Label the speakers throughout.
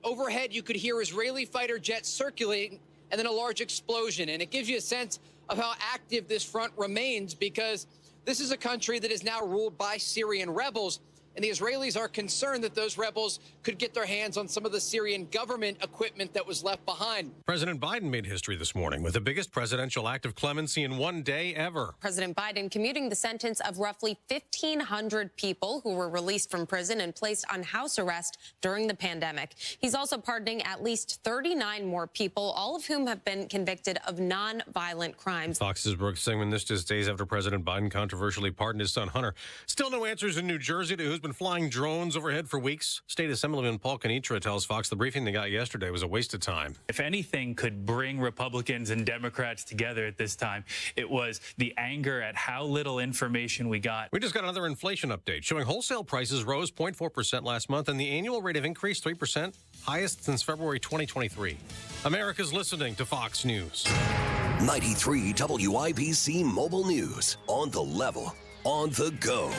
Speaker 1: Overhead, you could hear Israeli fighter jets circulating and then a large explosion. And it gives you a sense of how active this front remains, because this is a country that is now ruled by Syrian rebels. And the Israelis are concerned that those rebels could get their hands on some of the Syrian government equipment that was left behind.
Speaker 2: President Biden made history this morning with the biggest presidential act of clemency in one day ever.
Speaker 3: President Biden commuting the sentence of roughly 1,500 people who were released from prison and placed on house arrest during the pandemic. He's also pardoning at least 39 more people, all of whom have been convicted of non-violent crimes.
Speaker 2: Fox's Brooke Singman, this just days after President Biden controversially pardoned his son Hunter. Still no answers in New Jersey to who's been flying drones overhead for weeks. State Assemblyman Paul Kenitra tells Fox the briefing they got yesterday was a waste of time.
Speaker 4: If anything could bring Republicans and Democrats together at this time, it was the anger at how little information we got.
Speaker 2: We just got another inflation update showing wholesale prices rose 0.4% last month and the annual rate of increase 3%, highest since February 2023. America's listening to Fox News.
Speaker 5: 93 WIBC Mobile News. On the level, on the go.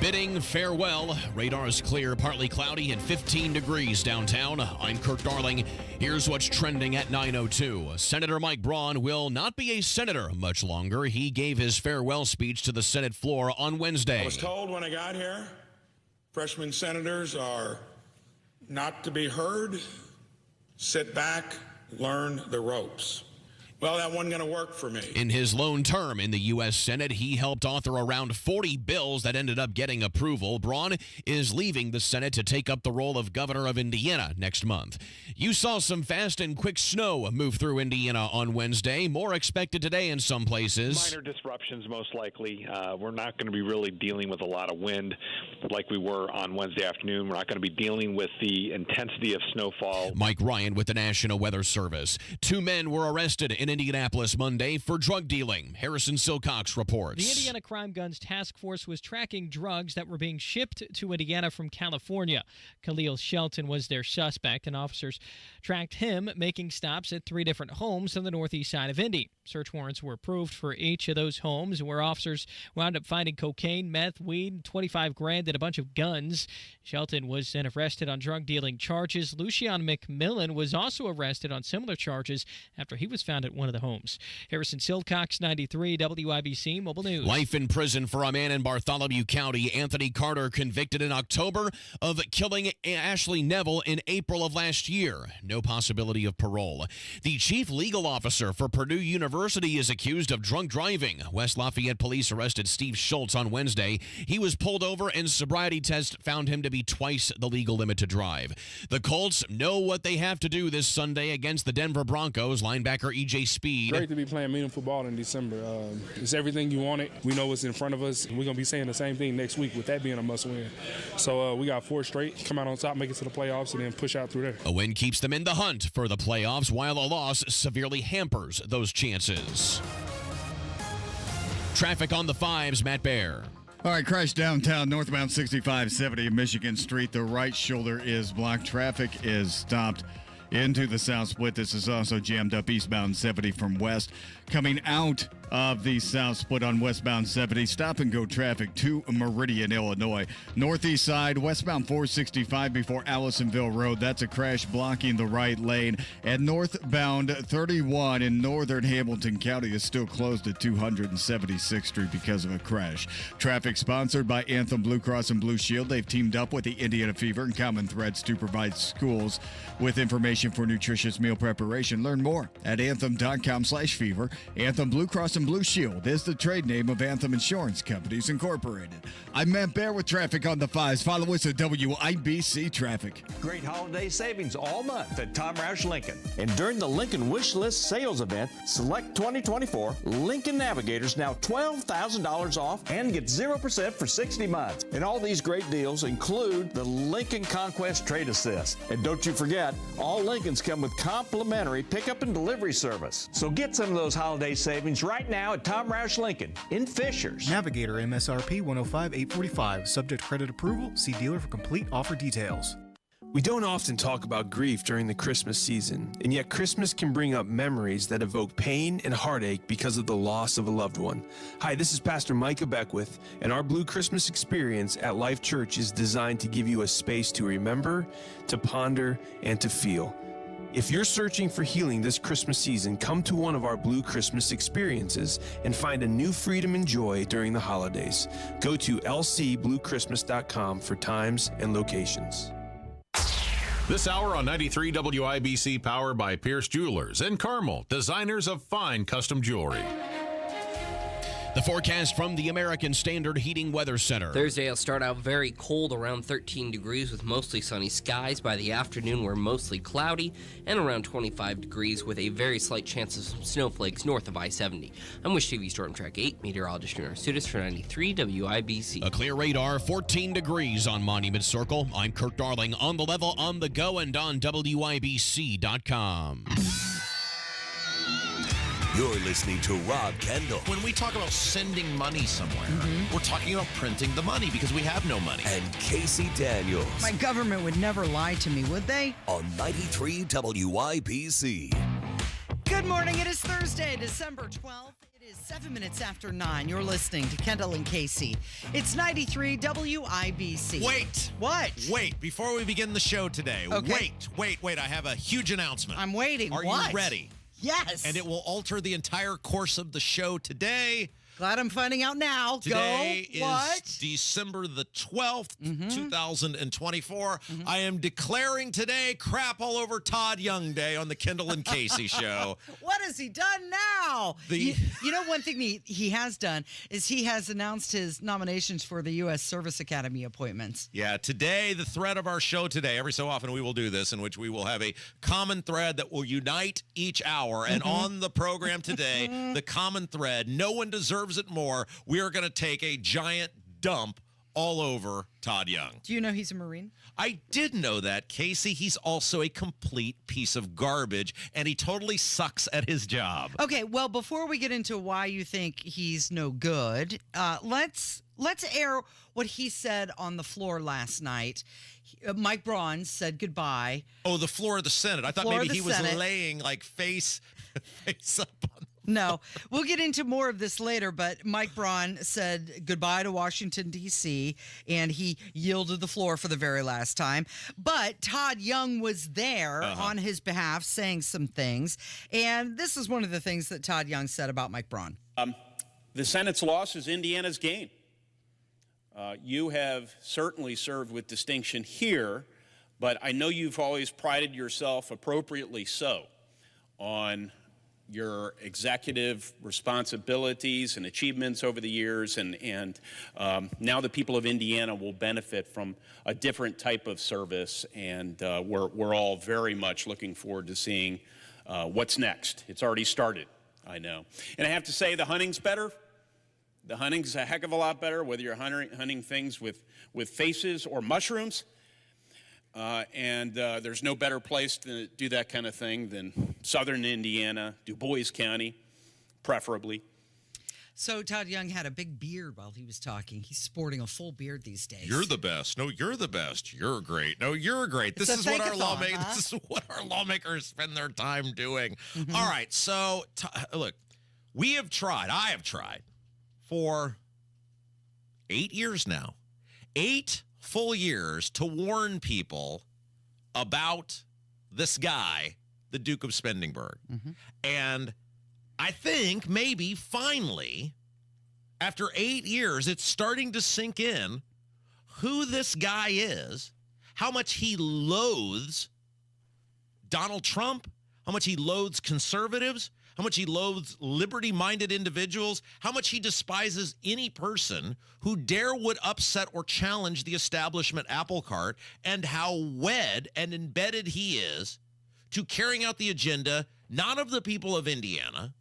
Speaker 6: Bidding farewell. Radar is clear, partly cloudy, and 15 degrees downtown. I'm Kirk Darling. Here's what's trending at 9:02. Senator Mike Braun will not be a senator much longer. He gave his farewell speech to the Senate floor on Wednesday.
Speaker 7: I was told when I got here, freshman senators are not to be heard. Sit back, learn the ropes. Well, that wasn't going to work for me.
Speaker 6: In his lone term in the U.S. Senate, he helped author around 40 bills that ended up getting approval. Braun is leaving the Senate to take up the role of governor of Indiana next month. You saw some fast and quick snow move through Indiana on Wednesday. More expected today in some places.
Speaker 8: Minor disruptions, most likely. We're not going to be really dealing with a lot of wind like we were on Wednesday afternoon. We're not going to be dealing with the intensity of snowfall.
Speaker 6: Mike Ryan with the National Weather Service. 2 men were arrested in Indianapolis Monday for drug dealing. Harrison Silcox reports.
Speaker 9: The Indiana Crime Guns Task Force was tracking drugs that were being shipped to Indiana from California. Khalil Shelton was their suspect, and officers tracked him, making stops at 3 different homes on the northeast side of Indy. Search warrants were approved for each of those homes, where officers wound up finding cocaine, meth, weed, 25 grand, and a bunch of guns. Shelton was then arrested on drug dealing charges. Lucian McMillan was also arrested on similar charges after he was found at one of the homes. Harrison Silcox, 93 WIBC Mobile News.
Speaker 6: Life in prison for a man in Bartholomew County. Anthony Carter convicted in October of killing Ashley Neville in April of last year. No possibility of parole. The chief legal officer for Purdue University is accused of drunk driving. West Lafayette police arrested Steve Schultz on Wednesday. He was pulled over and sobriety test found him to be twice the legal limit to drive. The Colts know what they have to do this Sunday against the Denver Broncos. Linebacker E.J. Speed.
Speaker 10: Great to be playing meaningful ball in December. It's everything you wanted. We know what's in front of us. We're going to be saying the same thing next week with that being a must-win. So we got 4 straight, come out on top, make it to the playoffs, and then push out through there.
Speaker 6: A win keeps them in the hunt for the playoffs, while a loss severely hampers those chances. Traffic on the 5s, Matt Baer.
Speaker 11: All right, crash downtown, northbound 6570 Michigan Street. The right shoulder is blocked. Traffic is stopped into the south split. This is also jammed up eastbound 70 from west. Coming out of the south split on westbound 70, stop and go traffic to Meridian, Illinois. Northeast side, westbound 465 before Allisonville Road. That's a crash blocking the right lane. And northbound 31 in northern Hamilton County is still closed at 276th Street because of a crash. Traffic sponsored by Anthem Blue Cross and Blue Shield. They've teamed up with the Indiana Fever and Common Threads to provide schools with information for nutritious meal preparation. Learn more at anthem.com/fever. Anthem Blue Cross and Blue Shield is the trade name of Anthem Insurance Companies Incorporated. I'm Matt Baer with traffic on the 5s. Follow us at WIBC Traffic.
Speaker 12: Great holiday savings all month at Tom Roush Lincoln. And during the Lincoln Wish List sales event, select 2024 Lincoln Navigators now $12,000 off and get 0% for 60 months. And all these great deals include the Lincoln Conquest Trade Assist. And don't you forget, all Lincolns come with complimentary pickup and delivery service. So get some of those holiday savings right now at Tom Roush Lincoln in Fishers.
Speaker 13: Navigator MSRP 105,845. Subject credit approval. See dealer for complete offer details. We don't often talk about grief during the Christmas season, and yet Christmas can bring up memories that evoke pain and heartache because of the loss of a loved one. Hi, this is Pastor Micah Beckwith, and our Blue Christmas experience at Life Church is designed to give you a space to remember, to ponder, and to feel. If you're searching for healing this Christmas season, come to one of our Blue Christmas experiences and find a new freedom and joy during the holidays. Go to lcbluechristmas.com for times and locations.
Speaker 14: This hour on 93 WIBC, powered by Pierce Jewelers and Carmel, designers of fine custom jewelry.
Speaker 6: The forecast from the American Standard Heating Weather Center.
Speaker 15: Thursday will start out very cold, around 13 degrees with mostly sunny skies. By the afternoon, we're mostly cloudy and around 25 degrees with a very slight chance of some snowflakes north of I-70. I'm with TV Storm Track 8, meteorologist Renner Sudis for 93 WIBC.
Speaker 6: A clear radar, 14 degrees on Monument Circle. I'm Kurt Darling on the level, on the go, and on WIBC.com.
Speaker 5: You're listening to Rob Kendall.
Speaker 16: When we talk about sending money somewhere, we're talking about printing the money because we have no money.
Speaker 5: And Casey Daniels.
Speaker 17: My government would never lie to me, would they?
Speaker 5: On 93 WIBC.
Speaker 17: Good morning. It is Thursday, December 12th. It is 7 minutes after 9. You're listening to Kendall and Casey. It's 93 WIBC.
Speaker 16: Wait.
Speaker 17: What?
Speaker 16: Wait. Before we begin the show today,
Speaker 17: Okay.
Speaker 16: wait. I have a huge announcement.
Speaker 17: I'm waiting.
Speaker 16: Are
Speaker 17: What?
Speaker 16: you ready?
Speaker 17: Yes.
Speaker 16: And it will alter the entire course of the show today.
Speaker 17: Glad I'm finding out now.
Speaker 16: Today
Speaker 17: Go. What?
Speaker 16: is December the 12th, 2024. I am declaring today Crap All Over Todd Young Day on the Kendall and Casey Show.
Speaker 17: What has he done now? You know, one thing he has done is he has announced his nominations for the U.S. Service Academy appointments.
Speaker 16: Yeah, today, the thread of our show today, every so often we will do this, in which we will have a common thread that will unite each hour. And on the program today, the common thread, no one deserves it more. We are going to take a giant dump all over Todd Young.
Speaker 17: Do you know he's a Marine?
Speaker 16: I did know that, Casey. He's also a complete piece of garbage, and he totally sucks at his job.
Speaker 17: Okay, well, before we get into why you think he's no good, let's air what he said on the floor last night. Mike Braun said goodbye.
Speaker 16: Oh, the floor of the Senate. I thought maybe he was laying like face up on.
Speaker 17: No, we'll get into more of this later, but Mike Braun said goodbye to Washington, D.C., and he yielded the floor for the very last time. But Todd Young was there on his behalf saying some things, and this is one of the things that Todd Young said about Mike Braun.
Speaker 18: The Senate's loss is Indiana's gain. You have certainly served with distinction here, but I know you've always prided yourself, appropriately so, on your executive responsibilities and achievements over the years, and now the people of Indiana will benefit from a different type of service, and we're all very much looking forward to seeing what's next. It's already started, I know. And I have to say, the hunting's better. The hunting's a heck of a lot better, whether you're hunting things with faces or mushrooms. And there's no better place to do that kind of thing than southern Indiana, Du Bois County, preferably.
Speaker 17: So Todd Young had a big beard while he was talking. He's sporting a full beard these days.
Speaker 16: You're the best. No, you're the best. You're great. No, you're great. This is what our lawmakers spend their time doing. All right. So look, I have tried for 8 years now. 8 full years to warn people about this guy, the Duke of Spendingburg. And I think maybe finally, after 8 years, it's starting to sink in who this guy is, how much he loathes Donald Trump, how much he loathes conservatives, how much he loathes liberty-minded individuals, how much he despises any person who would upset or challenge the establishment apple cart, and how wed and embedded he is to carrying out the agenda, not of the people of Indiana,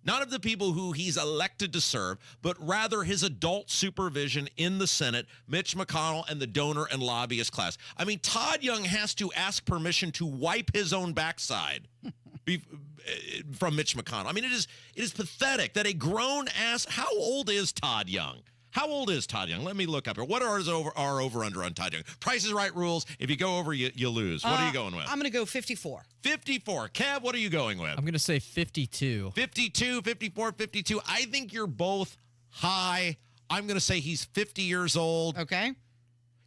Speaker 16: not of the people who he's elected to serve, but rather his adult supervision in the Senate, Mitch McConnell, and the donor and lobbyist class. I mean, Todd Young has to ask permission to wipe his own backside from Mitch McConnell. I mean, it is pathetic that a grown ass. How old is Todd Young? How old is Todd Young? Let me look up here. What are our over-under on Todd Young? Price is Right rules. If you go over, you lose. What are you going with?
Speaker 17: I'm going to go 54.
Speaker 16: 54. Kev, what are you going with?
Speaker 19: I'm going to say 52.
Speaker 16: 52, 54, 52. I think you're both high. I'm going to say he's 50 years old.
Speaker 17: Okay.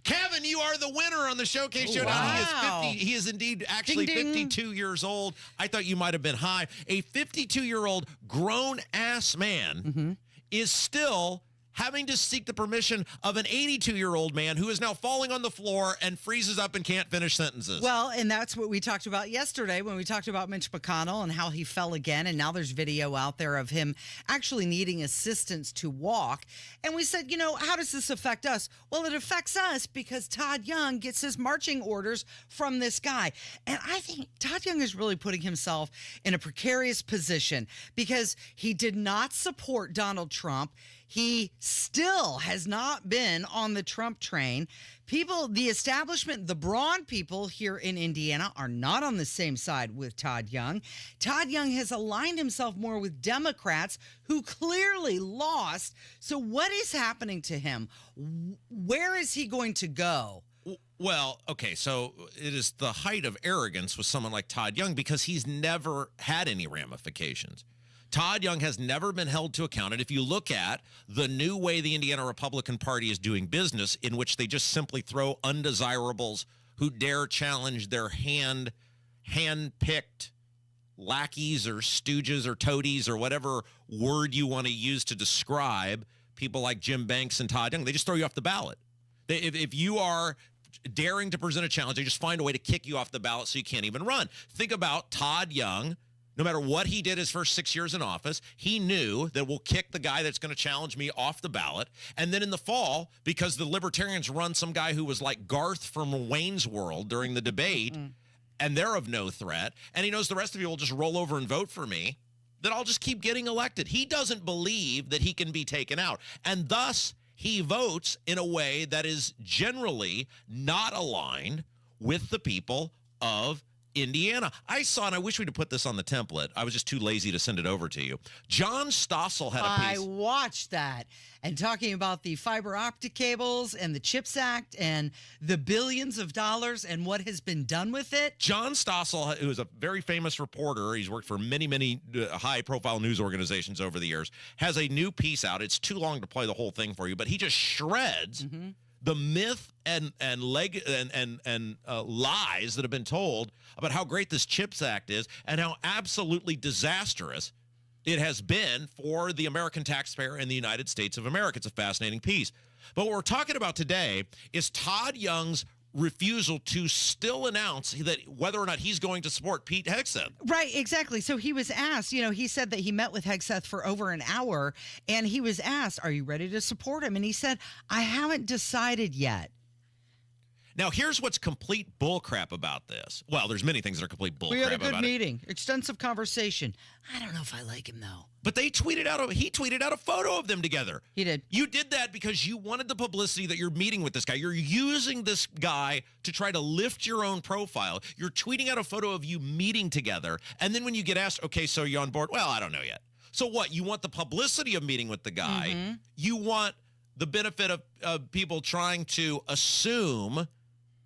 Speaker 16: Kevin, you are the winner on the Showcase Showdown.
Speaker 17: Wow.
Speaker 16: He is indeed actually
Speaker 17: Ding, ding.
Speaker 16: 52 years old. I thought you might have been high. A 52-year-old grown-ass man is still having to seek the permission of an 82-year-old man who is now falling on the floor and freezes up and can't finish sentences.
Speaker 17: Well, and that's what we talked about yesterday when we talked about Mitch McConnell and how he fell again. And now there's video out there of him actually needing assistance to walk. And we said, how does this affect us? Well, it affects us because Todd Young gets his marching orders from this guy. And I think Todd Young is really putting himself in a precarious position because he did not support Donald Trump. He still has not been on the Trump train. People, the establishment, the brawn people here in Indiana are not on the same side with Todd Young. Todd Young has aligned himself more with Democrats who clearly lost. So what is happening to him? Where is he going to go?
Speaker 16: Well, okay, so it is the height of arrogance with someone like Todd Young because he's never had any ramifications. Todd Young has never been held to account. And if you look at the new way the Indiana Republican Party is doing business, in which they just simply throw undesirables who dare challenge their hand-picked lackeys or stooges or toadies or whatever word you want to use to describe people like Jim Banks and Todd Young, they just throw you off the ballot. If you are daring to present a challenge, they just find a way to kick you off the ballot so you can't even run. Think about Todd Young. No matter what he did his first 6 years in office, he knew that we'll kick the guy that's going to challenge me off the ballot. And then in the fall, because the Libertarians run some guy who was like Garth from Wayne's World during the debate, and they're of no threat, and he knows the rest of you will just roll over and vote for me, then I'll just keep getting elected. He doesn't believe that he can be taken out. And thus, he votes in a way that is generally not aligned with the people of Indiana. I saw, and I wish we'd have put this on the template. I was just too lazy to send it over to you. John Stossel had a piece.
Speaker 17: I watched that. And talking about the fiber optic cables and the CHIPS Act and the billions of dollars and what has been done with it.
Speaker 16: John Stossel, who is a very famous reporter, he's worked for many high-profile news organizations over the years, has a new piece out. It's too long to play the whole thing for you, but he just shreds the myth and lies that have been told about how great this CHIPS Act is and how absolutely disastrous it has been for the American taxpayer in the United States of America. It's a fascinating piece. But what we're talking about today is Todd Young's refusal to still announce that whether or not he's going to support Pete Hegseth.
Speaker 17: Right, exactly. So he was asked, he said that he met with Hegseth for over an hour, and he was asked, are you ready to support him? And he said, I haven't decided yet.
Speaker 16: Now, here's what's complete bullcrap about this. Well, there's many things that are complete bullcrap about it.
Speaker 17: We had a good meeting, extensive conversation. I don't know if I like him, though.
Speaker 16: But he tweeted out a photo of them together.
Speaker 17: He did.
Speaker 16: You did that because you wanted the publicity that you're meeting with this guy. You're using this guy to try to lift your own profile. You're tweeting out a photo of you meeting together. And then when you get asked, okay, so you're on board? Well, I don't know yet. So what? You want the publicity of meeting with the guy. You want the benefit of people trying to assume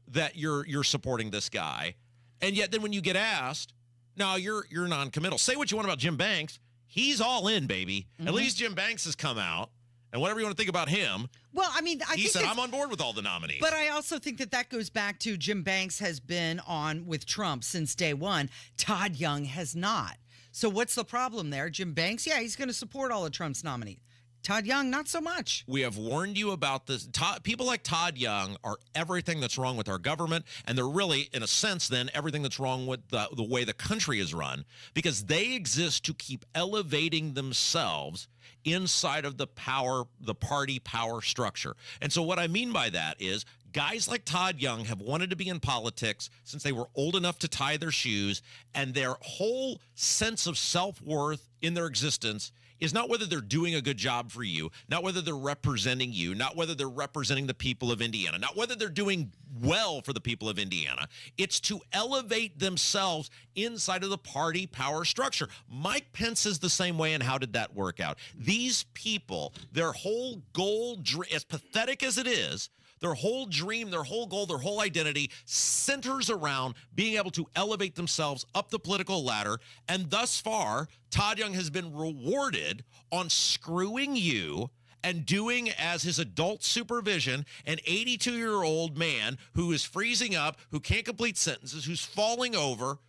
Speaker 16: that you're supporting this guy. And yet then when you get asked, no, you're non-committal. Say what you want about Jim Banks. He's all in, baby. At least Jim Banks has come out. And whatever you want to think about him,
Speaker 17: well, I mean,
Speaker 16: he said, I'm on board with all the nominees.
Speaker 17: But I also think that goes back to Jim Banks has been on with Trump since day one. Todd Young has not. So what's the problem there? Jim Banks, yeah, he's going to support all of Trump's nominees. Todd Young, not so much.
Speaker 16: We have warned you about this. People like Todd Young are everything that's wrong with our government, and they're really, in a sense, then, everything that's wrong with the way the country is run, because they exist to keep elevating themselves inside of the party power structure. And so what I mean by that is guys like Todd Young have wanted to be in politics since they were old enough to tie their shoes, and their whole sense of self-worth in their existence is not whether they're doing a good job for you, not whether they're representing you, not whether they're representing the people of Indiana, not whether they're doing well for the people of Indiana. It's to elevate themselves inside of the party power structure. Mike Pence is the same way, and how did that work out? These people, their whole goal, as pathetic as it is, their whole dream, their whole goal, their whole identity centers around being able to elevate themselves up the political ladder. And thus far, Todd Young has been rewarded on screwing you and doing as his adult supervision an 82-year-old man who is freezing up, who can't complete sentences, who's falling over.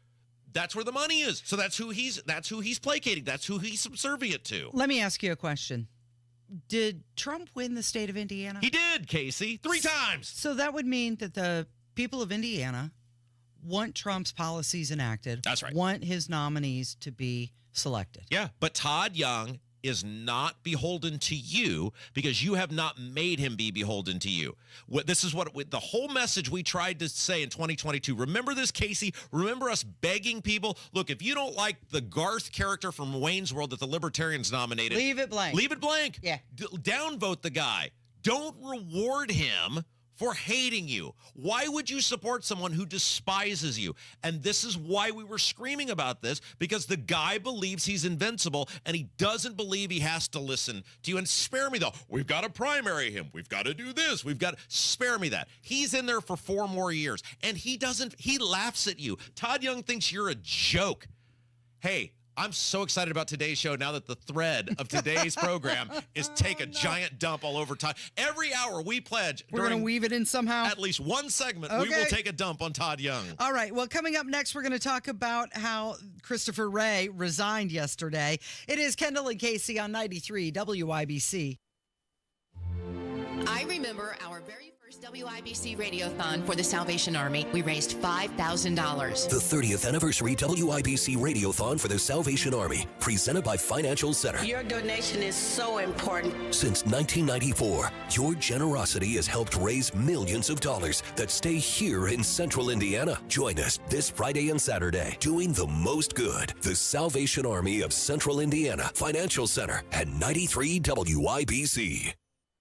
Speaker 16: That's where the money is. So that's who he's placating. That's who he's subservient to.
Speaker 17: Let me ask you a question. Did Trump win the state of Indiana?
Speaker 16: He did, Casey, 3 times.
Speaker 17: So that would mean that the people of Indiana want Trump's policies enacted.
Speaker 16: That's right.
Speaker 17: Want his nominees to be selected.
Speaker 16: Yeah, but Todd Young is not beholden to you because you have not made him be beholden to you. This is what the whole message we tried to say in 2022. Remember this, Casey? Remember us begging people, look, if you don't like the Garth character from Wayne's World that the Libertarians nominated,
Speaker 17: leave it blank.
Speaker 16: Leave it blank.
Speaker 17: Yeah.
Speaker 16: Downvote the guy. Don't reward him for hating you. Why would you support someone who despises you? And this is why we were screaming about this, because the guy believes he's invincible and he doesn't believe he has to listen to you. And spare me, though. We've got to primary him. We've got to do this. Spare me that. He's in there for 4 more years and he laughs at you. Todd Young thinks you're a joke. Hey, I'm so excited about today's show now that the thread of today's program is take a giant dump all over Todd. Every hour we pledge.
Speaker 17: We're going to weave it in somehow.
Speaker 16: At least one segment, we will take a dump on Todd Young.
Speaker 17: All right. Well, coming up next, we're going to talk about how Christopher Wray resigned yesterday. It is Kendall and Casey on 93 WIBC.
Speaker 19: I remember our very first WIBC Radiothon for the Salvation Army. We raised $5,000.
Speaker 5: The 30th anniversary WIBC Radiothon for the Salvation Army, presented by Financial Center.
Speaker 20: Your donation is so important.
Speaker 5: Since 1994, your generosity has helped raise millions of dollars that stay here in Central Indiana. Join us this Friday and Saturday, doing the most good. The Salvation Army of Central Indiana, Financial Center at 93 WIBC.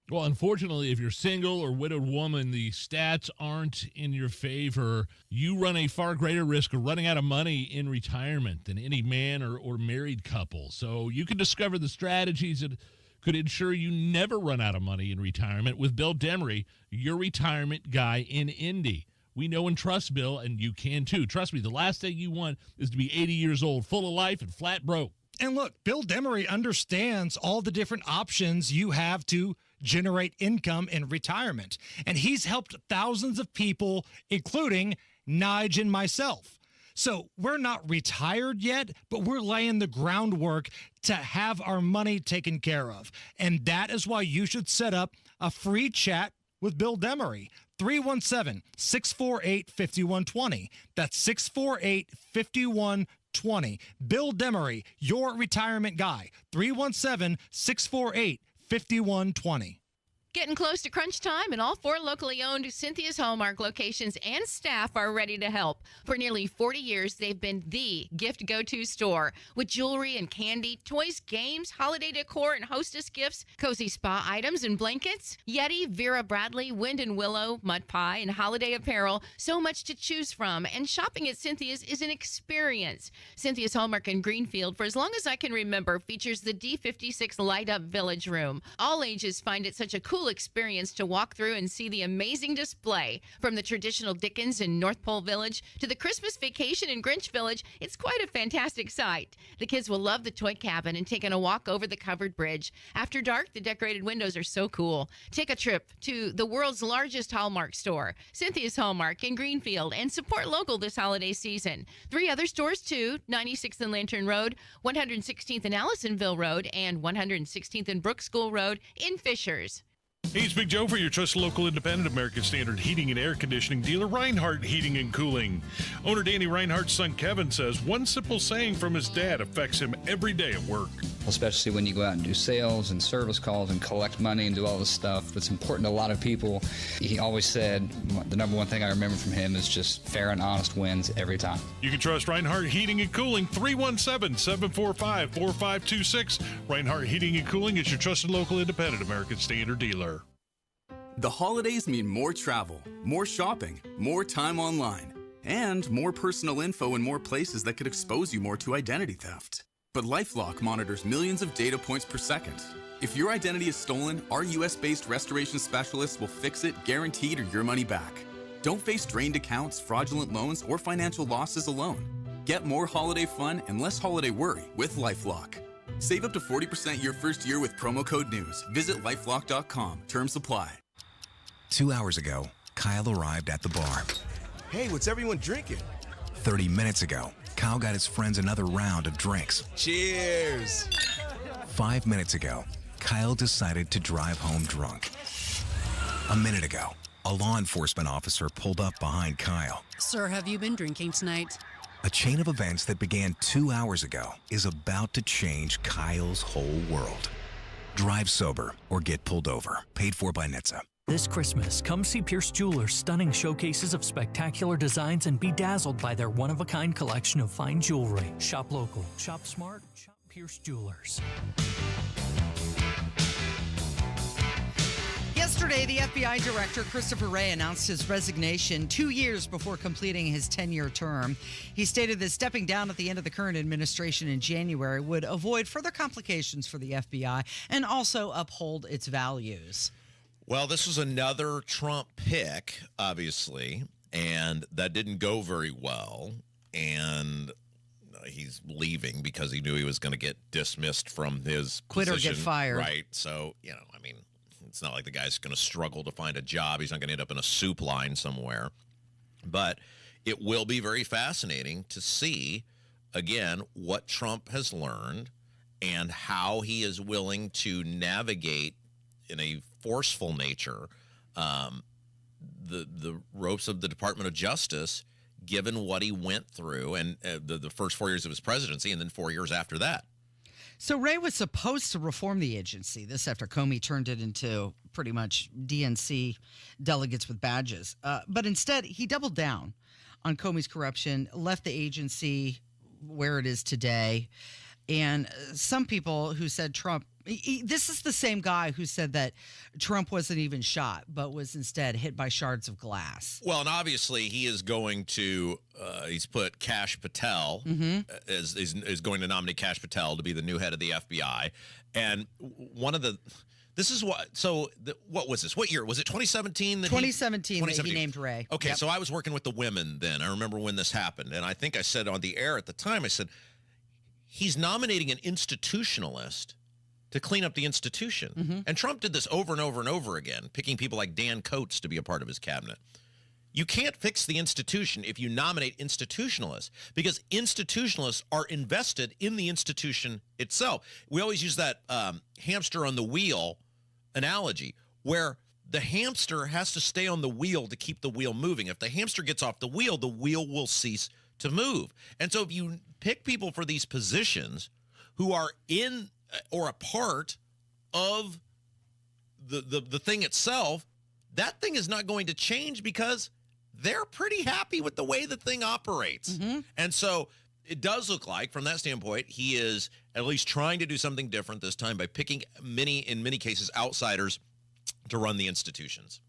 Speaker 21: Well, unfortunately, if you're single or widowed woman, the stats aren't in your favor. You run a far greater risk of running out of money in retirement than any man or married couple. So you can discover the strategies that could ensure you never run out of money in retirement with Bill Demery, your retirement guy in Indy. We know and trust Bill, and you can too. Trust me, the last thing you want is to be 80 years old, full of life and flat broke.
Speaker 22: And look, Bill Demery understands all the different options you have to generate income in retirement. And he's helped thousands of people, including Nige and myself. So we're not retired yet, but we're laying the groundwork to have our money taken care of. And that is why you should set up a free chat with Bill Demery. 317-648-5120. That's 648-5120. Bill Demery, your retirement guy. 317-648-5120.
Speaker 23: Getting close to crunch time, and all 4 locally owned Cynthia's Hallmark locations and staff are ready to help. For nearly 40 years, they've been the gift go-to store with jewelry and candy, toys, games, holiday decor, and hostess gifts, cozy spa items and blankets, Yeti, Vera Bradley, Wind and Willow, Mud Pie, and holiday apparel. So much to choose from, and shopping at Cynthia's is an experience. Cynthia's Hallmark in Greenfield, for as long as I can remember, features the D56 Light-Up Village Room. All ages find it such a cool experience to walk through and see the amazing display. From the traditional Dickens in North Pole Village to the Christmas Vacation in Grinch Village, it's quite a fantastic sight. The kids will love the toy cabin and taking a walk over the covered bridge. After dark, the decorated windows are so cool. Take a trip to the world's largest Hallmark store, Cynthia's Hallmark in Greenfield, and support local this holiday season. 3 other stores too, 96th and Lantern Road, 116th and Allisonville Road, and 116th and Brook School Road in Fishers.
Speaker 24: Hey, it's Big Joe for your trusted local independent American Standard heating and air conditioning dealer, Reinhardt Heating and Cooling. Owner Danny Reinhardt's son Kevin says one simple saying from his dad affects him every day at work.
Speaker 1: especially when you go out and do sales and service calls and collect money and do all this stuff. It's important to a lot of people. He always said the number one thing I remember from him is just fair and honest wins every time.
Speaker 24: You can trust Reinhardt Heating and Cooling, 317-745-4526. Reinhardt Heating and Cooling is your trusted local independent American Standard dealer.
Speaker 2: The holidays mean more travel, more shopping, more time online, and more personal info in more places that could expose you more to identity theft. But LifeLock monitors millions of data points per second. If your identity is stolen, our US-based restoration specialists will fix it, guaranteed, or your money back. Don't face drained accounts, fraudulent loans, or financial losses alone. Get more holiday fun and less holiday worry with LifeLock. Save up to 40% your first year with promo code NEWS. Visit lifelock.com. Terms apply.
Speaker 3: 2 hours ago, Kyle arrived at the bar.
Speaker 4: Hey, what's everyone drinking?
Speaker 3: 30 minutes ago, Kyle got his friends another round of drinks.
Speaker 4: Cheers!
Speaker 3: 5 minutes ago, Kyle decided to drive home drunk. A minute ago, a law enforcement officer pulled up behind Kyle.
Speaker 25: Sir, have you been drinking tonight?
Speaker 3: A chain of events that began 2 hours ago is about to change Kyle's whole world. Drive sober or get pulled over. Paid for by NHTSA.
Speaker 26: This Christmas, come see Pierce Jewelers' stunning showcases of spectacular designs and be dazzled by their one-of-a-kind collection of fine jewelry. Shop local, shop smart, shop Pierce Jewelers.
Speaker 17: Yesterday, the FBI Director Christopher Wray announced his resignation 2 years before completing his 10-year term. He stated that stepping down at the end of the current administration in January would avoid further complications for the FBI and also uphold its values.
Speaker 16: Well, this was another Trump pick, obviously, and that didn't go very well. And he's leaving because he knew he was going to get dismissed from his
Speaker 17: Quit
Speaker 16: position.
Speaker 17: or get fired.
Speaker 16: Right. So, I mean, it's not like the guy's going to struggle to find a job. He's not going to end up in a soup line somewhere. But it will be very fascinating to see, again, what Trump has learned and how he is willing to navigate in a forceful nature the ropes of the Department of Justice, given what he went through and the first 4 years of his presidency and then 4 years after that.
Speaker 17: So Wray was supposed to reform the agency. This after Comey turned it into pretty much DNC delegates with badges. But instead, he doubled down on Comey's corruption, left the agency where it is today. And some people who said Trump, this is the same guy who said that Trump wasn't even shot, but was instead hit by shards of glass.
Speaker 16: Well, and obviously he is going to, he's put Kash Patel, is going to nominate Kash Patel to be the new head of the FBI. And one of the, this is what, so what was this? What year? Was it 2017?
Speaker 17: 2017 that he named Wray.
Speaker 16: Okay, so I was working with the women then. I remember when this happened. And I think I said on the air at the time, I said, he's nominating an institutionalist to clean up the institution. And Trump did this over and over and over again, picking people like Dan Coates to be a part of his cabinet. You can't fix the institution if you nominate institutionalists, because institutionalists are invested in the institution itself. We always use that hamster on the wheel analogy, where the hamster has to stay on the wheel to keep the wheel moving. If the hamster gets off the wheel will cease to move. And so if you pick people for these positions who are in or a part of the thing itself, that thing is not going to change because they're pretty happy with the way the thing operates. And so it does look like, from that standpoint, he is at least trying to do something different this time by picking in many cases, outsiders to run the institutions.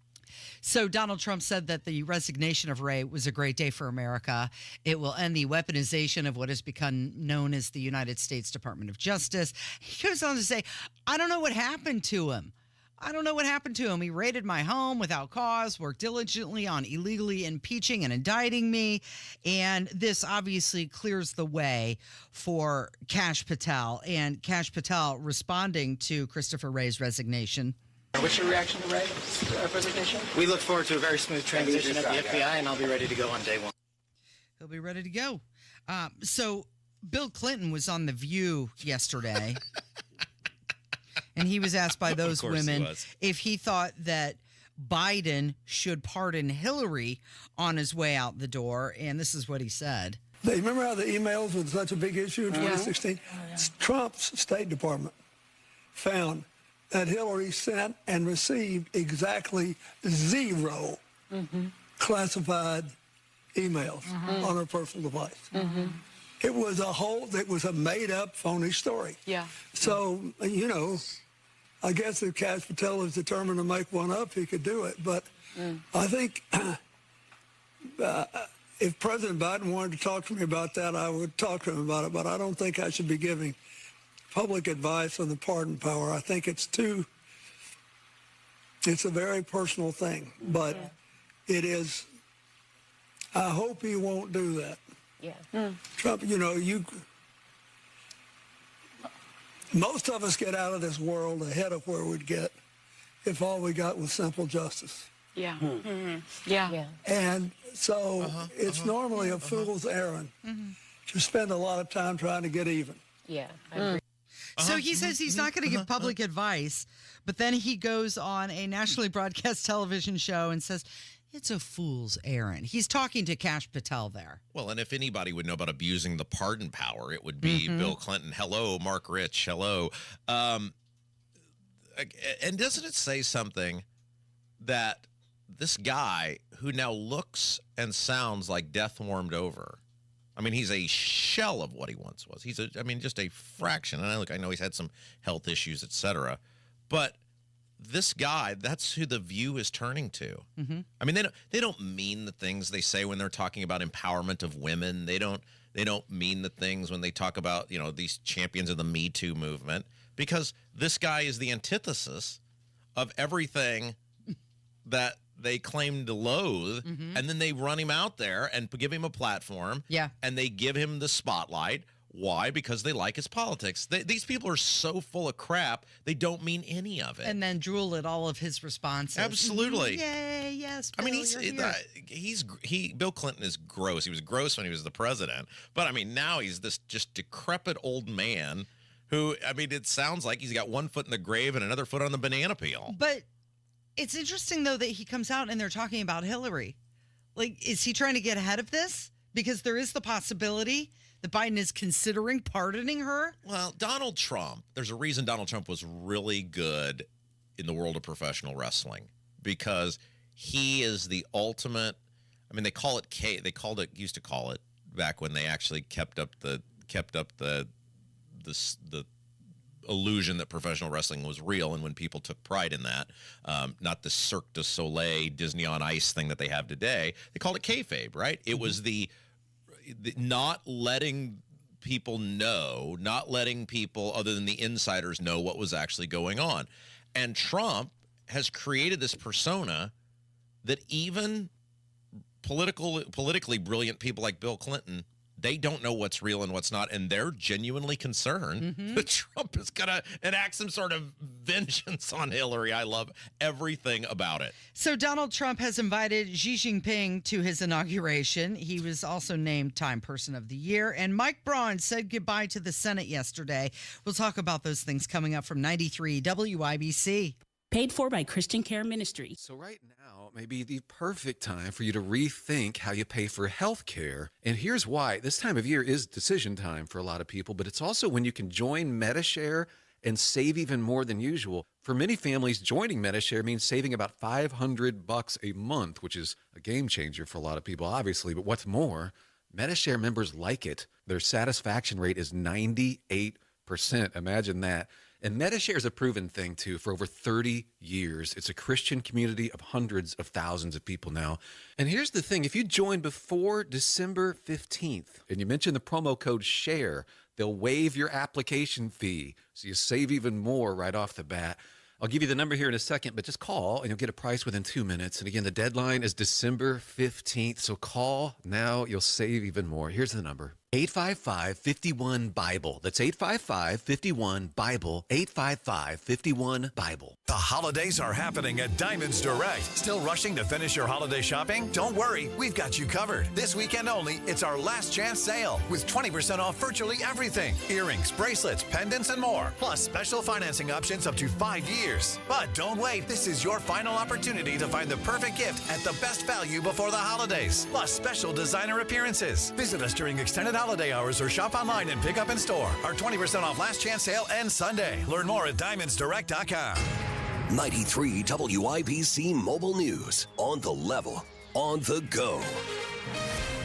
Speaker 17: So Donald Trump said that the resignation of Wray was a great day for America. It will end the weaponization of what has become known as the United States Department of Justice. He goes on to say, I don't know what happened to him. I don't know what happened to him. He raided my home without cause, worked diligently on illegally impeaching and indicting me. And this obviously clears the way for Kash Patel. And Kash Patel responding to Christopher Wray's resignation.
Speaker 27: What's your reaction to Ray's resignation? We look forward to a very smooth transition at the FBI, and I'll be ready to go on day one.
Speaker 17: He'll be ready to go. So Bill Clinton was on The View yesterday, and he was asked by those women if he thought that Biden should pardon Hillary on his way out the door, and this is what he said.
Speaker 7: Remember how the emails were such a big issue in 2016? Trump's State Department found that Hillary sent and received exactly 0 classified emails on her personal device. It was a made-up, phony story.
Speaker 8: Yeah.
Speaker 7: So, you know, I guess if Kash Patel is determined to make one up, he could do it. But I think if President Biden wanted to talk to me about that, I would talk to him about it. But I don't think I should be giving public advice on the pardon power. I think it's a very personal thing. But it is, I hope he won't do that.
Speaker 8: Yeah.
Speaker 7: Trump, you know, most of us get out of this world ahead of where we'd get if all we got was simple justice.
Speaker 8: Yeah. Yeah.
Speaker 7: And so it's normally a fool's errand to spend a lot of time trying to get even.
Speaker 8: Yeah. I agree.
Speaker 17: So he says he's not going to give public advice, but then he goes on a nationally broadcast television show and says, it's a fool's errand. He's talking to Kash Patel there.
Speaker 16: Well, and if anybody would know about abusing the pardon power, it would be Bill Clinton. Hello, Mark Rich. Hello. And doesn't it say something that this guy who now looks and sounds like death warmed over, I mean, he's a shell of what he once was. He's just a fraction. And I know he's had some health issues, et cetera, but this guy, that's who the View is turning to. I mean, they don't mean the things they say when they're talking about empowerment of women. They don't mean the things when they talk about, you know, these champions of the Me Too movement, because this guy is the antithesis of everything that they claim to loathe, and then they run him out there and give him a platform, and they give him the spotlight. Why? Because they like his politics. These people are so full of crap, they don't mean any of it.
Speaker 17: And then drool at all of his responses.
Speaker 16: Absolutely.
Speaker 17: Yay, yes, Bill,
Speaker 16: I mean, Bill Clinton is gross. He was gross when he was the president. But, I mean, now he's this just decrepit old man who, I mean, it sounds like he's got one foot in the grave and another foot on the banana peel.
Speaker 17: But it's interesting, though, that he comes out and they're talking about Hillary. Like, is he trying to get ahead of this? Because there is the possibility that Biden is considering pardoning her?
Speaker 16: Well, Donald Trump, there's a reason Donald Trump was really good in the world of professional wrestling, because he is the ultimate. I mean, used to call it back when they actually kept up the illusion that professional wrestling was real, and when people took pride in that, not the Cirque du Soleil, Disney on Ice thing that they have today. They called it kayfabe, right? It was the not letting people know, not letting people other than the insiders know what was actually going on. And Trump has created this persona that even politically brilliant people like Bill Clinton, they don't know what's real and what's not, and they're genuinely concerned that Trump is going to enact some sort of vengeance on Hillary. I love everything about it.
Speaker 17: So Donald Trump has invited Xi Jinping to his inauguration. He was also named Time Person of the Year. And Mike Braun said goodbye to the Senate yesterday. We'll talk about those things coming up from 93 WIBC.
Speaker 9: Paid for by Christian Care Ministry.
Speaker 10: So right now may be the perfect time for you to rethink how you pay for health care. And here's why. This time of year is decision time for a lot of people, but it's also when you can join MediShare and save even more than usual. For many families, joining MediShare means saving about $500 a month, which is a game changer for a lot of people, obviously. But what's more, MediShare members like it. Their satisfaction rate is 98%. Imagine that. And MediShare is a proven thing, too, for over 30 years. It's a Christian community of hundreds of thousands of people now. And here's the thing. If you join before December 15th and you mention the promo code SHARE, they'll waive your application fee, so you save even more right off the bat. I'll give you the number here in a second, but just call and you'll get a price within 2 minutes. And again, the deadline is December 15th, so call now. You'll save even more. Here's the number. 855-51-BIBLE. That's 855-51-BIBLE. 855-51-BIBLE.
Speaker 6: The holidays are happening at Diamonds Direct. Still rushing to finish your holiday shopping? Don't worry, we've got you covered. This weekend only, it's our last chance sale with 20% off virtually everything. Earrings, bracelets, pendants, and more. Plus special financing options up to 5 years. But don't wait, this is your final opportunity to find the perfect gift at the best value before the holidays. Plus special designer appearances. Visit us during extended holiday hours or shop online and pick up in store. Our 20% off last chance sale ends Sunday. Learn more at diamondsdirect.com.
Speaker 5: 93 WIBC Mobile News. On the level, on the go.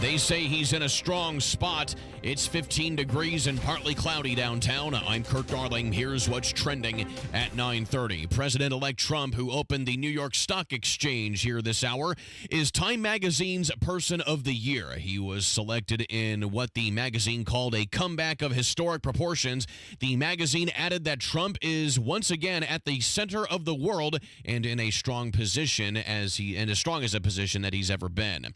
Speaker 16: They say he's in a strong spot. It's 15 degrees and partly cloudy downtown. I'm Kurt Darling. Here's what's trending at 9:30. President-elect Trump, who opened the New York Stock Exchange here this hour, is Time Magazine's Person of the Year. He was selected in what the magazine called a comeback of historic proportions. The magazine added that Trump is once again at the center of the world and in a strong position as strong as a position that he's ever been.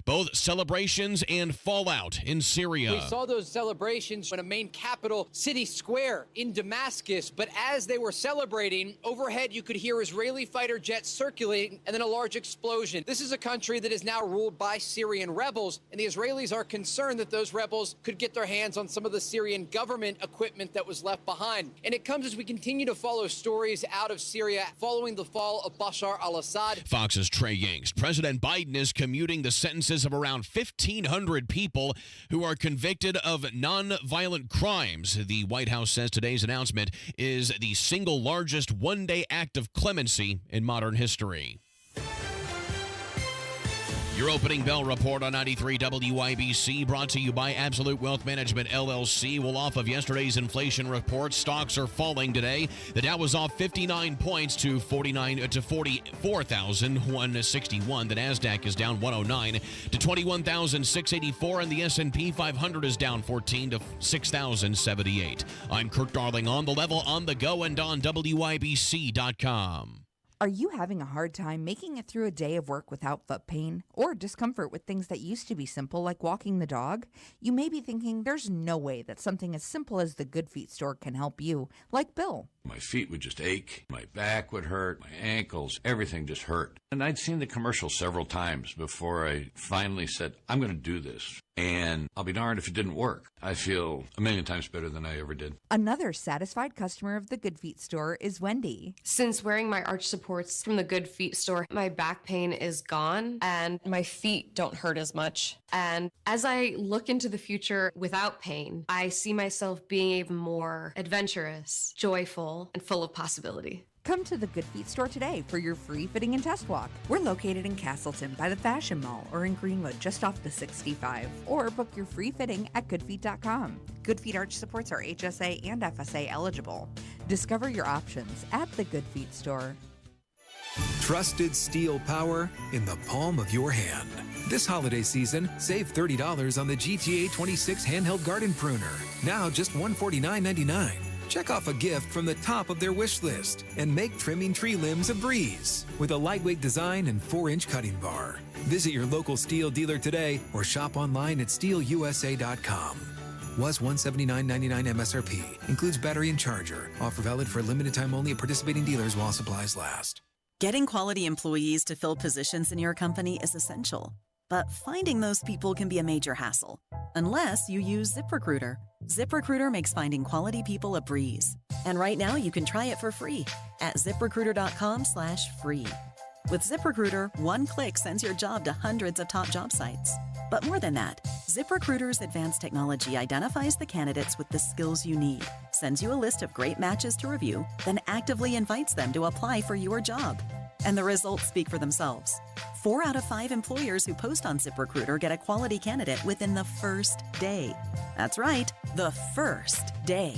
Speaker 16: Both celebrations and fallout in Syria.
Speaker 11: We saw those celebrations in a main capital city square in Damascus, but as they were celebrating, overhead you could hear Israeli fighter jets circulating and then a large explosion. This is a country that is now ruled by Syrian rebels, and the Israelis are concerned that those rebels could get their hands on some of the Syrian government equipment that was left behind. And it comes as we continue to follow stories out of Syria following the fall of Bashar al-Assad.
Speaker 16: Fox's Trey Yanks. President Biden is commuting the sentences of around 1,500 people who are convicted of non-violent crimes. The White House says today's announcement is the single largest one-day act of clemency in modern history. Your opening bell report on 93 WIBC, brought to you by Absolute Wealth Management, LLC. Well, off of yesterday's inflation report, stocks are falling today. The Dow was off 59 points to 44,161. The Nasdaq is down 109 to 21,684, and the S&P 500 is down 14 to 6,078. I'm Kurt Darling, on the level, on the go, and on WIBC.com.
Speaker 12: Are you having a hard time making it through a day of work without foot pain or discomfort with things that used to be simple, like walking the dog? You may be thinking there's no way that something as simple as the Good Feet store can help you, like Bill.
Speaker 13: My feet would just ache, my back would hurt, my ankles, everything just hurt. And I'd seen the commercial several times before I finally said, I'm going to do this. And I'll be darned if it didn't work. I feel a million times better than I ever did.
Speaker 12: Another satisfied customer of the Good Feet store is Wendy.
Speaker 14: Since wearing my arch supports from the Good Feet store, my back pain is gone and my feet don't hurt as much. And as I look into the future without pain, I see myself being even more adventurous, joyful, and full of possibility.
Speaker 12: Come to the Good Feet store today for your free fitting and test walk. We're located in Castleton by the Fashion Mall or in Greenwood just off the 65. Or book your free fitting at goodfeet.com. Good Feet arch supports are HSA and FSA eligible. Discover your options at the Good Feet store.
Speaker 15: Trusted steel power in the palm of your hand. This holiday season, save $30 on the GTA 26 handheld garden pruner. Now just $149.99. Check off a gift from the top of their wish list and make trimming tree limbs a breeze with a lightweight design and 4-inch cutting bar. Visit your local Steel dealer today or shop online at steelusa.com. Was $179.99 MSRP. Includes battery and charger. Offer valid for a limited time only at participating dealers while supplies last.
Speaker 18: Getting quality employees to fill positions in your company is essential, but finding those people can be a major hassle, unless you use ZipRecruiter. ZipRecruiter makes finding quality people a breeze. And right now you can try it for free at ZipRecruiter.com/free. With ZipRecruiter, one click sends your job to hundreds of top job sites. But more than that, ZipRecruiter's advanced technology identifies the candidates with the skills you need, sends you a list of great matches to review, then actively invites them to apply for your job. And the results speak for themselves. 4 out of 5 employers who post on ZipRecruiter get a quality candidate within the first day. That's right, the first day.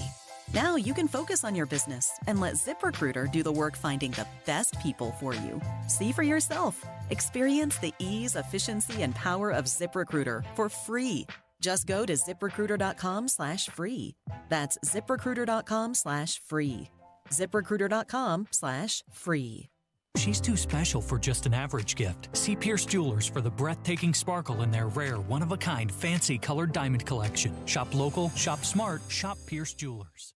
Speaker 18: Now you can focus on your business and let ZipRecruiter do the work finding the best people for you. See for yourself. Experience the ease, efficiency, and power of ZipRecruiter for free. Just go to ZipRecruiter.com/free. That's ZipRecruiter.com/free. ZipRecruiter.com/free.
Speaker 26: She's too special for just an average gift. See Pierce Jewelers for the breathtaking sparkle in their rare, one-of-a-kind, fancy colored diamond collection. Shop local, shop smart, shop Pierce Jewelers.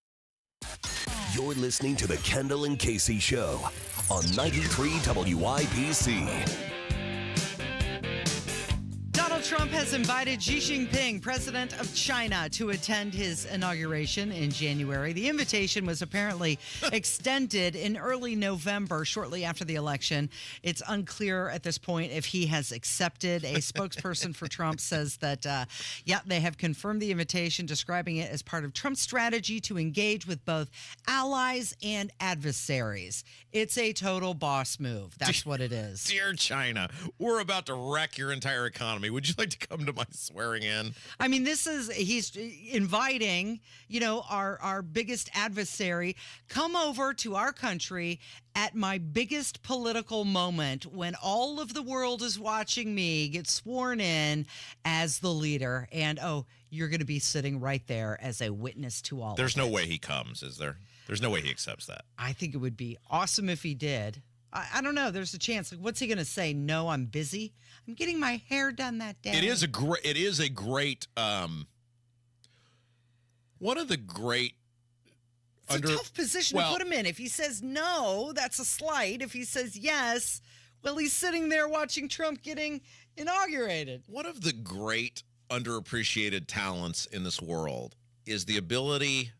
Speaker 5: You're listening to the Kendall and Casey Show on 93 WIBC.
Speaker 17: Donald Trump has invited Xi Jinping, president of China, to attend his inauguration in January. The invitation was apparently extended in early November, shortly after the election. It's unclear at this point if he has accepted. A spokesperson for Trump says that, they have confirmed the invitation, describing it as part of Trump's strategy to engage with both allies and adversaries. It's a total boss move. That's what it is.
Speaker 16: Dear China, we're about to wreck your entire economy. Would you like to come to my swearing in?
Speaker 17: I mean, he's inviting, our biggest adversary, come over to our country at my biggest political moment when all of the world is watching me get sworn in as the leader. And, you're going to be sitting right there as a witness to all
Speaker 16: There's
Speaker 17: of
Speaker 16: no
Speaker 17: it.
Speaker 16: way he comes, is there? There's no way he accepts that.
Speaker 17: I think it would be awesome if he did. I don't know. There's a chance. Like, what's he going to say? No, I'm busy. I'm getting my hair done that day.
Speaker 16: It is a great. One of the great.
Speaker 17: It's a tough position to put him in. If he says no, that's a slight. If he says yes, well, he's sitting there watching Trump getting inaugurated.
Speaker 16: One of the great underappreciated talents in this world is the ability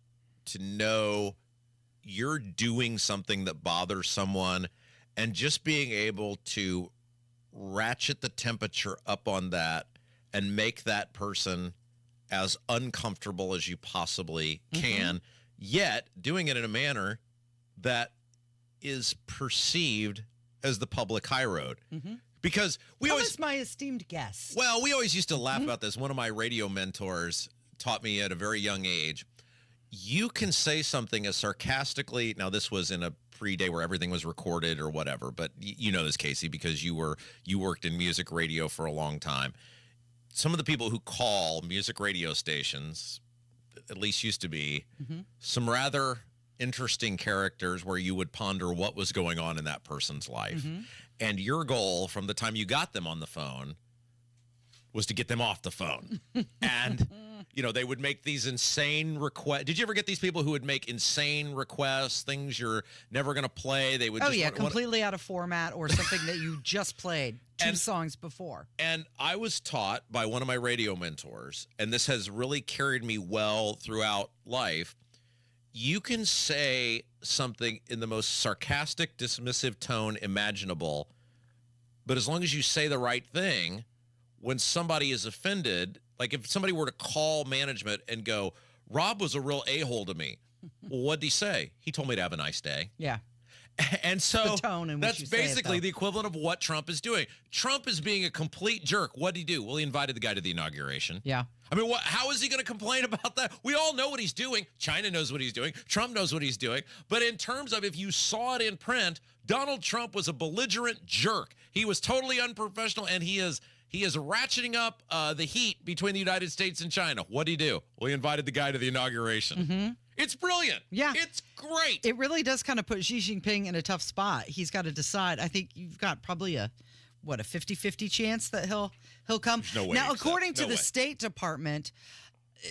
Speaker 16: to know you're doing something that bothers someone and just being able to ratchet the temperature up on that and make that person as uncomfortable as you possibly can, yet doing it in a manner that is perceived as the public high road. Because
Speaker 17: is my esteemed guest.
Speaker 16: Well, we always used to laugh about this. One of my radio mentors taught me at a very young age, you can say something as sarcastically. Now, this was in a pre-day where everything was recorded or whatever, but you know this, Casey, because you worked in music radio for a long time. Some of the people who call music radio stations, at least used to be, some rather interesting characters where you would ponder what was going on in that person's life. And your goal from the time you got them on the phone was to get them off the phone. And, they would make these insane requests. Did you ever get these people who would make insane requests, things you're never going to play? They would
Speaker 17: completely out of format or something that you just played two songs before.
Speaker 16: And I was taught by one of my radio mentors, and this has really carried me well throughout life, you can say something in the most sarcastic, dismissive tone imaginable, but as long as you say the right thing, when somebody is offended, like if somebody were to call management and go, Rob was a real a-hole to me. Well, what'd he say? He told me to have a nice day.
Speaker 17: Yeah.
Speaker 16: And so
Speaker 17: the tone in which
Speaker 16: that's
Speaker 17: you say it,
Speaker 16: basically
Speaker 17: though.
Speaker 16: the equivalent of what Trump is doing. Trump is being a complete jerk. What did he do? Well, he invited the guy to the inauguration.
Speaker 17: Yeah.
Speaker 16: I mean, how is he going to complain about that? We all know what he's doing. China knows what he's doing. Trump knows what he's doing. But in terms of if you saw it in print, Donald Trump was a belligerent jerk. He was totally unprofessional, and he is ratcheting up the heat between the United States and China. What did he do? Well, he invited the guy to the inauguration. It's brilliant.
Speaker 17: Yeah.
Speaker 16: It's great.
Speaker 17: It really does kind of put Xi Jinping in a tough spot. He's got to decide. I think you've got probably a 50-50 chance that he'll come.
Speaker 16: No way.
Speaker 17: Now, according to
Speaker 16: No
Speaker 17: the
Speaker 16: way.
Speaker 17: State Department,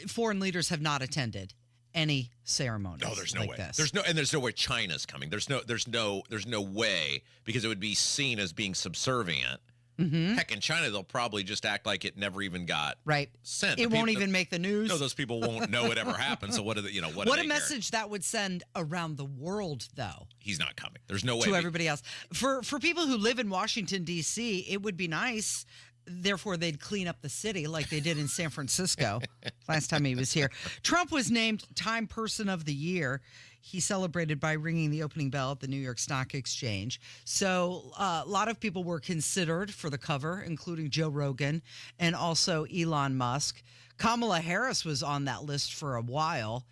Speaker 17: foreign leaders have not attended any ceremonies.
Speaker 16: No, there's no
Speaker 17: like
Speaker 16: way.
Speaker 17: This.
Speaker 16: There's no way China's coming. There's no way, because it would be seen as being subservient. Heck, in China, they'll probably just act like it never even got sent.
Speaker 17: It won't even make the news.
Speaker 16: No, those people won't know it ever happened. So what do they, what
Speaker 17: What
Speaker 16: do
Speaker 17: a
Speaker 16: they
Speaker 17: message that would send around the world, though.
Speaker 16: He's not coming. There's no way.
Speaker 17: To everybody else. For people who live in Washington, D.C., it would be nice. Therefore, they'd clean up the city like they did in San Francisco last time he was here. Trump was named Time Person of the Year. He celebrated by ringing the opening bell at the New York Stock Exchange. So a lot of people were considered for the cover, including Joe Rogan and also Elon Musk. Kamala Harris was on that list for a while.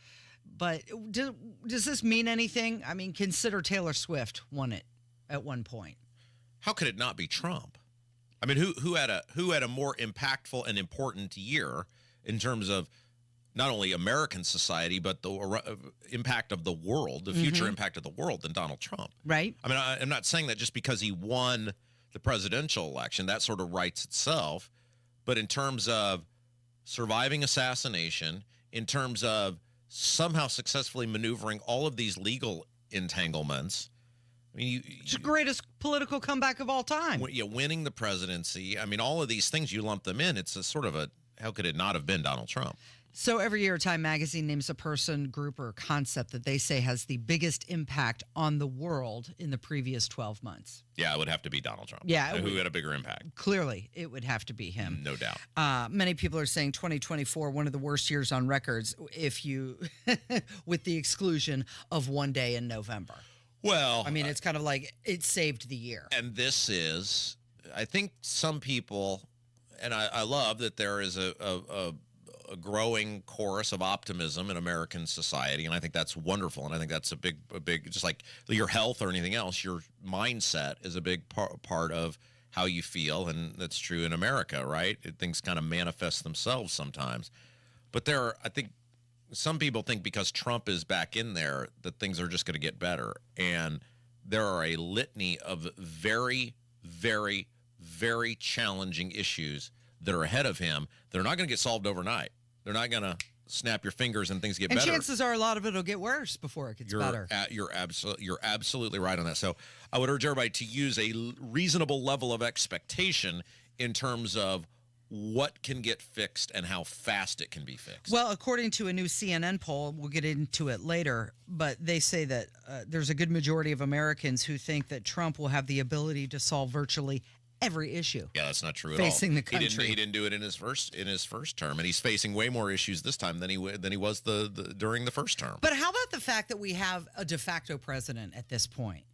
Speaker 17: But does this mean anything? I mean, consider Taylor Swift won it at one point.
Speaker 16: How could it not be Trump? I mean, who had a more impactful and important year in terms of not only American society, but the impact of the world, the future impact of the world than Donald Trump.
Speaker 17: Right.
Speaker 16: I mean, I'm not saying that just because he won the presidential election, that sort of writes itself. But in terms of surviving assassination, in terms of somehow successfully maneuvering all of these legal entanglements. I mean,
Speaker 17: it's the greatest political comeback of all time.
Speaker 16: Winning the presidency. I mean, all of these things, you lump them in. It's a sort of a, how could it not have been Donald Trump?
Speaker 17: So every year, Time Magazine names a person, group, or concept that they say has the biggest impact on the world in the previous 12 months.
Speaker 16: Yeah, it would have to be Donald Trump.
Speaker 17: Yeah.
Speaker 16: Who had a bigger impact?
Speaker 17: Clearly, it would have to be him.
Speaker 16: No doubt.
Speaker 17: Many people are saying 2024, one of the worst years on records, if you, with the exclusion of one day in November.
Speaker 16: Well,
Speaker 17: I mean, it's kind of like it saved the year.
Speaker 16: And this is, I think some people, and I love that there is a growing chorus of optimism in American society, and I think that's wonderful. And I think that's a big, just like your health or anything else, your mindset is a big part of how you feel, and that's true in America, right? Things kind of manifest themselves sometimes. But I think some people think because Trump is back in there that things are just going to get better. And there are a litany of very, very, very challenging issues that are ahead of him. They're not going to get solved overnight. They're not going to snap your fingers and things get better.
Speaker 17: And chances are a lot of it will get worse before it gets better.
Speaker 16: You're absolutely right on that. So I would urge everybody to use a reasonable level of expectation in terms of what can get fixed and how fast it can be fixed.
Speaker 17: Well, according to a new CNN poll, we'll get into it later, but they say that there's a good majority of Americans who think that Trump will have the ability to solve virtually every issue.
Speaker 16: Yeah, that's not true at all.
Speaker 17: Facing the country.
Speaker 16: He didn't do it in his first term, and he's facing way more issues this time than he was during the first term.
Speaker 17: But how about the fact that we have a de facto president at this point?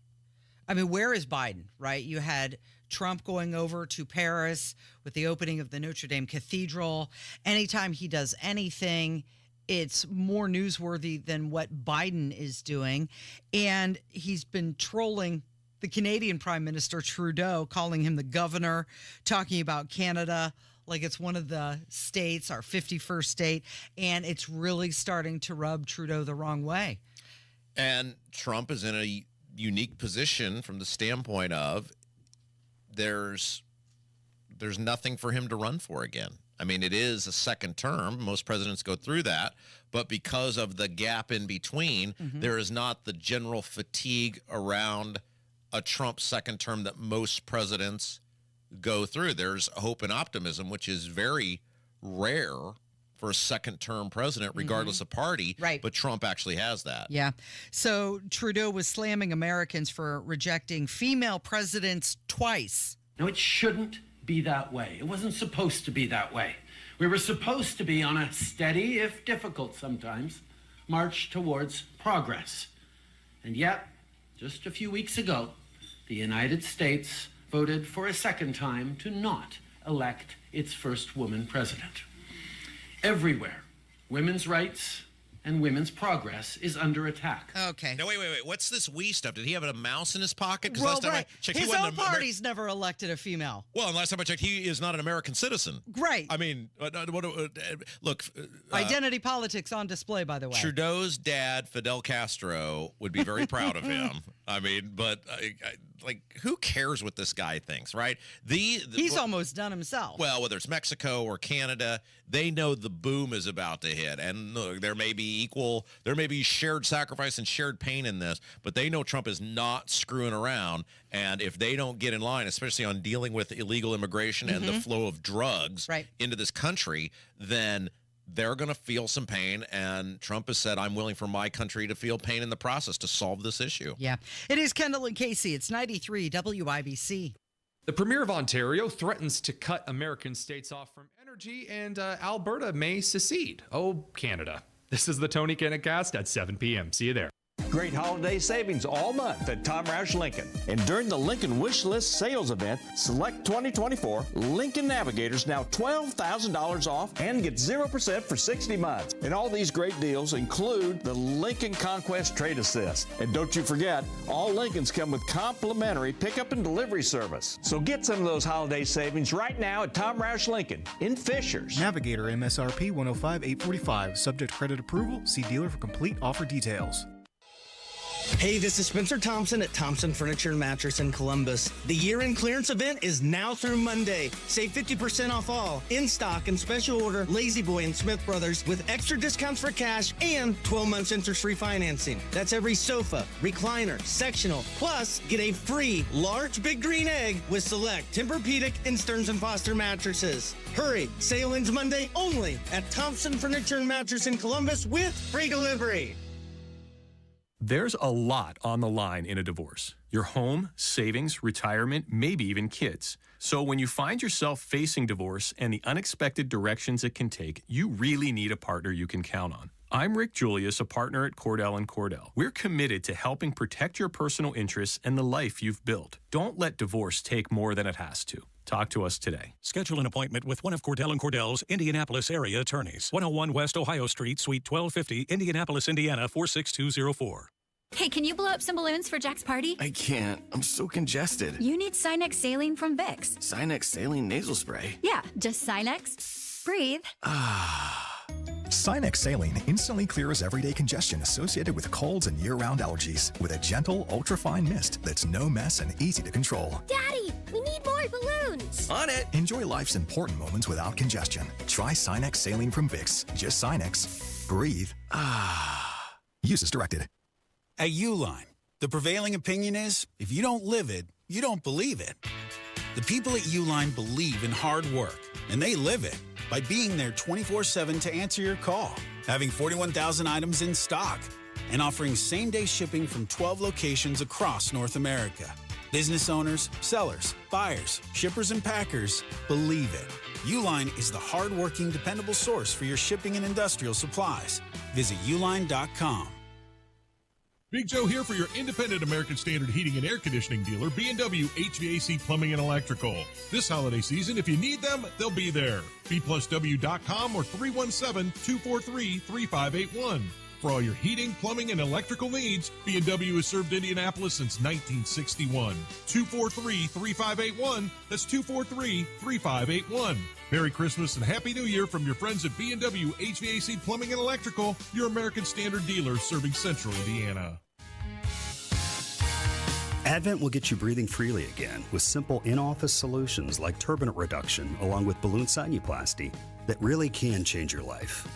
Speaker 17: I mean, where is Biden, right? You had Trump going over to Paris with the opening of the Notre Dame Cathedral. Anytime he does anything, it's more newsworthy than what Biden is doing. And he's been trolling the Canadian Prime Minister Trudeau, calling him the governor, talking about Canada like it's one of the states, our 51st state, and it's really starting to rub Trudeau the wrong way.
Speaker 16: And Trump is in a unique position from the standpoint of there's nothing for him to run for again. I mean, it is a second term. Most presidents go through that. But because of the gap in between, there is not the general fatigue around a Trump second term that most presidents go through. There's hope and optimism, which is very rare for a second term president, regardless of party.
Speaker 17: Right.
Speaker 16: But Trump actually has that.
Speaker 17: Yeah. So Trudeau was slamming Americans for rejecting female presidents twice.
Speaker 1: No, it shouldn't be that way. It wasn't supposed to be that way. We were supposed to be on a steady, if difficult sometimes, march towards progress. And yet, just a few weeks ago, the United States voted for a second time to not elect its first woman president. Everywhere, women's rights and women's progress is under attack.
Speaker 17: Okay.
Speaker 16: No, wait. What's this we stuff? Did he have a mouse in his pocket? Because
Speaker 17: Well,
Speaker 16: last time
Speaker 17: right.
Speaker 16: I checked,
Speaker 17: His
Speaker 16: he
Speaker 17: own
Speaker 16: wasn't
Speaker 17: party's never elected a female.
Speaker 16: Well, and last time I checked, he is not an American citizen.
Speaker 17: Right.
Speaker 16: I mean, look.
Speaker 17: Identity politics on display, by the way.
Speaker 16: Trudeau's dad, Fidel Castro, would be very proud of him. I mean, but like, who cares what this guy thinks, right?
Speaker 17: He's almost done himself.
Speaker 16: Well, whether it's Mexico or Canada, they know the boom is about to hit, and look, there may be shared sacrifice and shared pain in this, but they know Trump is not screwing around, and if they don't get in line, especially on dealing with illegal immigration and the flow of drugs into this country, then they're going to feel some pain, and Trump has said, I'm willing for my country to feel pain in the process to solve this issue.
Speaker 17: Yeah. It is Kendall and Casey. It's 93 WIBC.
Speaker 19: The Premier of Ontario threatens to cut American states off from energy, and Alberta may secede. Oh, Canada. This is the Tony Kennett Cast at 7 p.m. See you there.
Speaker 20: Great holiday savings all month at Tom Roush Lincoln. And during the Lincoln Wish List sales event, select 2024 Lincoln Navigators now $12,000 off and get 0% for 60 months. And all these great deals include the Lincoln Conquest Trade Assist. And don't you forget, all Lincolns come with complimentary pickup and delivery service. So get some of those holiday savings right now at Tom Roush Lincoln in Fishers.
Speaker 21: Navigator MSRP 105,845. Subject to credit approval. See dealer for complete offer details.
Speaker 2: Hey, this is Spencer Thompson at Thompson Furniture and Mattress in Columbus. The year-end clearance event is now through Monday. Save 50% off all in stock and special order Lazy Boy and Smith Brothers with extra discounts for cash and 12 months interest-free financing. That's every sofa, recliner, sectional, plus get a free large big green egg with select Tempur-Pedic and Stearns & Foster mattresses. Hurry, sale ends Monday only at Thompson Furniture and Mattress in Columbus with free delivery.
Speaker 4: There's a lot on the line in a divorce. Your home, savings, retirement, maybe even kids. So when you find yourself facing divorce and the unexpected directions it can take, you really need a partner you can count on. I'm Rick Julius, a partner at Cordell & Cordell. We're committed to helping protect your personal interests and the life you've built. Don't let divorce take more than it has to. Talk to us today.
Speaker 21: Schedule an appointment with one of Cordell & Cordell's Indianapolis area attorneys. 101 West Ohio Street, Suite 1250, Indianapolis, Indiana 46204.
Speaker 22: Hey, can you blow up some balloons for Jack's party?
Speaker 23: I can't. I'm so congested.
Speaker 22: You need Sinex Saline from Vicks.
Speaker 23: Sinex Saline Nasal Spray?
Speaker 22: Yeah, just Sinex. Breathe.
Speaker 24: Sinex Saline instantly clears everyday congestion associated with colds and year-round allergies with a gentle, ultra-fine mist that's no mess and easy to control.
Speaker 22: Daddy, we need more balloons.
Speaker 23: On it.
Speaker 24: Enjoy life's important moments without congestion. Try Sinex Saline from Vicks. Just Sinex. Breathe. Use as directed.
Speaker 25: At Uline, the prevailing opinion is, if you don't live it, you don't believe it. The people at Uline believe in hard work, and they live it by being there 24/7 to answer your call, having 41,000 items in stock, and offering same-day shipping from 12 locations across North America. Business owners, sellers, buyers, shippers, and packers believe it. Uline is the hard-working, dependable source for your shipping and industrial supplies. Visit uline.com.
Speaker 28: Big Joe here for your independent American Standard heating and air conditioning dealer, B&W HVAC Plumbing and Electrical. This holiday season, if you need them, they'll be there. B+W.com or 317-243-3581. For all your heating, plumbing, and electrical needs, B&W has served Indianapolis since 1961. 243-3581. That's 243-3581. Merry Christmas and Happy New Year from your friends at B&W HVAC Plumbing and Electrical, your American Standard dealer serving Central Indiana.
Speaker 29: Advent will get you breathing freely again with simple in-office solutions like turbinate reduction along with balloon sinuplasty that really can change your life.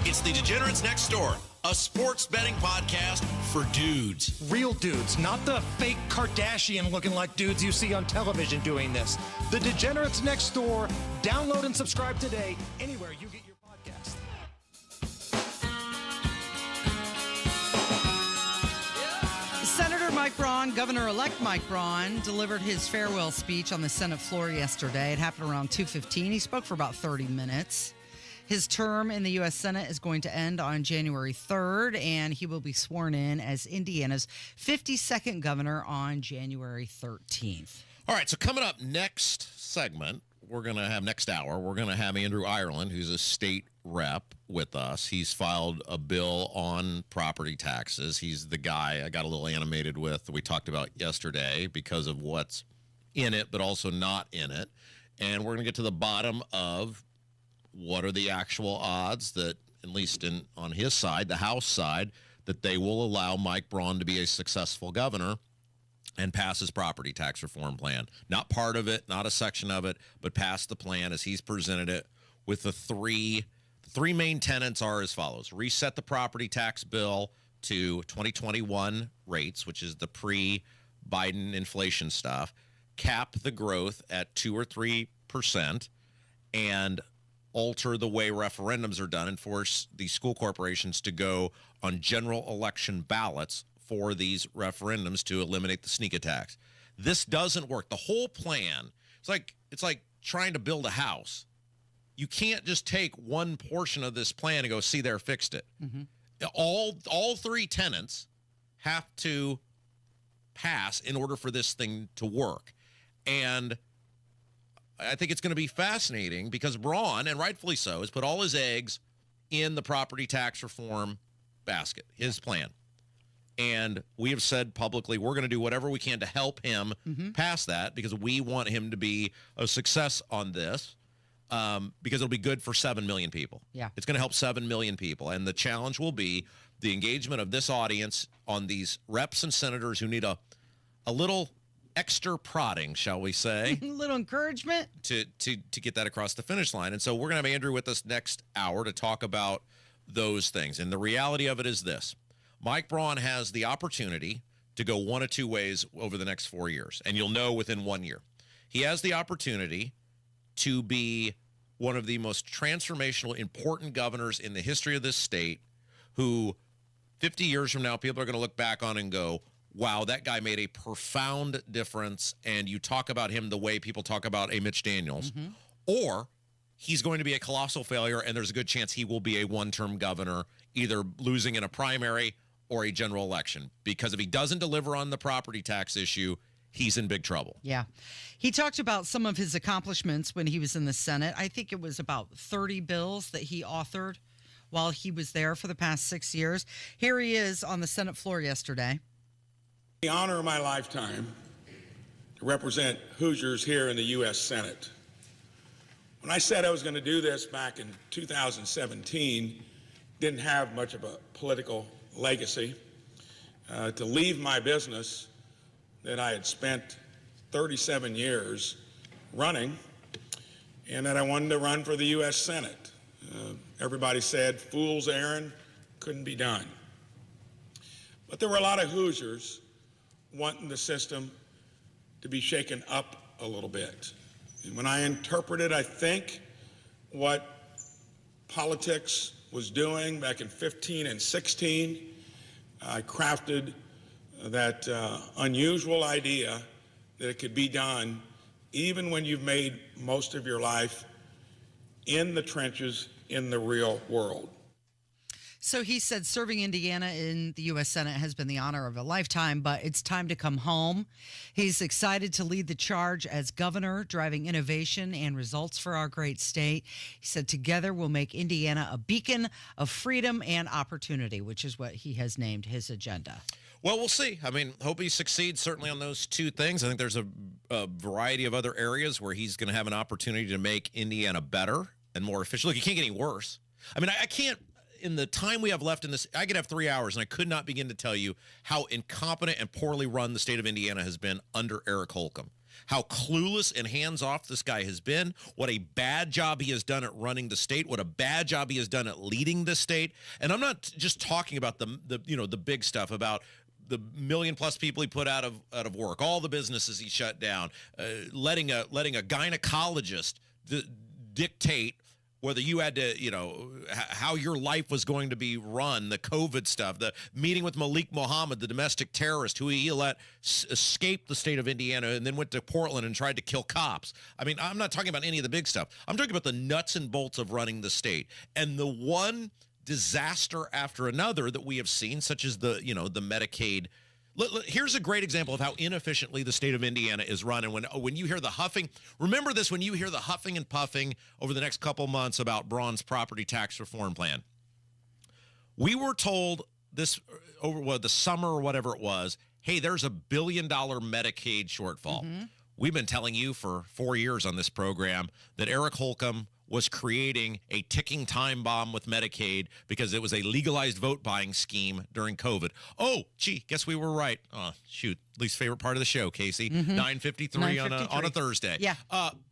Speaker 16: It's the Degenerates Next Door, a sports betting podcast for dudes.
Speaker 27: Real dudes, not the fake Kardashian looking like dudes you see on television doing this. The Degenerates Next Door. Download and subscribe today anywhere you get your podcast.
Speaker 17: Senator Mike Braun, Governor-elect Mike Braun, delivered his farewell speech on the Senate floor yesterday. It happened around 2:15. He spoke for about 30 minutes. His term in the U.S. Senate is going to end on January 3rd, and he will be sworn in as Indiana's 52nd governor on January 13th.
Speaker 16: All right, so coming up next segment, we're going to have next hour, we're going to have Andrew Ireland, who's a state rep, with us. He's filed a bill on property taxes. He's the guy I got a little animated with that we talked about yesterday because of what's in it, but also not in it. And we're going to get to the bottom of what are the actual odds that, at least on his side, the House side, that they will allow Mike Braun to be a successful governor and pass his property tax reform plan. Not part of it, not a section of it, but pass the plan as he's presented it with the three main tenets are as follows. Reset the property tax bill to 2021 rates, which is the pre-Biden inflation stuff. Cap the growth at 2 or 3%, and alter the way referendums are done and force the school corporations to go on general election ballots for these referendums to eliminate the sneak attacks. This doesn't work. The whole plan, it's like trying to build a house. You can't just take one portion of this plan and go, see there, fixed it.
Speaker 17: Mm-hmm.
Speaker 16: All three tenets have to pass in order for this thing to work. And I think it's going to be fascinating because Braun, and rightfully so, has put all his eggs in the property tax reform basket, his plan. And we have said publicly we're going to do whatever we can to help him pass that because we want him to be a success on this. because it'll be good for 7 million people.
Speaker 17: Yeah.
Speaker 16: It's going to help 7 million people. And the challenge will be the engagement of this audience on these reps and senators who need a little extra prodding, shall we say,
Speaker 17: A little encouragement.
Speaker 16: to get that across the finish line. And so we're going to have Andrew with us next hour to talk about those things. And the reality of it is this. Mike Braun has the opportunity to go one of two ways over the next 4 years, and you'll know within 1 year. He has the opportunity to be one of the most transformational, important governors in the history of this state who 50 years from now, people are going to look back on and go, wow, that guy made a profound difference, and you talk about him the way people talk about a Mitch Daniels. Or he's going to be a colossal failure, and there's a good chance he will be a one-term governor, either losing in a primary or a general election. Because if he doesn't deliver on the property tax issue, he's in big trouble.
Speaker 17: Yeah. He talked about some of his accomplishments when he was in the Senate. I think it was about 30 bills that he authored while he was there for the past 6 years. Here he is on the Senate floor yesterday.
Speaker 3: The honor of my lifetime to represent Hoosiers here in the U.S. Senate. When I said I was going to do this back in 2017, didn't have much of a political legacy, to leave my business that I had spent 37 years running, and that I wanted to run for the U.S. Senate. Everybody said, fool's errand, couldn't be done. But there were a lot of Hoosiers wanting the system to be shaken up a little bit. And when I interpreted, I think, what politics was doing back in 15 and 16, I crafted that unusual idea that it could be done even when you've made most of your life in the trenches in the real world.
Speaker 17: So he said serving Indiana in the U.S. Senate has been the honor of a lifetime, but it's time to come home. He's excited to lead the charge as governor, driving innovation and results for our great state. He said, together we'll make Indiana a beacon of freedom and opportunity, which is what he has named his agenda.
Speaker 16: Well, we'll see. I mean, hope he succeeds certainly on those two things. I think there's a variety of other areas where he's going to have an opportunity to make Indiana better and more efficient. Look, it can't get any worse. I mean, I can't, in the time we have left in this, I could have 3 hours, and I could not begin to tell you how incompetent and poorly run the state of Indiana has been under Eric Holcomb. How clueless and hands-off this guy has been, what a bad job he has done at running the state, what a bad job he has done at leading the state. And I'm not just talking about the big stuff, about the million-plus people he put out of work, all the businesses he shut down, letting a gynecologist dictate whether you had to, how your life was going to be run, the COVID stuff, the meeting with Malik Mohammed, the domestic terrorist who he let escape the state of Indiana and then went to Portland and tried to kill cops. I mean, I'm not talking about any of the big stuff. I'm talking about the nuts and bolts of running the state. And the one disaster after another that we have seen, such as the Medicaid. Here's a great example of how inefficiently the state of Indiana is run. And when you hear the huffing, remember this, when you hear the huffing and puffing over the next couple months about Braun's property tax reform plan. We were told this over the summer or whatever it was, hey, there's $1 billion Medicaid shortfall. We've been telling you for 4 years on this program that Eric Holcomb was creating a ticking time bomb with Medicaid because it was a legalized vote buying scheme during COVID. Oh, gee, guess we were right. Oh, shoot, least favorite part of the show, Casey. 9:53 on a Thursday.
Speaker 17: Yeah.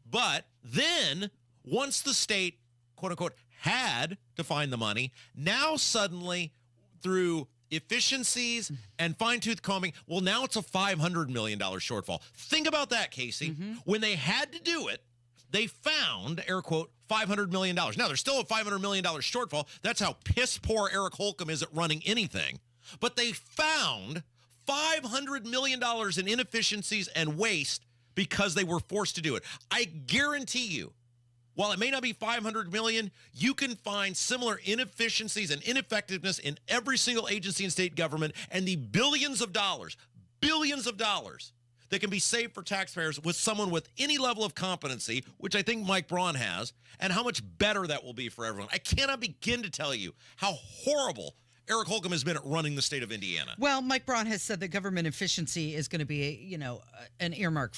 Speaker 16: But then once the state, quote unquote, had to find the money, now suddenly through efficiencies and fine-tooth combing, well, now it's a $500 million shortfall. Think about that, Casey. When they had to do it, they found, air quote, $500 million. Now, there's still a $500 million shortfall. That's how piss poor Eric Holcomb is at running anything. But they found $500 million in inefficiencies and waste because they were forced to do it. I guarantee you, while it may not be $500 million, you can find similar inefficiencies and ineffectiveness in every single agency in state government, and the billions of dollars that can be saved for taxpayers with someone with any level of competency, which I think Mike Braun has, and how much better that will be for everyone. I cannot begin to tell you how horrible Eric Holcomb has been running the state of Indiana.
Speaker 17: Well, Mike Braun has said that government efficiency is going to be, an earmark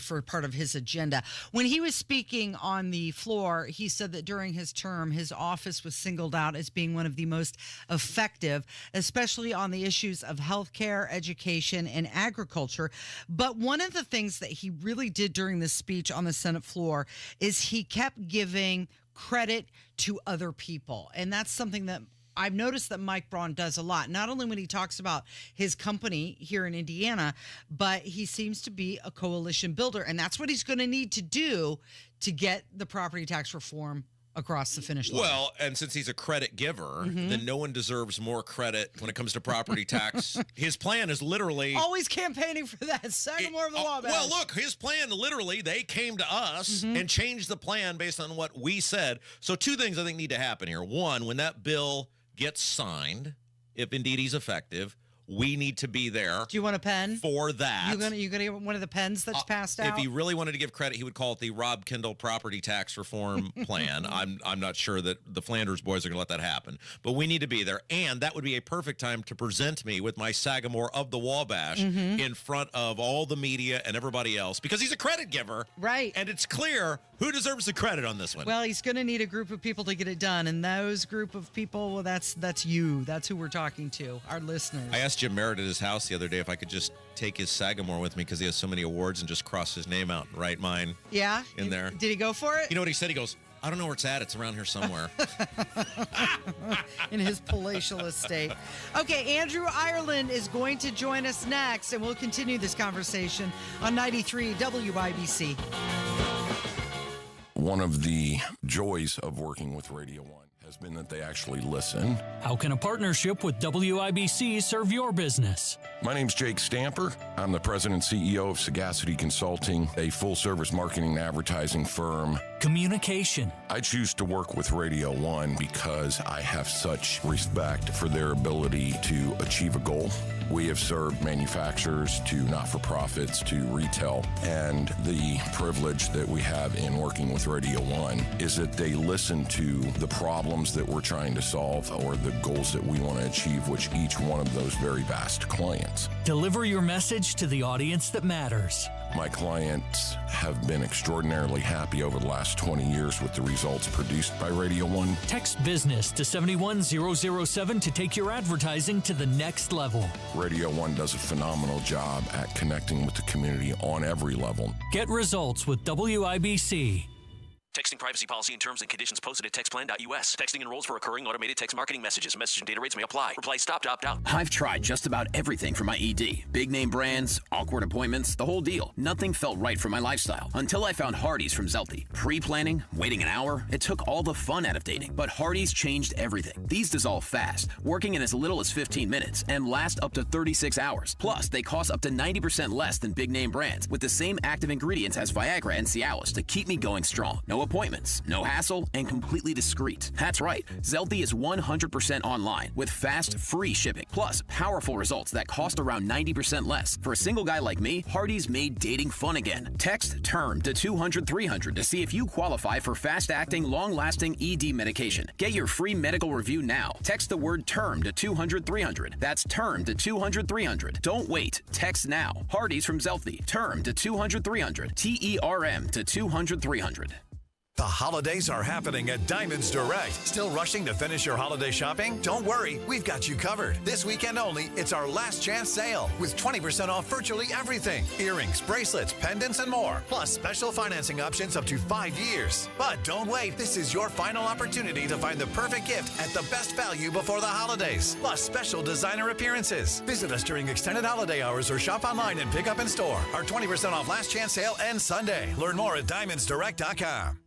Speaker 17: for part of his agenda. When he was speaking on the floor, he said that during his term, his office was singled out as being one of the most effective, especially on the issues of healthcare, education, and agriculture. But one of the things that he really did during this speech on the Senate floor is he kept giving credit to other people. And that's something that I've noticed that Mike Braun does a lot, not only when he talks about his company here in Indiana, but he seems to be a coalition builder. And that's what he's going to need to do to get the property tax reform across the finish line.
Speaker 16: Well, and since he's a credit giver, then no one deserves more credit when it comes to property tax. His plan is literally...
Speaker 17: Always campaigning for that. Sagamore of the Wabash.
Speaker 16: Well, look, his plan, literally, they came to us and changed the plan based on what we said. So two things I think need to happen here. One, when that bill gets signed, if indeed he's effective, we need to be there.
Speaker 17: Do you want a pen
Speaker 16: for that?
Speaker 17: You gonna get one of the pens that's passed out?
Speaker 16: If he really wanted to give credit, he would call it the Rob Kendall property tax reform plan. I'm not sure that the Flanders boys are going to let that happen, but we need to be there, and that would be a perfect time to present me with my Sagamore of the Wabash in front of all the media and everybody else, because he's a credit giver,
Speaker 17: right?
Speaker 16: And it's clear who deserves the credit on this one.
Speaker 17: Well, he's going to need a group of people to get it done, and those group of people, well, that's you. That's who we're talking to, our listeners.
Speaker 16: I asked Jim Merritt at his house the other day if I could just take his Sagamore with me because he has so many awards and just cross his name out and write mine in there.
Speaker 17: Did he go for it?
Speaker 16: You know what he said? He goes, I don't know where it's at. It's around here somewhere.
Speaker 17: In his palatial estate. Okay, Andrew Ireland is going to join us next, and we'll continue this conversation on 93 WIBC.
Speaker 6: One of the joys of working with Radio 1 has been that they actually listen.
Speaker 26: How can a partnership with WIBC serve your business?
Speaker 6: My name's Jake Stamper. I'm the president and CEO of Sagacity Consulting, a full-service marketing and advertising firm.
Speaker 26: Communication.
Speaker 6: I choose to work with Radio 1 because I have such respect for their ability to achieve a goal. We have served manufacturers to not-for-profits to retail, and the privilege that we have in working with Radio 1 is that they listen to the problems that we're trying to solve or the goals that we want to achieve, which each one of those very vast clients.
Speaker 26: Deliver your message to the audience that matters.
Speaker 6: My clients have been extraordinarily happy over the last 20 years with the results produced by Radio 1.
Speaker 26: Text business to 71007 to take your advertising to the next level.
Speaker 6: Radio 1 does a phenomenal job at connecting with the community on every level.
Speaker 26: Get results with WIBC.
Speaker 7: Texting privacy policy and terms and conditions posted at textplan.us. Texting enrolls for recurring automated text marketing messages. Message and data rates may apply. Reply stop to opt out.
Speaker 23: I've tried just about everything for my ED. Big name brands, awkward appointments, the whole deal. Nothing felt right for my lifestyle until I found Hardee's from Zelty. Pre-planning, waiting an hour, it took all the fun out of dating. But Hardee's changed everything. These dissolve fast, working in as little as 15 minutes, and last up to 36 hours. Plus, they cost up to 90% less than big name brands with the same active ingredients as Viagra and Cialis to keep me going strong. No appointments, no hassle, and completely discreet. That's right, Zelty is 100% online with fast, free shipping. Plus, powerful results that cost around 90% less. For a single guy like me, Hardee's made dating fun again. Text TERM to 200-300 to see if you qualify for fast-acting, long-lasting ED medication. Get your free medical review now. Text the word TERM to 200-300. That's TERM to 200-300. Don't wait. Text now. Hardee's from Zelty. TERM to 200-300. TERM to 200-300.
Speaker 8: The holidays are happening at Diamonds Direct. Still rushing to finish your holiday shopping? Don't worry, we've got you covered. This weekend only, it's our last chance sale with 20% off virtually everything. Earrings, bracelets, pendants, and more. Plus special financing options up to 5 years. But don't wait, this is your final opportunity to find the perfect gift at the best value before the holidays. Plus special designer appearances. Visit us during extended holiday hours or shop online and pick up in store. Our 20% off last chance sale ends Sunday. Learn more at diamondsdirect.com.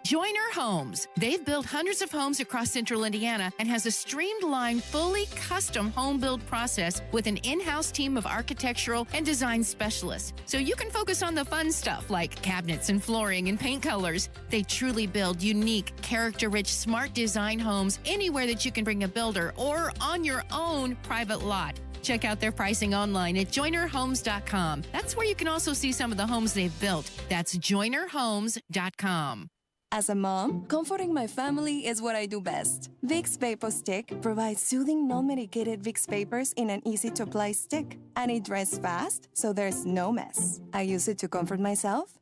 Speaker 9: Joyner Homes. They've built hundreds of homes across central Indiana and has a streamlined, fully custom home build process with an in-house team of architectural and design specialists. So you can focus on the fun stuff like cabinets and flooring and paint colors. They truly build unique, character-rich, smart design homes anywhere that you can bring a builder or on your own private lot. Check out their pricing online at joinerhomes.com. That's where you can also see some of the homes they've built. That's joinerhomes.com.
Speaker 1: As a mom, comforting my family is what I do best. Vicks VapoStick provides soothing, non-medicated Vicks vapors in an easy-to-apply stick. And it dries fast, so there's no mess. I use it to comfort myself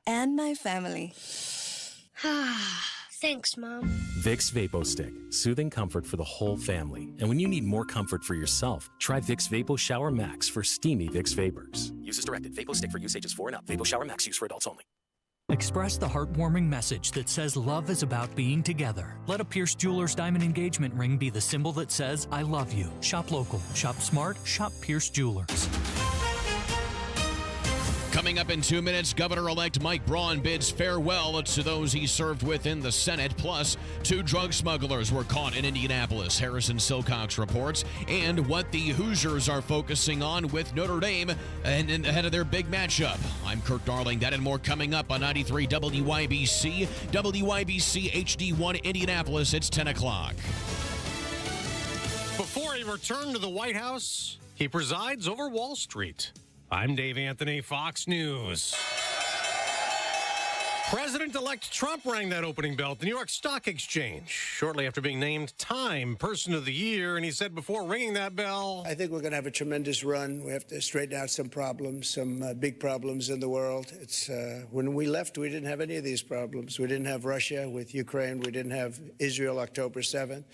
Speaker 1: and my family.
Speaker 22: Thanks, Mom.
Speaker 5: Vicks VapoStick, soothing comfort for the whole family. And when you need more comfort for yourself, try Vicks Vapo Shower Max for steamy Vicks vapors. Use as directed. VapoStick for use ages 4 and up. Vapo Shower Max use for adults only.
Speaker 26: Express the heartwarming message that says love is about being together. Let a Pierce Jewelers diamond engagement ring be the symbol that says I love you. Shop local, shop smart, shop Pierce Jewelers.
Speaker 16: Coming up in 2 minutes, Governor-elect Mike Braun bids farewell to those he served with in the Senate. Plus, 2 drug smugglers were caught in Indianapolis, Harrison Silcox reports, and what the Hoosiers are focusing on with Notre Dame and ahead of their big matchup. I'm Kurt Darling. That and more coming up on 93 WYBC, WYBC HD1 Indianapolis. It's 10 o'clock.
Speaker 10: Before he returned to the White House, he presides over Wall Street. I'm Dave Anthony, Fox News. President-elect Trump rang that opening bell at the New York Stock Exchange shortly after being named Time Person of the Year, and he said before ringing that bell,
Speaker 11: I think we're going to have a tremendous run. We have to straighten out some problems, some big problems in the world. It's when we left, we didn't have any of these problems. We didn't have Russia with Ukraine. We didn't have Israel October 7th.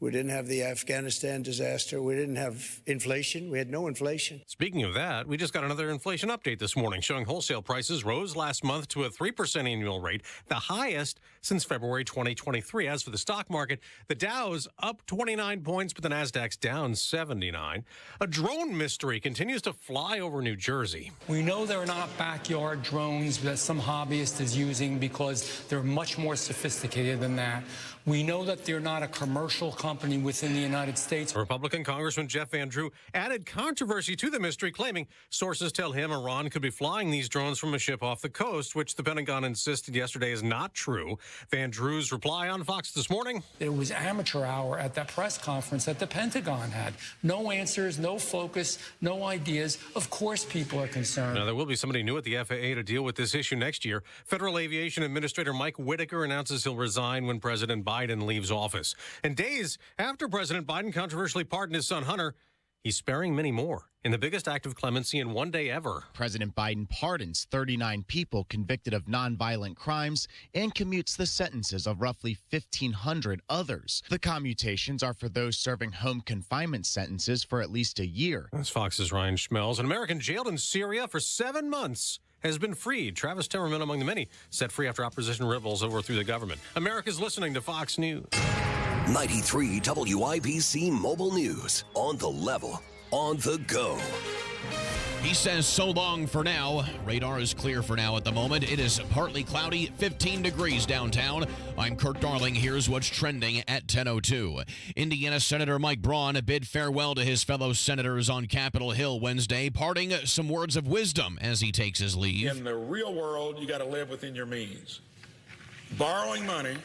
Speaker 11: We didn't have the Afghanistan disaster. We didn't have inflation. We had no inflation.
Speaker 10: Speaking of that, we just got another inflation update this morning showing wholesale prices rose last month to a 3% annual rate, the highest since February 2023. As for the stock market, the Dow's up 29 points, but the Nasdaq's down 79. A drone mystery continues to fly over New Jersey.
Speaker 12: We know they're not backyard drones that some hobbyist is using because they're much more sophisticated than that. We know that they're not a commercial company within the United States.
Speaker 10: Republican Congressman Jeff Van Drew added controversy to the mystery, claiming sources tell him Iran could be flying these drones from a ship off the coast, which the Pentagon insisted yesterday is not true. Van Drew's reply on Fox this morning.
Speaker 12: It was amateur hour at that press conference that the Pentagon had. No answers, no focus, no ideas. Of course people are concerned.
Speaker 10: Now, there will be somebody new at the FAA to deal with this issue next year. Federal Aviation Administrator Mike Whitaker announces he'll resign when President Biden leaves office. And days after President Biden controversially pardoned his son Hunter, he's sparing many more in the biggest act of clemency in one day ever.
Speaker 13: President Biden pardons 39 people convicted of nonviolent crimes and commutes the sentences of roughly 1,500 others. The commutations are for those serving home confinement sentences for at least a year.
Speaker 10: That's Fox's Ryan Schmelz. An American jailed in Syria for 7 months has been freed. Travis Timmerman among the many set free after opposition rebels overthrew the government. America's listening to Fox News.
Speaker 14: 93 WIBC Mobile News. On the level, on the go.
Speaker 16: He says so long for now. Radar is clear for now at the moment. It is partly cloudy, 15 degrees downtown. I'm Kurt Darling. Here's what's trending at 10:02. Indiana Senator Mike Braun bid farewell to his fellow senators on Capitol Hill Wednesday, parting some words of wisdom as he takes his leave.
Speaker 3: In the real world, you got to live within your means. Borrowing money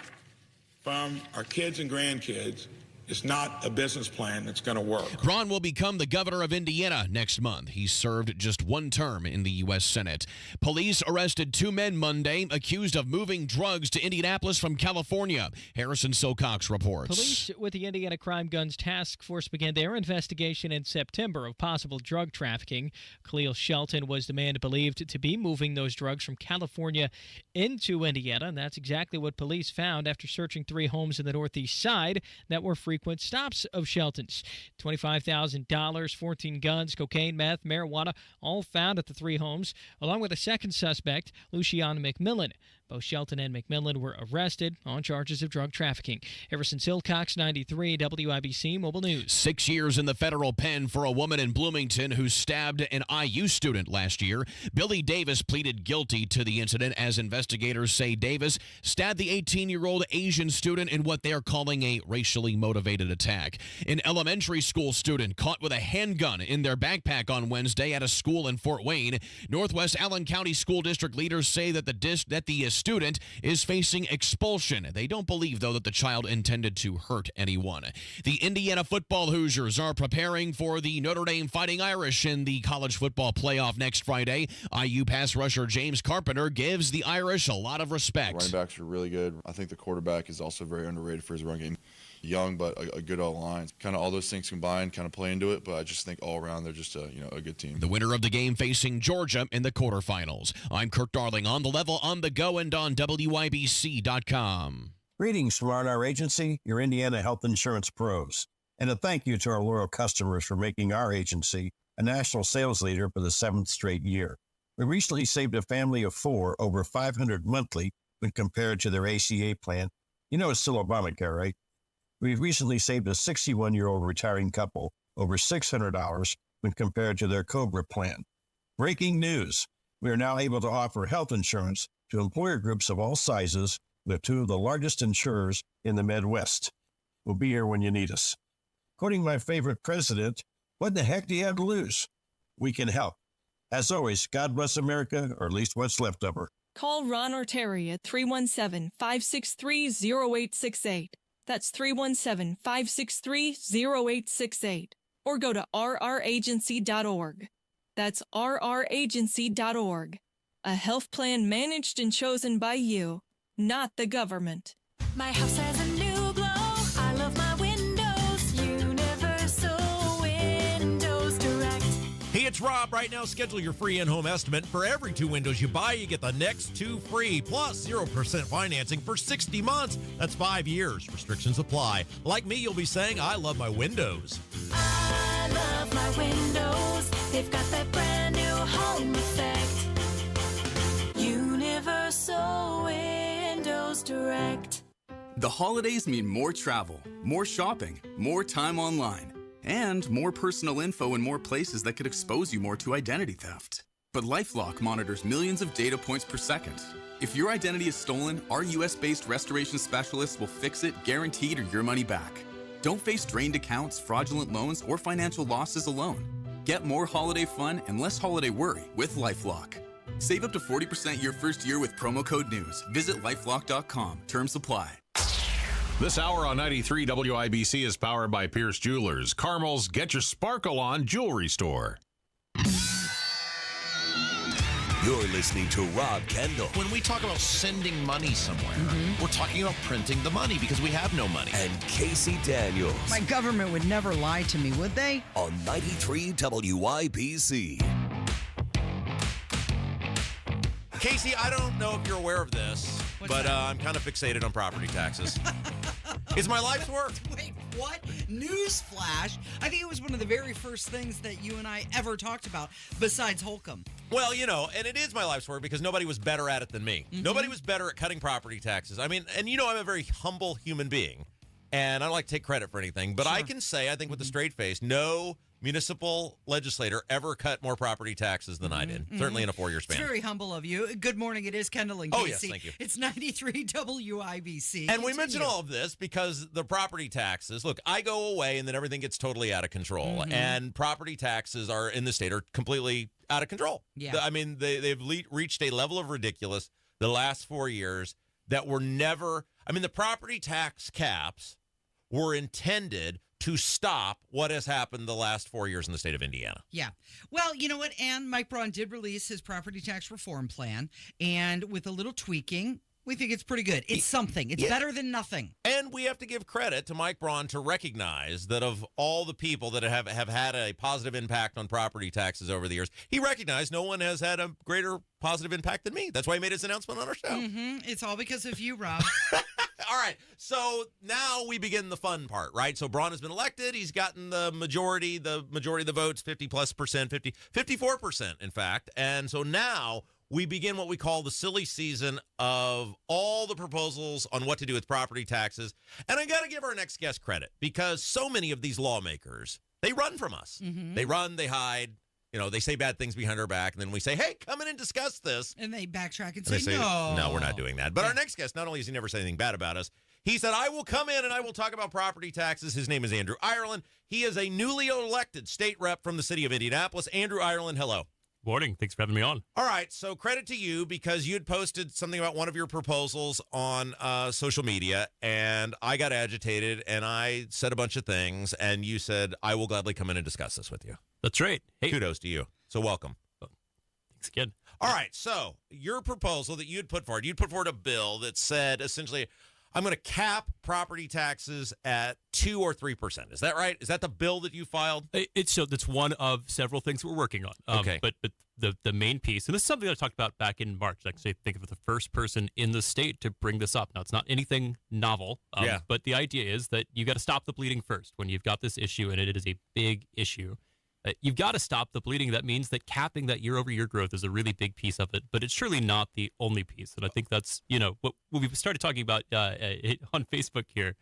Speaker 3: from our kids and grandkids is not a business plan that's going to work.
Speaker 16: Braun will become the governor of Indiana next month. He served just one term in the U.S. Senate. Police arrested 2 men Monday accused of moving drugs to Indianapolis from California. Harrison Silcox reports.
Speaker 15: Police with the Indiana Crime Guns Task Force began their investigation in September of possible drug trafficking. Khalil Shelton was the man believed to be moving those drugs from California into Indiana, and that's exactly what police found after searching 3 homes in the Northeast Side that were frequent stops of Shelton's. $25,000, 14 guns, cocaine, meth, marijuana, all found at the 3 homes, along with a second suspect, Luciana McMillan. Both Shelton and McMillan were arrested on charges of drug trafficking. Harrison Silcox, 93 WIBC Mobile News.
Speaker 16: 6 years in the federal pen for a woman in Bloomington who stabbed an IU student last year. Billy Davis pleaded guilty to the incident as investigators say Davis stabbed the 18-year-old Asian student in what they are calling a racially motivated attack. An elementary school student caught with a handgun in their backpack on Wednesday at a school in Fort Wayne. Northwest Allen County School District leaders say that the
Speaker 2: student is facing expulsion. They don't believe, though, that the child intended to hurt anyone. The Indiana football Hoosiers are preparing for the Notre Dame Fighting Irish in the college football playoff next Friday. IU pass rusher James Carpenter gives the Irish a lot of respect.
Speaker 4: Running backs are really good. I think the quarterback is also very underrated for his run game. Young, but a good O-line. Kind of all those things combined kind of play into it, but I just think all around they're just a good team.
Speaker 2: The winner of the game facing Georgia in the quarterfinals. I'm Kirk Darling on the level, on the go, and on WIBC.com.
Speaker 18: Greetings from R&R Agency, your Indiana health insurance pros. And a thank you to our loyal customers for making our agency a national sales leader for the 7th straight year. We recently saved a family of 4 over $500 monthly when compared to their ACA plan. You know it's still Obamacare, right? We've recently saved a 61-year-old retiring couple over $600 when compared to their COBRA plan. Breaking news. We are now able to offer health insurance to employer groups of all sizes with 2 of the largest insurers in the Midwest. We'll be here when you need us. Quoting my favorite president, what the heck do you have to lose? We can help. As always, God bless America, or at least what's left of her.
Speaker 19: Call Ron or Terry at 317-563-0868. That's 317-563-0868. Or go to rragency.org. That's rragency.org. A health plan managed and chosen by you, not the government.
Speaker 22: My house has a new glow. I love my windows. Universal Windows Direct.
Speaker 16: Hey, it's Rob. Right now, schedule your free in-home estimate. For every 2 windows you buy, you get the next 2 free, plus 0% financing for 60 months. That's 5 years. Restrictions apply. Like me, you'll be saying, I love my windows.
Speaker 22: I love my windows. They've got that brand new home effect. Universal Windows Direct.
Speaker 20: The holidays mean more travel, more shopping, more time online, and more personal info in more places that could expose you more to identity theft. But LifeLock monitors millions of data points per second. If your identity is stolen, our US-based restoration specialists will fix it, guaranteed, or your money back. Don't face drained accounts, fraudulent loans, or financial losses alone. Get more holiday fun and less holiday worry with LifeLock. Save up to 40% your first year with promo code NEWS. Visit lifelock.com. Terms apply.
Speaker 21: This hour on 93 WIBC is powered by Pierce Jewelers, Carmel's Get Your Sparkle On jewelry store.
Speaker 14: You're listening to Rob Kendall.
Speaker 16: When we talk about sending money somewhere, we're talking about printing the money because we have no money.
Speaker 14: And Casey Daniels.
Speaker 17: My government would never lie to me, would they?
Speaker 14: On 93 WIBC.
Speaker 16: Casey, I don't know if you're aware of this, but I'm kind of fixated on property taxes. It's my life's work.
Speaker 17: Wait, what? Newsflash. I think it was one of the very first things that you and I ever talked about, besides Holcomb.
Speaker 16: Well, and it is my life's work because nobody was better at it than me. Nobody was better at cutting property taxes. I mean, and I'm a very humble human being, and I don't like to take credit for anything, but I can say, I think with a straight face, no municipal legislator ever cut more property taxes than I did, certainly in a 4-year span.
Speaker 17: It's very humble of you. Good morning. It is Kendall and Casey.
Speaker 16: Oh, yes, thank you.
Speaker 17: It's 93 WIBC.
Speaker 16: And we mention all of this because the property taxes, look, I go away and then everything gets totally out of control. And property taxes in the state are completely out of control.
Speaker 17: Yeah.
Speaker 16: I mean, they've reached a level of ridiculous the last 4 years that were never, the property tax caps were intended to stop what has happened the last 4 years in the state of Indiana.
Speaker 17: Yeah. Well, you know what? And Mike Braun did release his property tax reform plan. And with a little tweaking, we think it's pretty good. It's something. It's better than nothing.
Speaker 16: And we have to give credit to Mike Braun to recognize that of all the people that have had a positive impact on property taxes over the years, he recognized no one has had a greater positive impact than me. That's why he made his announcement on our show.
Speaker 17: It's all because of you, Rob.
Speaker 16: All right, so now we begin the fun part, right? So Braun has been elected. He's gotten the majority of the votes, 54%, in fact. And so now we begin what we call the silly season of all the proposals on what to do with property taxes. And I got to give our next guest credit because so many of these lawmakers, they run from us. They run, they hide. They say bad things behind our back, and then we say, hey, come in and discuss this.
Speaker 17: And they backtrack and
Speaker 16: they
Speaker 17: say, no.
Speaker 16: No, we're not doing that. But our next guest, not only has he never said anything bad about us, he said, I will come in and I will talk about property taxes. His name is Andrew Ireland. He is a newly elected state rep from the city of Indianapolis. Andrew Ireland, hello.
Speaker 6: Morning. Thanks for having me on.
Speaker 16: All right. So credit to you because you had posted something about one of your proposals on social media, and I got agitated, and I said a bunch of things, and you said, I will gladly come in and discuss this with you.
Speaker 6: That's right. Hey.
Speaker 16: Kudos to you. So welcome.
Speaker 6: Thanks again.
Speaker 16: All right. So your proposal that you'd put forward a bill that said essentially, I'm going to cap property taxes at 2 or 3%. Is that right? Is that the bill that you filed?
Speaker 6: That's one of several things we're working on.
Speaker 16: Okay.
Speaker 6: But the main piece, and this is something that I talked about back in March. Actually, I think of the first person in the state to bring this up. Now, it's not anything novel. But the idea is that you got to stop the bleeding first. When you've got this issue, and it is a big issue, you've got to stop the bleeding. That means that capping that year-over-year growth is a really big piece of it, but it's surely not the only piece. And I think that's, what we've started talking about on Facebook here.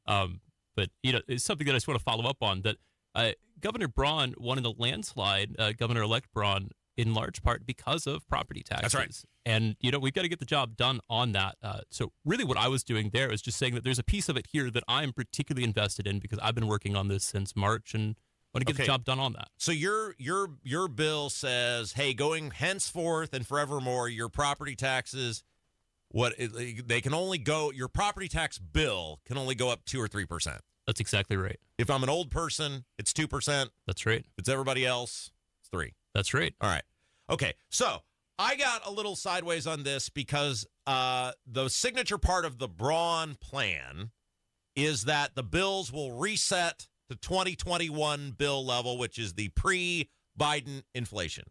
Speaker 6: But, it's something that I just want to follow up on, that Governor Braun won in a landslide, Governor-elect Braun, in large part because of property taxes.
Speaker 16: That's right.
Speaker 6: And, we've got to get the job done on that. So really what I was doing there is just saying that there's a piece of it here that I'm particularly invested in because I've been working on this since March and want to get the job done on that.
Speaker 16: So your bill says, hey, going henceforth and forevermore, your property taxes, they can only go, your property tax bill can only go up 2 or 3%.
Speaker 6: That's exactly right.
Speaker 16: If I'm an old person, it's 2%.
Speaker 6: That's right.
Speaker 16: If it's everybody else, it's 3.
Speaker 6: That's right.
Speaker 16: All right. Okay. So I got a little sideways on this because the signature part of the Braun plan is that the bills will reset to 2021 bill level, which is the pre-Biden inflation.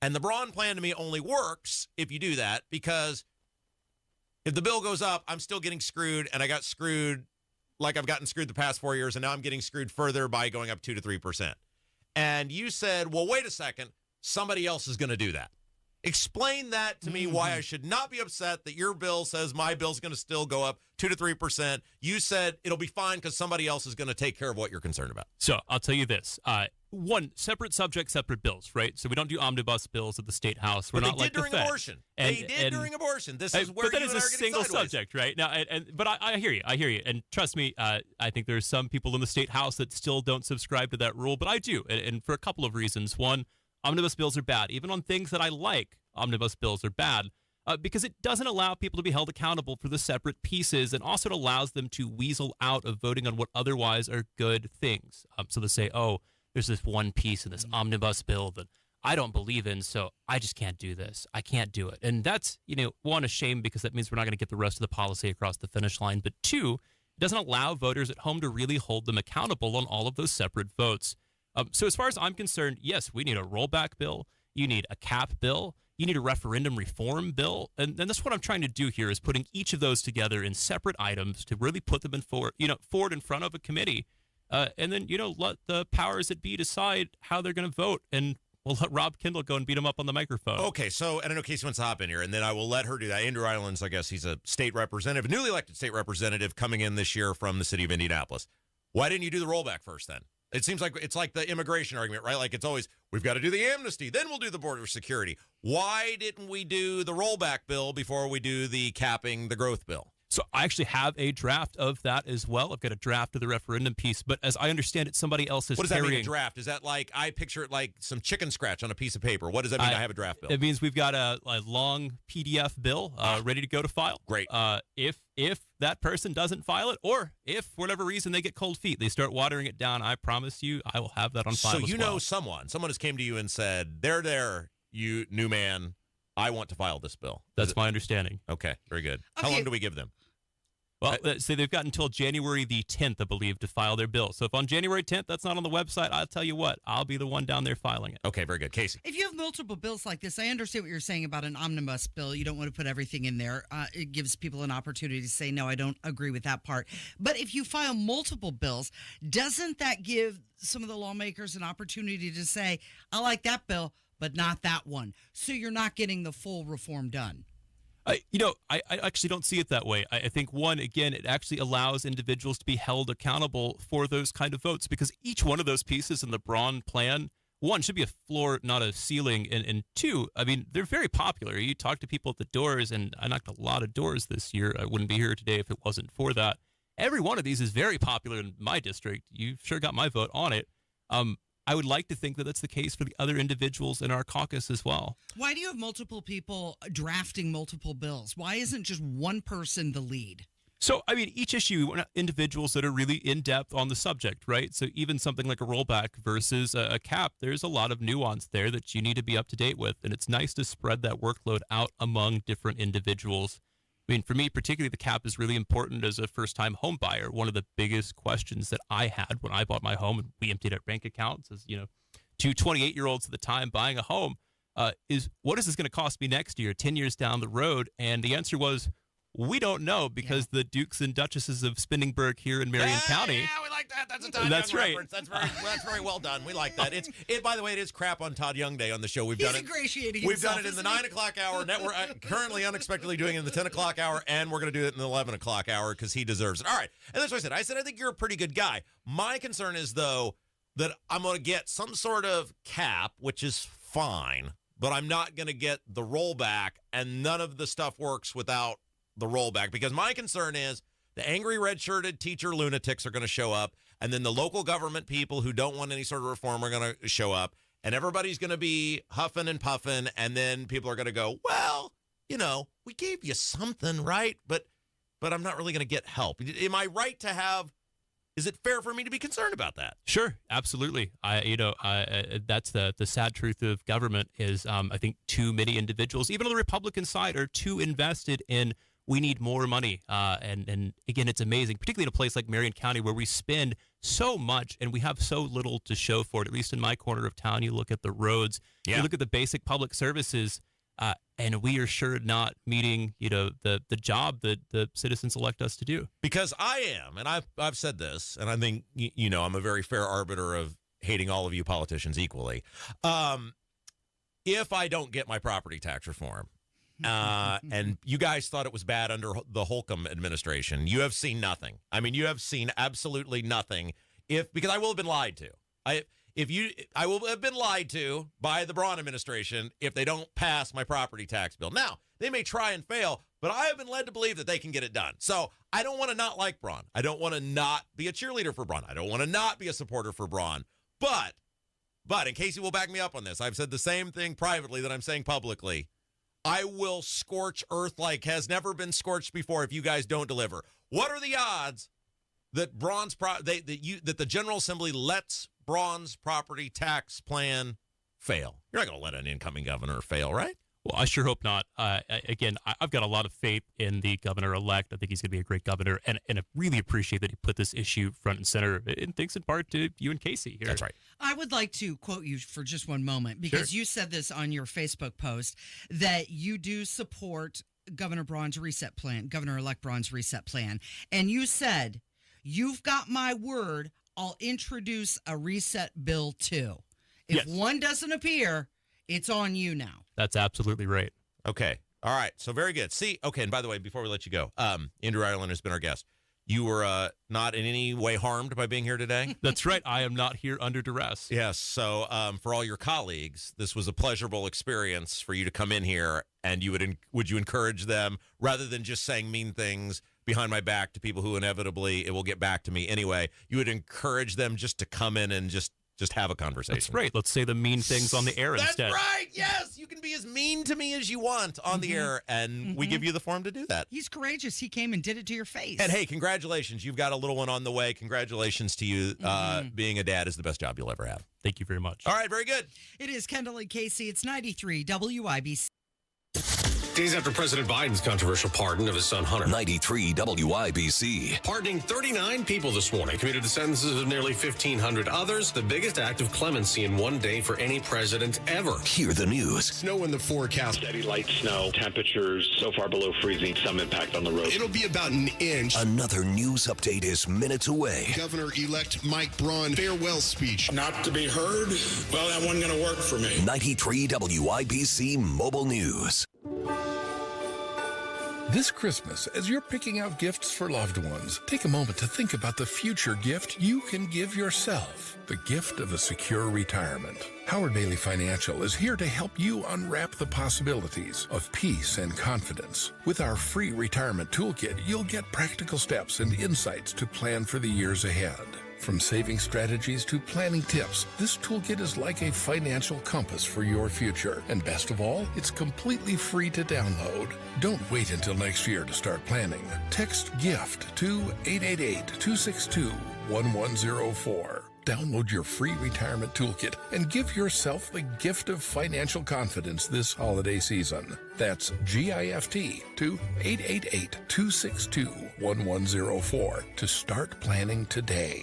Speaker 16: And the Braun plan to me only works if you do that, because if the bill goes up, I'm still getting screwed, and I got screwed like I've gotten screwed the past 4 years, and now I'm getting screwed further by going up 2 to 3%. And you said, well, wait a second, somebody else is going to do that. Explain that to me, why I should not be upset that your bill says my bill's going to still go up 2 to 3%. You said it'll be fine because somebody else is going to take care of what you're concerned about.
Speaker 6: So I'll tell you this. One, separate subject, separate bills, right? So we don't do omnibus bills at the State House. We're
Speaker 16: but
Speaker 6: not
Speaker 16: they
Speaker 6: like
Speaker 16: did during
Speaker 6: the Fed.
Speaker 16: abortion. They did during abortion. This is where
Speaker 6: but that
Speaker 16: you
Speaker 6: is
Speaker 16: and I
Speaker 6: a
Speaker 16: are getting
Speaker 6: single
Speaker 16: sideways.
Speaker 6: subject, right? Now, but I hear you. I hear you. And trust me, I think there's some people in the State House that still don't subscribe to that rule, but I do, and for a couple of reasons. One, omnibus bills are bad. Even on things that I like, omnibus bills are bad. Because it doesn't allow people to be held accountable for the separate pieces, and also it allows them to weasel out of voting on what otherwise are good things. So they say, oh, there's this one piece in this omnibus bill that I don't believe in, so I just can't do this. I can't do it. And that's, one, a shame, because that means we're not going to get the rest of the policy across the finish line. But two, it doesn't allow voters at home to really hold them accountable on all of those separate votes. So as far as I'm concerned, yes, we need a rollback bill. You need a cap bill. You need a referendum reform bill. And that's what I'm trying to do here, is putting each of those together in separate items to really put them forward in front of a committee. And then, let the powers that be decide how they're going to vote. And we'll let Rob Kendall go and beat him up on the microphone.
Speaker 16: Okay, so, and I know Casey wants to hop in here, and then I will let her do that. Andrew Islands, I guess he's a state representative, newly elected state representative coming in this year from the city of Indianapolis. Why didn't you do the rollback first then? It seems like it's like the immigration argument, right? Like it's always, we've got to do the amnesty, then we'll do the border security. Why didn't we do the rollback bill before we do the capping the growth bill?
Speaker 6: So I actually have a draft of that as well. I've got a draft of the referendum piece, but as I understand it, somebody else is
Speaker 16: What does that
Speaker 6: carrying...
Speaker 16: mean, a draft? Is that like, I picture it like some chicken scratch on a piece of paper. What does that mean, I have a draft bill?
Speaker 6: It means we've got a long PDF bill ready to go to file.
Speaker 16: Great.
Speaker 6: If that person doesn't file it, or if for whatever reason they get cold feet, they start watering it down, I promise you I will have that on file.
Speaker 16: So you know someone has came to you and said, there, you new man, I want to file this bill.
Speaker 6: That's my understanding.
Speaker 16: Okay, very good. Okay. How long do we give them?
Speaker 6: Well, so they've got until January the 10th, I believe, to file their bill. So if on January 10th that's not on the website, I'll tell you what, I'll be the one down there filing it.
Speaker 16: Okay, very good. Casey.
Speaker 17: If you have multiple bills like this, I understand what you're saying about an omnibus bill. You don't want to put everything in there. It gives people an opportunity to say, no, I don't agree with that part. But if you file multiple bills, doesn't that give some of the lawmakers an opportunity to say, I like that bill, but not that one? So you're not getting the full reform done.
Speaker 6: I actually don't see it that way. I think, one, again, it actually allows individuals to be held accountable for those kind of votes, because each one of those pieces in the Braun plan, one, should be a floor, not a ceiling. And two, I mean, they're very popular. You talk to people at the doors, and I knocked a lot of doors this year. I wouldn't be here today if it wasn't for that. Every one of these is very popular in my district. You've sure got my vote on it. I would like to think that that's the case for the other individuals in our caucus as well.
Speaker 17: Why do you have multiple people drafting multiple bills? Why isn't just one person the lead?
Speaker 6: So, I mean, each issue, we want individuals that are really in-depth on the subject, right? So even something like a rollback versus a cap, there's a lot of nuance there that you need to be up to date with. And it's nice to spread that workload out among different individuals. I mean, for me, particularly, the cap is really important as a first-time home buyer. One of the biggest questions that I had when I bought my home, and we emptied our bank accounts as, two 28-year-olds at the time buying a home, is what is this going to cost me next year, 10 years down the road? And the answer was, we don't know, because the Dukes and Duchesses of Spinningburg here in Marion County.
Speaker 16: Yeah, we like that. That's a Todd
Speaker 6: That's
Speaker 16: Young
Speaker 6: right.
Speaker 16: reference. That's very well done. We like that. By the way, it is crap on Todd Young Day on the show. We've done it.
Speaker 17: Ingratiating
Speaker 16: We've
Speaker 17: himself,
Speaker 16: done it in the
Speaker 17: isn't he?
Speaker 16: 9 o'clock hour. We're currently unexpectedly doing it in the 10 o'clock hour, and we're going to do it in the 11 o'clock hour because he deserves it. All right. And that's what I said. I think you're a pretty good guy. My concern is, though, that I'm going to get some sort of cap, which is fine, but I'm not going to get the rollback, and none of the stuff works without the rollback, because my concern is the angry red-shirted teacher lunatics are going to show up, and then the local government people who don't want any sort of reform are going to show up, and everybody's going to be huffing and puffing, and then people are going to go, well, we gave you something, right? But I'm not really going to get help. Am I right to have? Is it fair for me to be concerned about that?
Speaker 6: Sure, absolutely. That's the sad truth of government is I think too many individuals, even on the Republican side, are too invested in we need more money. And again, it's amazing, particularly in a place like Marion County where we spend so much and we have so little to show for it. At least in my corner of town, you look at the roads, you look at the basic public services, and we are sure not meeting, the job that the citizens elect us to do.
Speaker 16: Because I am, and I've said this, and I think, I'm a very fair arbiter of hating all of you politicians equally. If I don't get my property tax reform, and you guys thought it was bad under the Holcomb administration, you have seen nothing. I mean, you have seen absolutely nothing. Because I will have been lied to. I will have been lied to by the Braun administration if they don't pass my property tax bill. Now, they may try and fail, but I have been led to believe that they can get it done. So I don't want to not like Braun. I don't want to not be a cheerleader for Braun. I don't want to not be a supporter for Braun. But, and Casey will back me up on this, I've said the same thing privately that I'm saying publicly. I will scorch earth like has never been scorched before if you guys don't deliver. What are the odds that that the General Assembly lets Braun's property tax plan fail? You're not going to let an incoming governor fail, right?
Speaker 6: Well, I sure hope not. Again, I've got a lot of faith in the governor-elect. I think he's going to be a great governor, and I really appreciate that he put this issue front and center, and thanks in part to you and Casey here.
Speaker 16: That's right.
Speaker 17: I would like to quote you for just one moment, because you said this on your Facebook post, that you do support Governor Braun's reset plan, Governor-elect Braun's reset plan, and you said, you've got my word, I'll introduce a reset bill too. If one doesn't appear, it's on you now.
Speaker 6: That's absolutely right.
Speaker 16: Okay. All right. So very good. See, okay. And by the way, before we let you go, Andrew Ireland has been our guest. You were not in any way harmed by being here today?
Speaker 6: That's right. I am not here under duress.
Speaker 16: Yes. So for all your colleagues, this was a pleasurable experience for you to come in here, and would you encourage them, rather than just saying mean things behind my back to people who inevitably it will get back to me anyway, you would encourage them just to come in and just have a conversation.
Speaker 6: That's right. Let's say the mean things on the air instead.
Speaker 16: That's right. Yes. You can be as mean to me as you want on the air, and we give you the forum to do that.
Speaker 17: He's courageous. He came and did it to your face.
Speaker 16: And hey, congratulations. You've got a little one on the way. Congratulations to you. Being a dad is the best job you'll ever have.
Speaker 6: Thank you very much.
Speaker 16: All right. Very good.
Speaker 17: It is Kendall and Casey. It's 93 WIBC.
Speaker 10: Days after President Biden's controversial pardon of his son Hunter.
Speaker 14: 93 WIBC.
Speaker 10: Pardoning 39 people this morning, commuted to sentences of nearly 1,500 others, the biggest act of clemency in one day for any president ever.
Speaker 14: Hear the news.
Speaker 7: Snow in the forecast.
Speaker 8: Steady light snow. Temperatures so far below freezing. Some impact on the road.
Speaker 7: It'll be about an inch.
Speaker 14: Another news update is minutes away.
Speaker 7: Governor-elect Mike Braun farewell speech.
Speaker 3: Not to be heard? Well, that wasn't going to work for me.
Speaker 14: 93 WIBC Mobile News.
Speaker 9: This Christmas, as you're picking out gifts for loved ones, take a moment to think about the future gift you can give yourself. The gift of a secure retirement. Howard Bailey Financial is here to help you unwrap the possibilities of peace and confidence. With our free retirement toolkit, you'll get practical steps and insights to plan for the years ahead. From saving strategies to planning tips, this toolkit is like a financial compass for your future. And best of all, it's completely free to download. Don't wait until next year to start planning. Text GIFT to 888-262-1104. Download your free retirement toolkit and give yourself the gift of financial confidence this holiday season. That's GIFT to 888-262-1104 to start planning today.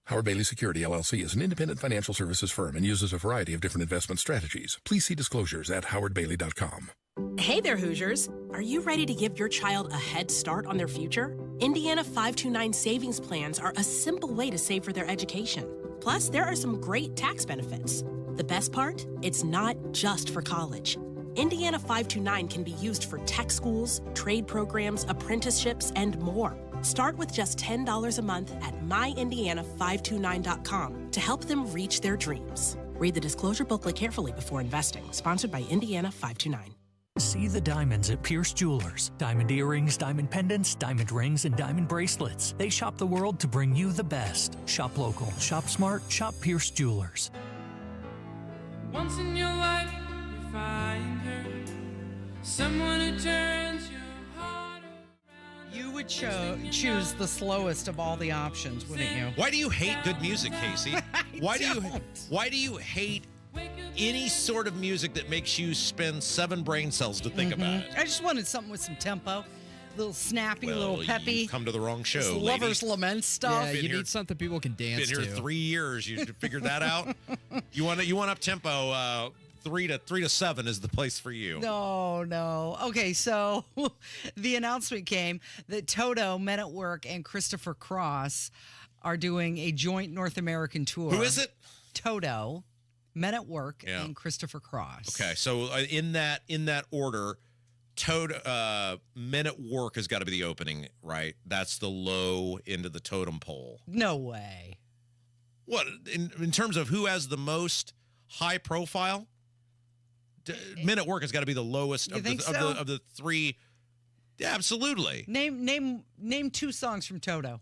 Speaker 9: Howard Bailey Security LLC is an independent financial services firm and uses a variety of different investment strategies. Please see disclosures at howardbailey.com.
Speaker 1: Hey there, Hoosiers. Are you ready to give your child a head start on their future? Indiana 529 savings plans are a simple way to save for their education. Plus, there are some great tax benefits. The best part? It's not just for college. Indiana 529 can be used for tech schools, trade programs, apprenticeships, and more. Start with just $10 a month at myindiana529.com to help them reach their dreams. Read the disclosure booklet carefully before investing. Sponsored by Indiana 529.
Speaker 5: See the diamonds at Pierce Jewelers. Diamond earrings, diamond pendants, diamond rings, and diamond bracelets. They shop the world to bring you the best. Shop local, shop smart, shop Pierce Jewelers.
Speaker 23: Once in your life, you find her, someone who turns your heart around.
Speaker 17: You would choose the slowest of all the options, wouldn't you?
Speaker 16: Why do you hate good music, Casey? Why do you hate any sort of music that makes you spend 7 brain cells to think about it?
Speaker 17: I just wanted something with some tempo, a little snappy, a little peppy.
Speaker 16: You come to the wrong show,
Speaker 17: This
Speaker 16: lady.
Speaker 17: Lover's Lament stuff.
Speaker 24: Yeah, you need something people can dance
Speaker 16: Been
Speaker 24: to.
Speaker 16: here 3 years. You figured that out? You want up tempo? 3 to 7 is the place for you.
Speaker 17: No. Okay, so the announcement came that Toto, Men at Work, and Christopher Cross are doing a joint North American tour.
Speaker 16: Who is it?
Speaker 17: Toto, Men at Work, and Christopher Cross.
Speaker 16: Okay, so in that order, Men at Work has got to be the opening, right? That's the low end of the totem pole.
Speaker 17: No way.
Speaker 16: What in terms of who has the most high profile? Men at Work has got to be the lowest of the 3. Yeah, absolutely.
Speaker 17: Name 2 songs from Toto.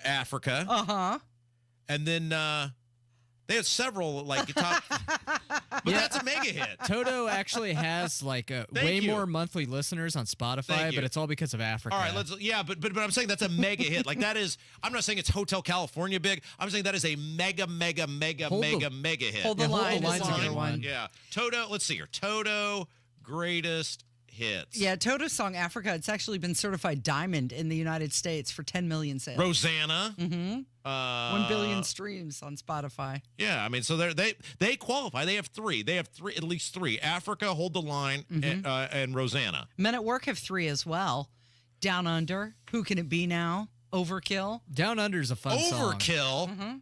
Speaker 16: Africa.
Speaker 17: Uh-huh.
Speaker 16: And then they have several top. But that's a mega hit.
Speaker 24: Toto actually has way more monthly listeners on Spotify, but it's all because of Africa.
Speaker 16: All right, but I'm saying that's a mega hit. That is, I'm not saying it's Hotel California big. I'm saying that is a mega hit.
Speaker 17: Hold the line.
Speaker 24: Line's a good one.
Speaker 16: Yeah. Toto, let's see here. Toto greatest hits.
Speaker 17: Yeah, Toto's song Africa, it's actually been certified diamond in the United States for 10 million sales.
Speaker 16: Rosanna.
Speaker 17: Mm-hmm. 1 billion streams on Spotify.
Speaker 16: Yeah, I mean, so they qualify. They have 3. They have at least 3. Africa, Hold the Line, and Rosanna.
Speaker 17: Men at Work have 3 as well. Down Under, Who Can It Be Now? Overkill.
Speaker 24: Down Under's a fun song.
Speaker 16: Overkill. Mm-hmm.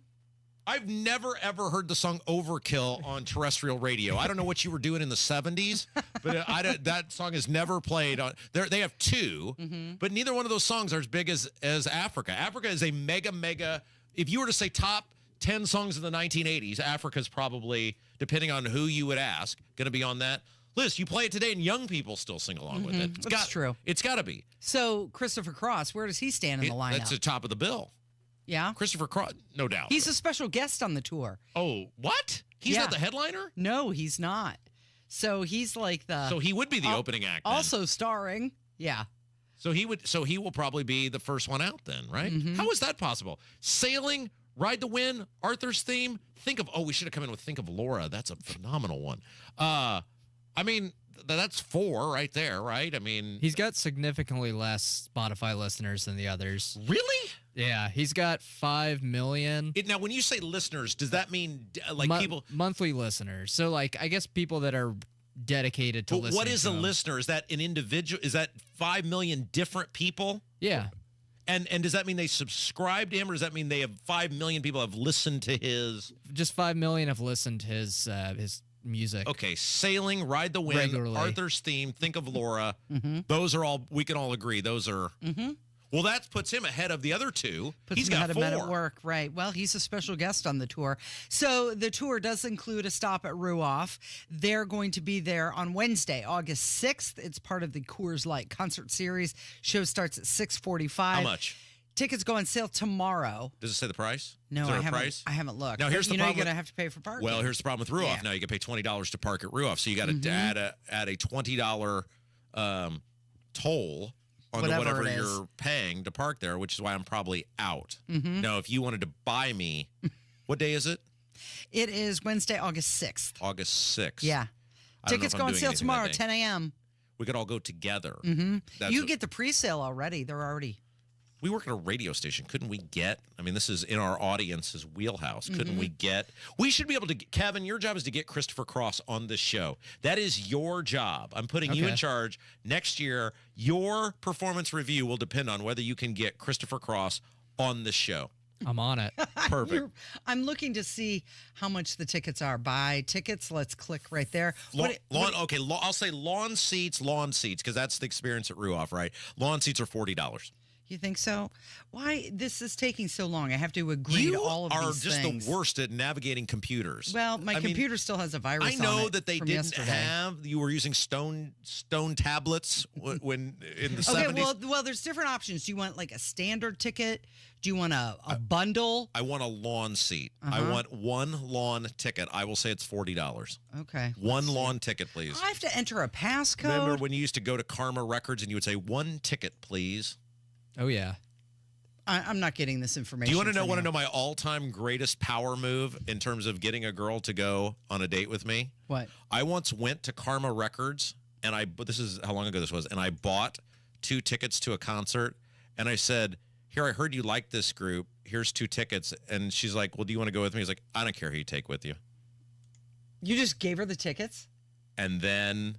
Speaker 16: I've never, ever heard the song Overkill on terrestrial radio. I don't know what you were doing in the 70s, but that song is never played on. They have 2, but neither one of those songs are as big as Africa. Africa is a mega. If you were to say top 10 songs in the 1980s, Africa's probably, depending on who you would ask, going to be on that list. You play it today and young people still sing along with it.
Speaker 17: That's true.
Speaker 16: It's got to be.
Speaker 17: So Christopher Cross, where does he stand in the lineup?
Speaker 16: That's the top of the bill.
Speaker 17: Yeah.
Speaker 16: Christopher Cross, no doubt.
Speaker 17: He's a special guest on the tour.
Speaker 16: Oh, what? He's not the headliner?
Speaker 17: No, he's not. So he's like the...
Speaker 16: So he would be the opening act then.
Speaker 17: Also starring. Yeah.
Speaker 16: So he will probably be the first one out then, right? How is that possible? Sailing, Ride the Wind, Arthur's Theme. We should have come in with Think of Laura. That's a phenomenal one. I mean, that's 4 right there, right? I mean...
Speaker 24: He's got significantly less Spotify listeners than the others.
Speaker 16: Really?
Speaker 24: Yeah, he's got 5 million.
Speaker 16: Now, when you say listeners, does that mean people...
Speaker 24: Monthly listeners. So, I guess people that are dedicated to listening.
Speaker 16: What is a listener? Is that an individual? Is that 5 million different people?
Speaker 24: Yeah.
Speaker 16: And does that mean they subscribe to him, or does that mean they have 5 million people have listened to his...
Speaker 24: Just 5 million have listened to his music.
Speaker 16: Okay, Sailing, Ride the Wind,
Speaker 24: regularly.
Speaker 16: Arthur's Theme, Think of Laura. Those are all, we can all agree, those are... Well, that puts him ahead of the other 2. He's got 4.
Speaker 17: Men at Work, right. Well, he's a special guest on the tour. So the tour does include a stop at Ruoff. They're going to be there on Wednesday, August 6th. It's part of the Coors Light concert series. Show starts at 6:45.
Speaker 16: How much?
Speaker 17: Tickets go on sale tomorrow.
Speaker 16: Does it say the price?
Speaker 17: No,
Speaker 16: Is there
Speaker 17: I
Speaker 16: a
Speaker 17: haven't.
Speaker 16: price?
Speaker 17: I haven't looked.
Speaker 16: Now, here's the
Speaker 17: you're
Speaker 16: problem
Speaker 17: going to have to pay for parking.
Speaker 16: Well, here's the problem with Ruoff.
Speaker 17: Yeah.
Speaker 16: Now you can pay $20 to park at Ruoff, so you got to add a $20 toll on whatever you're paying to park there, which is why I'm probably out. Now, if you wanted to buy me, what day is it?
Speaker 17: It is Wednesday, August 6th.
Speaker 16: August 6th.
Speaker 17: Yeah.
Speaker 16: I don't know
Speaker 17: Tickets
Speaker 16: if I'm
Speaker 17: go on
Speaker 16: doing
Speaker 17: sale
Speaker 16: anything
Speaker 17: tomorrow,
Speaker 16: that day.
Speaker 17: 10 a.m.
Speaker 16: We could all go together.
Speaker 17: You get the pre-sale already. They're already.
Speaker 16: We work at a radio station. Couldn't we get? I mean, this is in our audience's wheelhouse. Couldn't we get? We should be able to. Kevin, your job is to get Christopher Cross on this show. That is your job. I'm putting you in charge. Next year, your performance review will depend on whether you can get Christopher Cross on this show.
Speaker 24: I'm on it.
Speaker 16: Perfect.
Speaker 17: I'm looking to see how much the tickets are. Buy tickets. Let's click right there.
Speaker 16: I'll say lawn seats, because that's the experience at Ruoff, right? Lawn seats are $40.
Speaker 17: You think so? Why this is taking so long? I have to agree to all of these things.
Speaker 16: You are just the worst at navigating computers.
Speaker 17: Well, my computer still has a virus on it.
Speaker 16: I know that they
Speaker 17: from
Speaker 16: didn't
Speaker 17: yesterday.
Speaker 16: have. You were using stone tablets when in the 70s.
Speaker 17: Okay, well, there's different options. Do you want like a standard ticket? Do you want a bundle?
Speaker 16: I want a lawn seat. I want one lawn ticket. I will say it's $40.
Speaker 17: Okay.
Speaker 16: One lawn ticket, please.
Speaker 17: I have to enter a passcode.
Speaker 16: Remember when you used to go to Karma Records and you would say, one ticket, please?
Speaker 24: Oh, yeah.
Speaker 17: I'm not getting this information.
Speaker 16: Do you want to know my all-time greatest power move in terms of getting a girl to go on a date with me?
Speaker 17: What?
Speaker 16: I once went to Karma Records, and this is how long ago this was, and I bought 2 tickets to a concert, and I said, here, I heard you like this group. Here's 2 tickets. And she's like, well, do you want to go with me? He's like, I don't care who you take with you.
Speaker 17: You just gave her the tickets?
Speaker 16: And then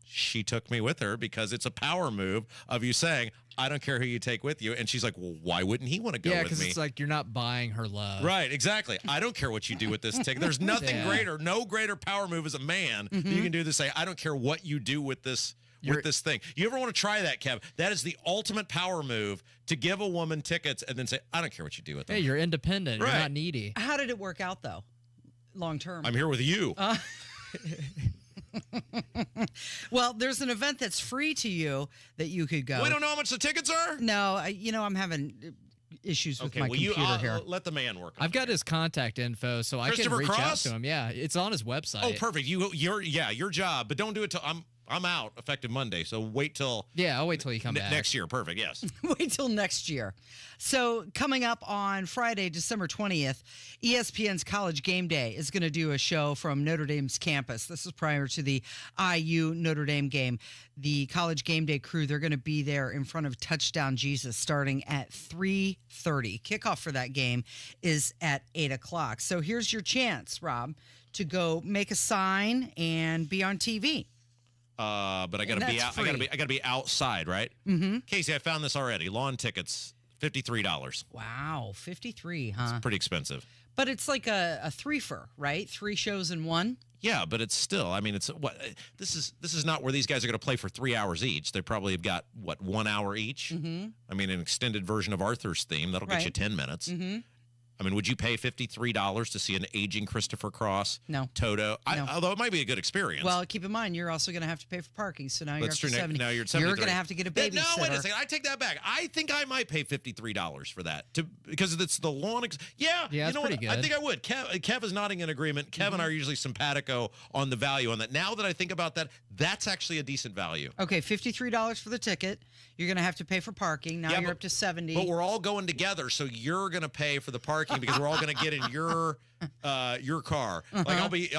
Speaker 16: she took me with her because it's a power move of you saying, I don't care who you take with you. And she's like, well, why wouldn't he want to go with me?
Speaker 24: Yeah, because it's like you're not buying her love.
Speaker 16: Right, exactly. I don't care what you do with this ticket. There's nothing greater, no greater power move as a man that you can do to say, I don't care what you do with this this thing. You ever want to try that, Kev? That is the ultimate power move, to give a woman tickets and then say, I don't care what you do with them.
Speaker 24: Hey, you're independent.
Speaker 16: Right.
Speaker 24: You're not needy.
Speaker 17: How did it work out, though, long term?
Speaker 16: I'm here with you.
Speaker 17: Well, there's an event that's free to you that you could go.
Speaker 16: We don't know how much the tickets are?
Speaker 17: No, I'm having issues with my computer here.
Speaker 16: Let the man work.
Speaker 24: I've got his contact info, so I can reach out to him. Yeah, it's on his website.
Speaker 16: Oh, perfect. Your job, but don't do it till I'm out effective Monday. So wait till
Speaker 24: I'll wait till you come back
Speaker 16: next year. Perfect. Yes.
Speaker 17: Wait till next year. So coming up on Friday, December 20th, ESPN's College Game Day is going to do a show from Notre Dame's campus. This is prior to the IU Notre Dame game. The College Game Day crew, they're going to be there in front of Touchdown Jesus starting at 3:30. Kickoff for that game is at 8 o'clock. So here's your chance, Rob, to go make a sign and be on TV.
Speaker 16: But I gotta be out. I gotta be outside, right?
Speaker 17: Mm-hmm.
Speaker 16: Casey, I found this already. Lawn tickets, $53.
Speaker 17: Wow, 53, huh?
Speaker 16: It's pretty expensive.
Speaker 17: But it's like a threefer, right? 3 shows in one.
Speaker 16: Yeah, but it's still. I mean, it's what this is not where these guys are going to play for 3 hours each. They probably have got 1 hour each.
Speaker 17: Mm-hmm.
Speaker 16: I mean, an extended version of Arthur's theme that'll get you 10 minutes.
Speaker 17: Mm-hmm.
Speaker 16: I mean, would you pay $53 to see an aging Christopher Cross?
Speaker 17: No.
Speaker 16: Toto?
Speaker 17: No.
Speaker 16: Although it might be a good experience.
Speaker 17: Well, keep in mind, you're also going to have to pay for parking. So now
Speaker 16: That's
Speaker 17: you're
Speaker 16: true.
Speaker 17: up to 70.
Speaker 16: Now you're at
Speaker 17: You're
Speaker 16: 73.
Speaker 17: going to have to get a babysitter.
Speaker 16: No, wait a second. I take that back. I think I might pay $53 for that because it's the lawn. Yeah,
Speaker 24: that's
Speaker 16: you know
Speaker 24: pretty
Speaker 16: what? I
Speaker 24: good.
Speaker 16: think I would. Kev is nodding in agreement. Kev and I are usually simpatico on the value on that. Now that I think about that, that's actually a decent value.
Speaker 17: Okay, $53 for the ticket. You're going to have to pay for parking. Now you're up to 70.
Speaker 16: But we're all going together, so you're going to pay for the parking because we're all going to get in your car. Like I'll be.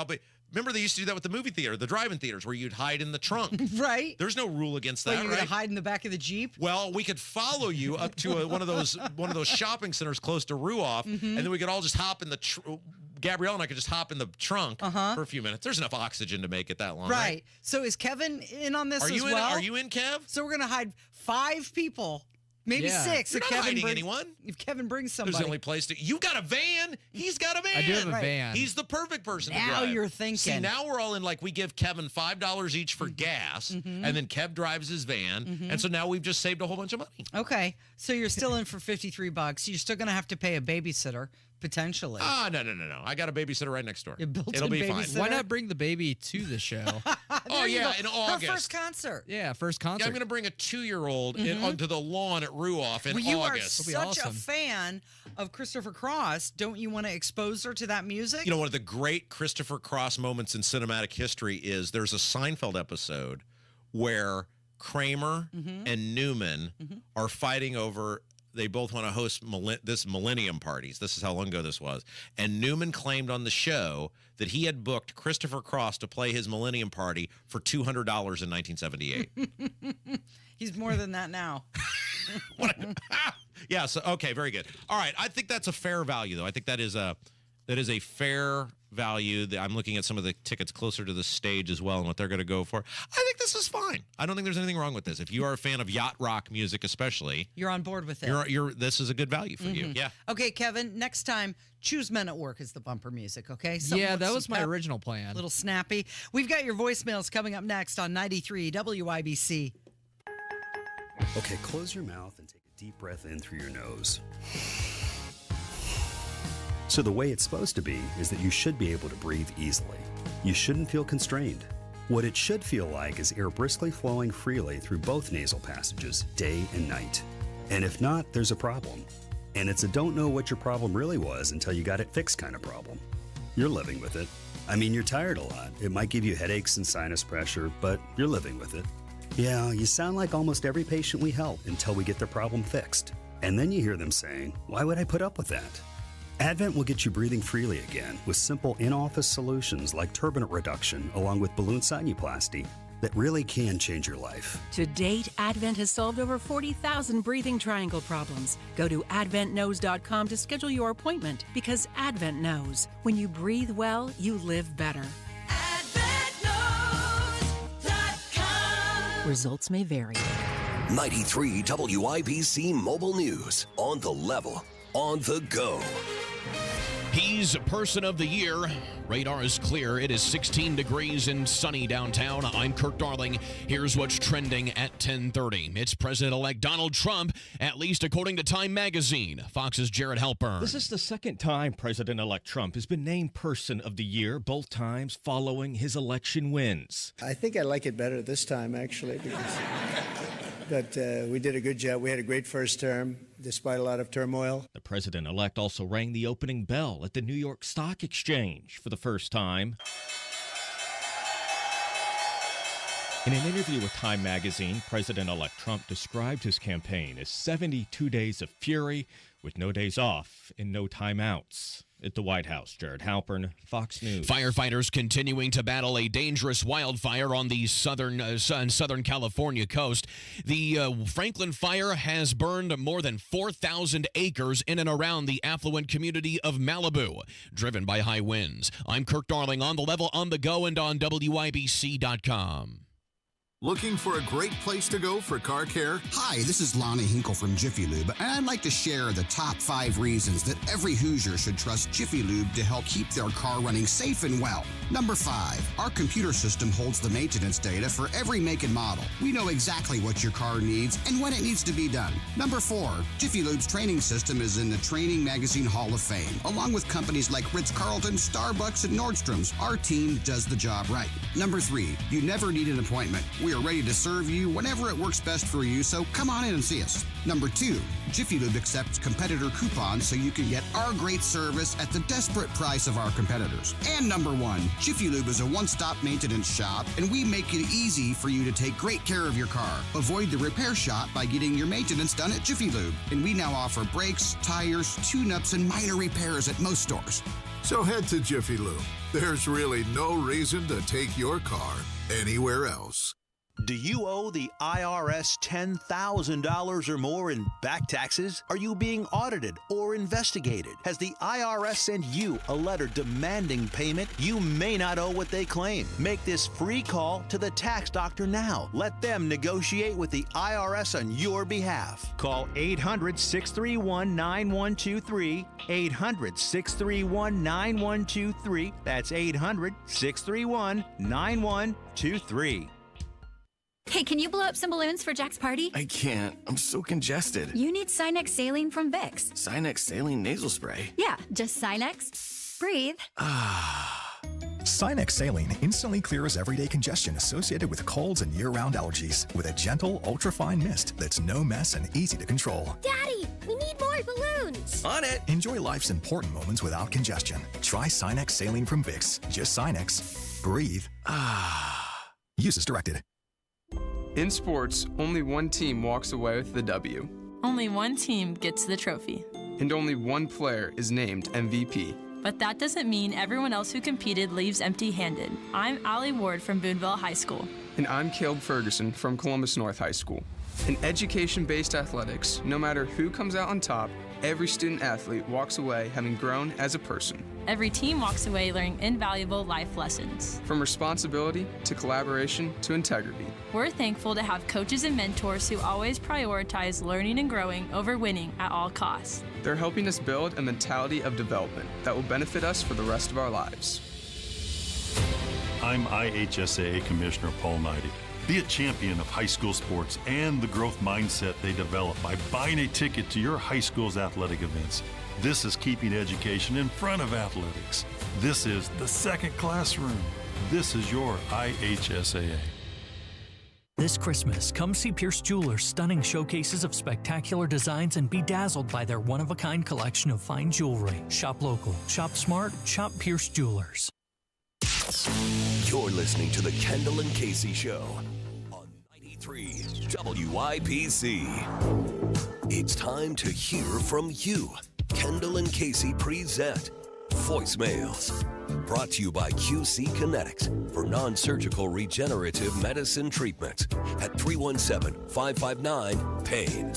Speaker 16: Remember they used to do that with the movie theater, the drive-in theaters, where you'd hide in the trunk.
Speaker 17: Right.
Speaker 16: There's no rule against that,
Speaker 17: You're
Speaker 16: right?
Speaker 17: going to hide in the back of the Jeep?
Speaker 16: Well, we could follow you up to one of those shopping centers close to Ruoff, and then we could all just hop in the. Gabrielle and I could just hop in the trunk for a few minutes. There's enough oxygen to make it that long, right?
Speaker 17: So is Kevin in on this
Speaker 16: Are
Speaker 17: as
Speaker 16: you
Speaker 17: well?
Speaker 16: Are you in, Kev?
Speaker 17: So we're going to hide 5 people. Maybe 6.
Speaker 16: You're not hiding anyone.
Speaker 17: If Kevin brings somebody.
Speaker 16: There's the only place to. You got a van. He's got a van.
Speaker 24: I do have a van.
Speaker 16: He's the perfect person to
Speaker 17: Now
Speaker 16: drive.
Speaker 17: you're thinking.
Speaker 16: See, now we're all in we give Kevin $5 each for gas, and then Kev drives his van, and so now we've just saved a whole bunch of money.
Speaker 17: Okay, so you're still in for $53. You're still going to have to pay a babysitter, potentially.
Speaker 16: No. I got a babysitter right next door.
Speaker 17: It'll
Speaker 16: be fine.
Speaker 24: Why not bring the baby to the show?
Speaker 16: In August.
Speaker 17: Her first concert.
Speaker 24: Yeah, first concert.
Speaker 16: Yeah, I'm going to bring a 2-year-old onto the lawn at Ruoff in
Speaker 17: You are
Speaker 16: August.
Speaker 17: such a fan of Christopher Cross. Don't you want to expose her to that music?
Speaker 16: You know, one of the great Christopher Cross moments in cinematic history is there's a Seinfeld episode where Kramer and Newman are fighting over. They both want to host this Millennium Parties. This is how long ago this was. And Newman claimed on the show that he had booked Christopher Cross to play his Millennium Party for $200 in 1978.
Speaker 17: He's more than that now.
Speaker 16: Yeah, so okay, very good. All right, I think that's a fair value, though. I think that is a fair value. I'm looking at some of the tickets closer to the stage as well and what they're going to go for. I think this is fine. I don't think there's anything wrong with this. If you are a fan of yacht rock music especially,
Speaker 17: you're on board with it.
Speaker 16: This is a good value for you. Yeah.
Speaker 17: Okay, Kevin, next time, choose Men at Work as the bumper music, okay?
Speaker 24: Yeah, that was my original plan.
Speaker 17: A little snappy. We've got your voicemails coming up next on 93 WIBC.
Speaker 11: Okay, close your mouth and take a deep breath in through your nose. So the way it's supposed to be is that you should be able to breathe easily. You shouldn't feel constrained. What it should feel like is air briskly flowing freely through both nasal passages, day and night. And if not, there's a problem. And it's a don't know what your problem really was until you got it fixed kind of problem. You're living with it. I mean, you're tired a lot. It might give you headaches and sinus pressure, but you're living with it. Yeah, you sound like almost every patient we help until we get their problem fixed. And then you hear them saying, why would I put up with that? Advent will get you breathing freely again with simple in-office solutions like turbinate reduction along with balloon sinuplasty that really can change your life.
Speaker 12: To date, Advent has solved over 40,000 breathing triangle problems. Go to adventknows.com to schedule your appointment because Advent knows. When you breathe well, you live better. AdventKnows.com. Results may vary.
Speaker 14: 93 WIBC Mobile News. On the level. On the go.
Speaker 2: He's Person of the Year. Radar is clear. It is 16 degrees and sunny downtown. I'm Kirk Darling. Here's what's trending at 10:30. It's President-elect Donald Trump, at least according to Time magazine. Fox's Jared Halpern.
Speaker 13: This is the second time President-elect Trump has been named Person of the Year, both times following his election wins.
Speaker 15: I think I like it better this time, actually, because but we did a good job. We had a great first term, despite a lot of turmoil.
Speaker 13: The president-elect also rang the opening bell at the New York Stock Exchange for the first time. In an interview with Time magazine, President-elect Trump described his campaign as 72 days of fury with no days off and no timeouts. At the White House, Jared Halpern, Fox News.
Speaker 2: Firefighters continuing to battle a dangerous wildfire on the Southern California coast. The Franklin fire has burned more than 4,000 acres in and around the affluent community of Malibu, driven by high winds. I'm Kirk Darling, on the level, on the go, and on WIBC.com.
Speaker 25: Looking for a great place to go for car care?
Speaker 26: Hi, this is Lonnie Hinkle from Jiffy Lube, and I'd like to share the top 5 reasons that every Hoosier should trust Jiffy Lube to help keep their car running safe and well. Number 5, our computer system holds the maintenance data for every make and model. We know exactly what your car needs and when it needs to be done. Number 4, Jiffy Lube's training system is in the Training Magazine Hall of Fame. Along with companies like Ritz-Carlton, Starbucks, and Nordstrom's, our team does the job right. Number 3, you never need an appointment. We are ready to serve you whenever it works best for you, so come on in and see us. Number 2, Jiffy Lube accepts competitor coupons so you can get our great service at the desperate price of our competitors. And number 1, Jiffy Lube is a one-stop maintenance shop, and we make it easy for you to take great care of your car. Avoid the repair shop by getting your maintenance done at Jiffy Lube. And we now offer brakes, tires, tune-ups, and minor repairs at most stores.
Speaker 25: So head to Jiffy Lube. There's really no reason to take your car anywhere else.
Speaker 27: Do you owe the IRS $10,000 or more in back taxes? Are you being audited or investigated? Has the IRS sent you a letter demanding payment? You may not owe what they claim. Make this free call to the tax doctor now. Let them negotiate with the IRS on your behalf. Call 800-631-9123, 800-631-9123. That's 800-631-9123.
Speaker 4: Hey, can you blow up some balloons for Jack's party?
Speaker 6: I can't. I'm so congested.
Speaker 4: You need Sinex Saline from Vicks.
Speaker 6: Sinex Saline Nasal Spray?
Speaker 4: Yeah, just Sinex. Breathe.
Speaker 18: Sinex Saline instantly clears everyday congestion associated with colds and year-round allergies with a gentle, ultra-fine mist that's no mess and easy to control.
Speaker 4: Daddy, we need more balloons.
Speaker 6: On it.
Speaker 18: Enjoy life's important moments without congestion. Try Sinex Saline from Vicks. Just Sinex. Breathe. Use as directed.
Speaker 19: In sports, only one team walks away with the W.
Speaker 20: Only one team gets the trophy.
Speaker 19: And only one player is named MVP.
Speaker 20: But that doesn't mean everyone else who competed leaves empty-handed. I'm Allie Ward from Boonville High School.
Speaker 19: And I'm Caleb Ferguson from Columbus North High School. In education-based athletics, no matter who comes out on top, every student-athlete walks away having grown as a person.
Speaker 20: Every team walks away learning invaluable life lessons.
Speaker 19: From responsibility to collaboration to integrity.
Speaker 20: We're thankful to have coaches and mentors who always prioritize learning and growing over winning at all costs.
Speaker 19: They're helping us build a mentality of development that will benefit us for the rest of our lives.
Speaker 21: I'm IHSAA Commissioner Paul Knighty. Be a champion of high school sports and the growth mindset they develop by buying a ticket to your high school's athletic events. This is keeping education in front of athletics. This is the second classroom. This is your IHSAA.
Speaker 5: This Christmas, come see Pierce Jewelers' stunning showcases of spectacular designs and be dazzled by their one-of-a-kind collection of fine jewelry. Shop local, shop smart, shop Pierce Jewelers.
Speaker 14: You're listening to the Kendall and Casey Show on 93 WIPC. It's time to hear from you. Kendall and Casey present Voicemails. Brought to you by QC Kinetics for non-surgical regenerative medicine treatment at 317-559-PAIN.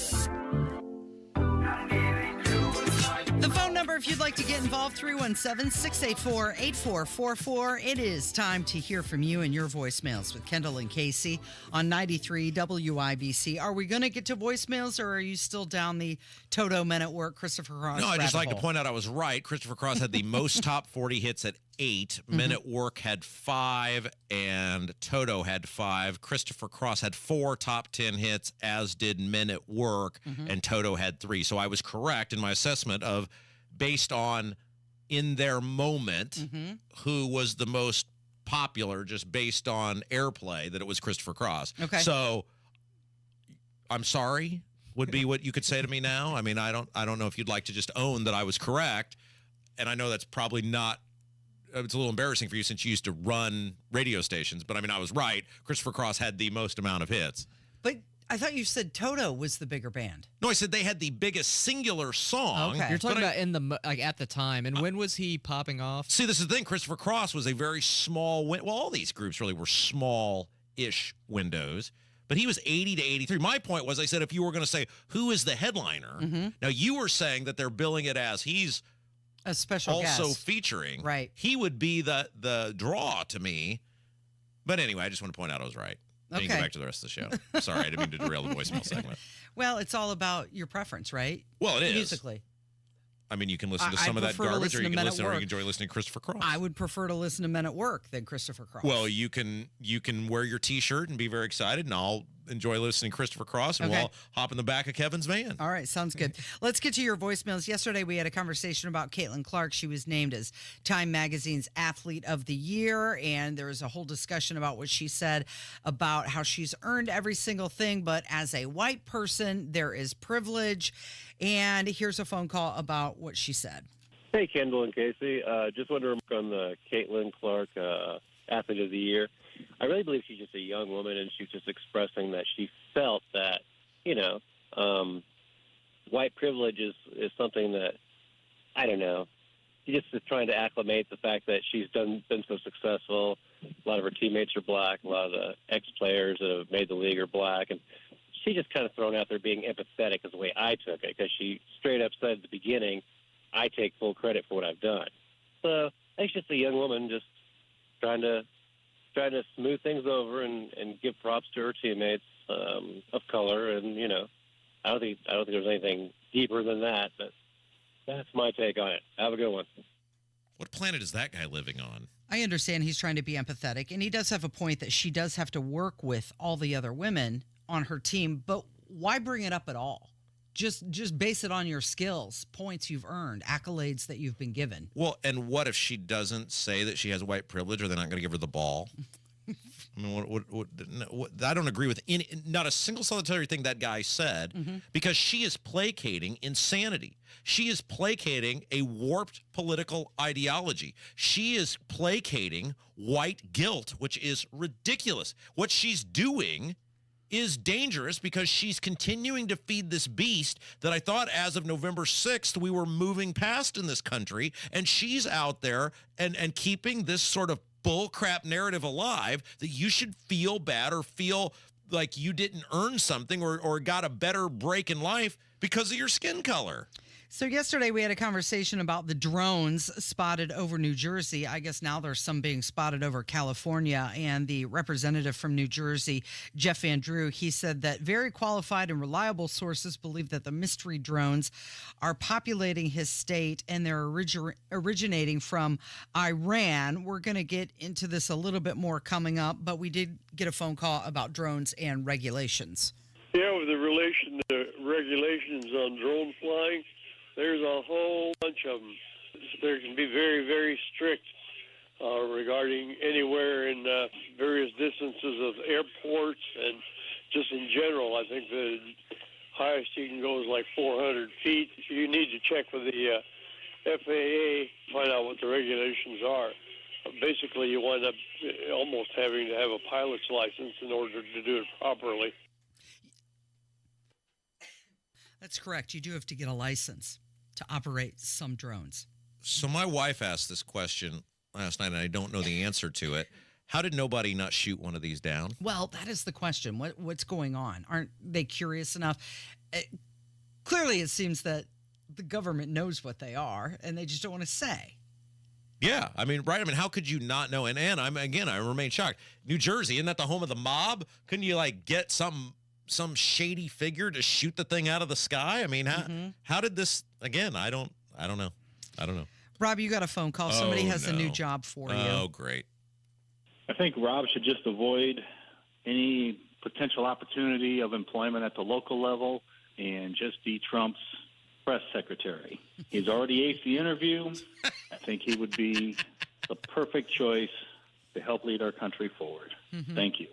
Speaker 17: The phone number, if you'd like to get involved, 317-684-8444. It is time to hear from you and your voicemails with Kendall and Casey on 93 WIBC. Are we going to get to voicemails, or are you still down the Toto Men at Work, Christopher Cross?
Speaker 16: No, I just like to point out I was right. Christopher Cross had the most top 40 hits at 8. Men at Work had 5, and Toto had 5. Christopher Cross had 4 top 10 hits, as did Men at Work, and Toto had 3. So I was correct in my assessment of, based on in their moment, who was the most popular, just based on airplay, that it was Christopher Cross.
Speaker 17: Okay.
Speaker 16: So I'm sorry would be what you could say to me now. I mean, I don't know if you'd like to just own that I was correct, and I know that's probably not. It's a little embarrassing for you since you used to run radio stations, but I mean, I was right. Christopher Cross had the most amount of hits.
Speaker 17: But I thought you said Toto was the bigger band.
Speaker 16: No, I said they had the biggest singular song.
Speaker 17: Okay.
Speaker 24: You're talking about in the at the time, and when was he popping off?
Speaker 16: See, this is the thing. Christopher Cross was a very small. Well, all these groups really were small-ish windows, but he was 80 to 83. My point was, I said, if you were going to say who is the headliner, now you were saying that they're billing it as he's
Speaker 17: a special
Speaker 16: also
Speaker 17: guest.
Speaker 16: featuring.
Speaker 17: Right.
Speaker 16: He would be the draw to me. But anyway, I just want to point out I was right. Then you can go back to the rest of the show. Sorry, I didn't mean to derail the voicemail segment.
Speaker 17: Well, it's all about your preference, right?
Speaker 16: Well, it is.
Speaker 17: Musically.
Speaker 16: I mean, you can listen to some of that garbage, or you can listen, or you can enjoy listening to Christopher Cross.
Speaker 17: I would prefer to listen to Men at Work than Christopher Cross.
Speaker 16: Well, you can wear your T-shirt and be very excited, and I'll enjoy listening to Christopher Cross, and we'll hop in the back of Kevin's van.
Speaker 17: All right, sounds good. Let's get to your voicemails. Yesterday, we had a conversation about Caitlin Clark. She was named as Time Magazine's Athlete of the Year, and there was a whole discussion about what she said about how she's earned every single thing, but as a white person, there is privilege. And here's a phone call about what she said.
Speaker 22: Hey, Kendall and Casey. Just wanted to remark on the Caitlin Clark Athlete of the Year. I really believe she's just a young woman, and she's just expressing that she felt that, white privilege is something that, I don't know, she just is trying to acclimate the fact that she's been so successful. A lot of her teammates are black. A lot of the ex-players that have made the league are black. And she just kind of thrown out there being empathetic is the way I took it, because she straight up said at the beginning, I take full credit for what I've done. So it's just a young woman just trying to smooth things over and give props to her teammates of color. And, I don't think there's anything deeper than that, but that's my take on it. Have a good one.
Speaker 16: What planet is that guy living on?
Speaker 17: I understand he's trying to be empathetic, and he does have a point that she does have to work with all the other women on her team, but why bring it up at all? Just base it on your skills, points you've earned, accolades that you've been given.
Speaker 16: Well, and what if she doesn't say that she has white privilege, or they're not going to give her the ball? I mean, what, I don't agree with not a single solitary thing that guy said, because she is placating insanity. She is placating a warped political ideology. She is placating white guilt, which is ridiculous. What she's doing is dangerous because she's continuing to feed this beast that I thought as of November 6th we were moving past in this country, and she's out there and keeping this sort of bullcrap narrative alive that you should feel bad or feel like you didn't earn something or got a better break in life because of your skin color.
Speaker 17: So yesterday we had a conversation about the drones spotted over New Jersey. I guess now there's some being spotted over California. And the representative from New Jersey, Jeff Van Drew, he said that very qualified and reliable sources believe that the mystery drones are populating his state and they're originating from Iran. We're going to get into this a little bit more coming up, but we did get a phone call about drones and regulations.
Speaker 1: Yeah, with the regulations on drone flying, there's a whole bunch of them. There can be very, very strict regarding anywhere in various distances of airports and just in general. I think the highest you can go is like 400 feet. You need to check with the FAA, find out what the regulations are. Basically, you wind up almost having to have a pilot's license in order to do it properly.
Speaker 17: That's correct. You do have to get a license to operate some drones.
Speaker 16: So my wife asked this question last night, and I don't know the answer to it. How did nobody not shoot one of these down?
Speaker 17: Well, that is the question. What's going on? Aren't they curious enough? Clearly, it seems that the government knows what they are, and they just don't want to say.
Speaker 16: Yeah, I mean, right? I mean, how could you not know? And I remain shocked. New Jersey, isn't that the home of the mob? Couldn't you get some shady figure to shoot the thing out of the sky? I mean, how did this? Again, I don't know.
Speaker 17: Rob, you got a phone call. Somebody has a new job for you.
Speaker 16: Oh, great.
Speaker 3: I think Rob should just avoid any potential opportunity of employment at the local level and just be Trump's press secretary. He's already aced the interview. I think he would be the perfect choice to help lead our country forward. Thank you.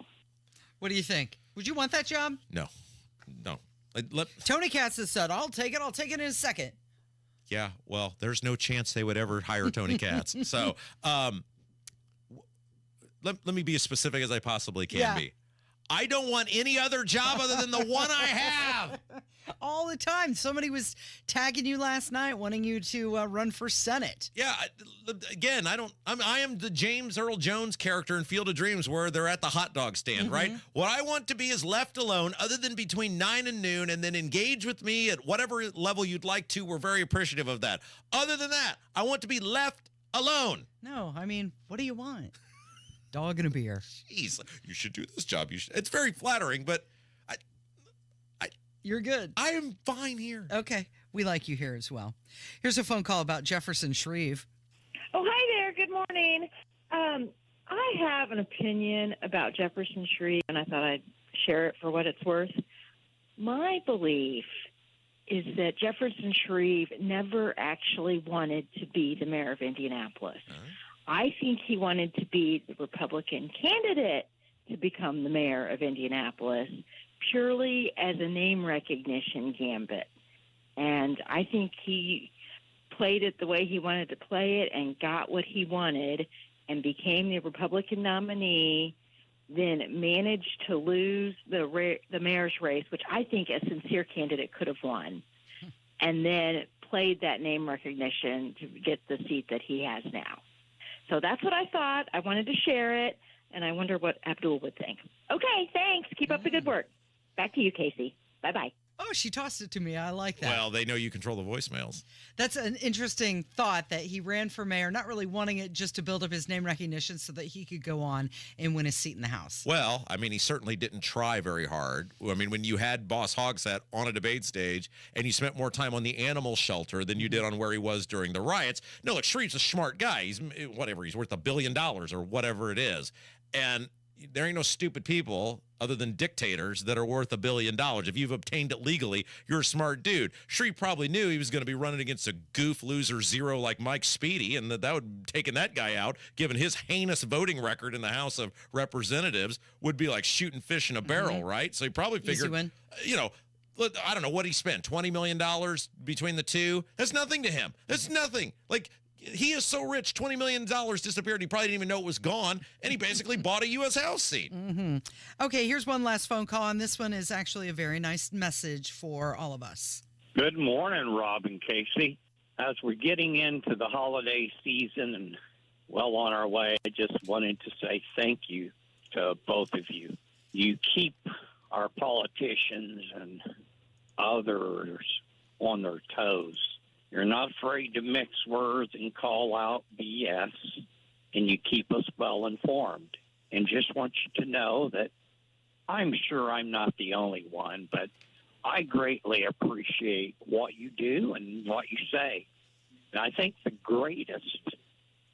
Speaker 17: What do you think? Would you want that job?
Speaker 16: No.
Speaker 17: Tony Katz has said, I'll take it in a second.
Speaker 16: Yeah, well, there's no chance they would ever hire Tony Katz. So let me be as specific as I possibly can be. I don't want any other job other than the one I have.
Speaker 17: All the time. Somebody was tagging you last night, wanting you to run for Senate.
Speaker 16: Yeah. Again, I am the James Earl Jones character in Field of Dreams where they're at the hot dog stand, right? What I want to be is left alone other than between 9 and noon, and then engage with me at whatever level you'd like to. We're very appreciative of that. Other than that, I want to be left alone.
Speaker 17: No, I mean, what do you want? Dog and a beer.
Speaker 16: Jeez, you should do this job. It's very flattering, but
Speaker 17: you're good.
Speaker 16: I am fine here.
Speaker 17: Okay. We like you here as well. Here's a phone call about Jefferson Shreve.
Speaker 7: Oh, hi there. Good morning. I have an opinion about Jefferson Shreve, and I thought I'd share it for what it's worth. My belief is that Jefferson Shreve never actually wanted to be the mayor of Indianapolis. I think he wanted to be the Republican candidate to become the mayor of Indianapolis purely as a name recognition gambit. And I think he played it the way he wanted to play it and got what he wanted and became the Republican nominee, then managed to lose the mayor's race, which I think a sincere candidate could have won, and then played that name recognition to get the seat that he has now. So that's what I thought. I wanted to share it, and I wonder what Abdul would think. Okay, thanks. Keep up the good work. Back to you, Casey. Bye-bye.
Speaker 17: Oh, she tossed it to me. I like that.
Speaker 16: Well, they know you control the voicemails.
Speaker 17: That's an interesting thought that he ran for mayor, not really wanting it just to build up his name recognition so that he could go on and win a seat in the House.
Speaker 16: Well, I mean, he certainly didn't try very hard. I mean, when you had Boss Hogsett on a debate stage and you spent more time on the animal shelter than you did on where he was during the riots. No, look, Shreve's a smart guy. He's worth $1 billion or whatever it is. And there ain't no stupid people other than dictators that are worth $1 billion. If you've obtained it legally, you're a smart dude. Shreve probably knew he was going to be running against a goof loser zero like Mike Speedy, and that would have taken that guy out, given his heinous voting record in the House of Representatives, would be like shooting fish in a barrel, right? So he probably figured, I don't know what he spent, $20 million between the two. That's nothing to him. That's nothing. Like, he is so rich, $20 million disappeared. He probably didn't even know it was gone, and he basically bought a U.S. House seat.
Speaker 17: Okay, here's one last phone call, and this one is actually a very nice message for all of us.
Speaker 8: Good morning, Rob and Casey. As we're getting into the holiday season and well on our way, I just wanted to say thank you to both of you. You keep our politicians and others on their toes. You're not afraid to mix words and call out BS, and you keep us well informed. And just want you to know that I'm sure I'm not the only one, but I greatly appreciate what you do and what you say. And I think the greatest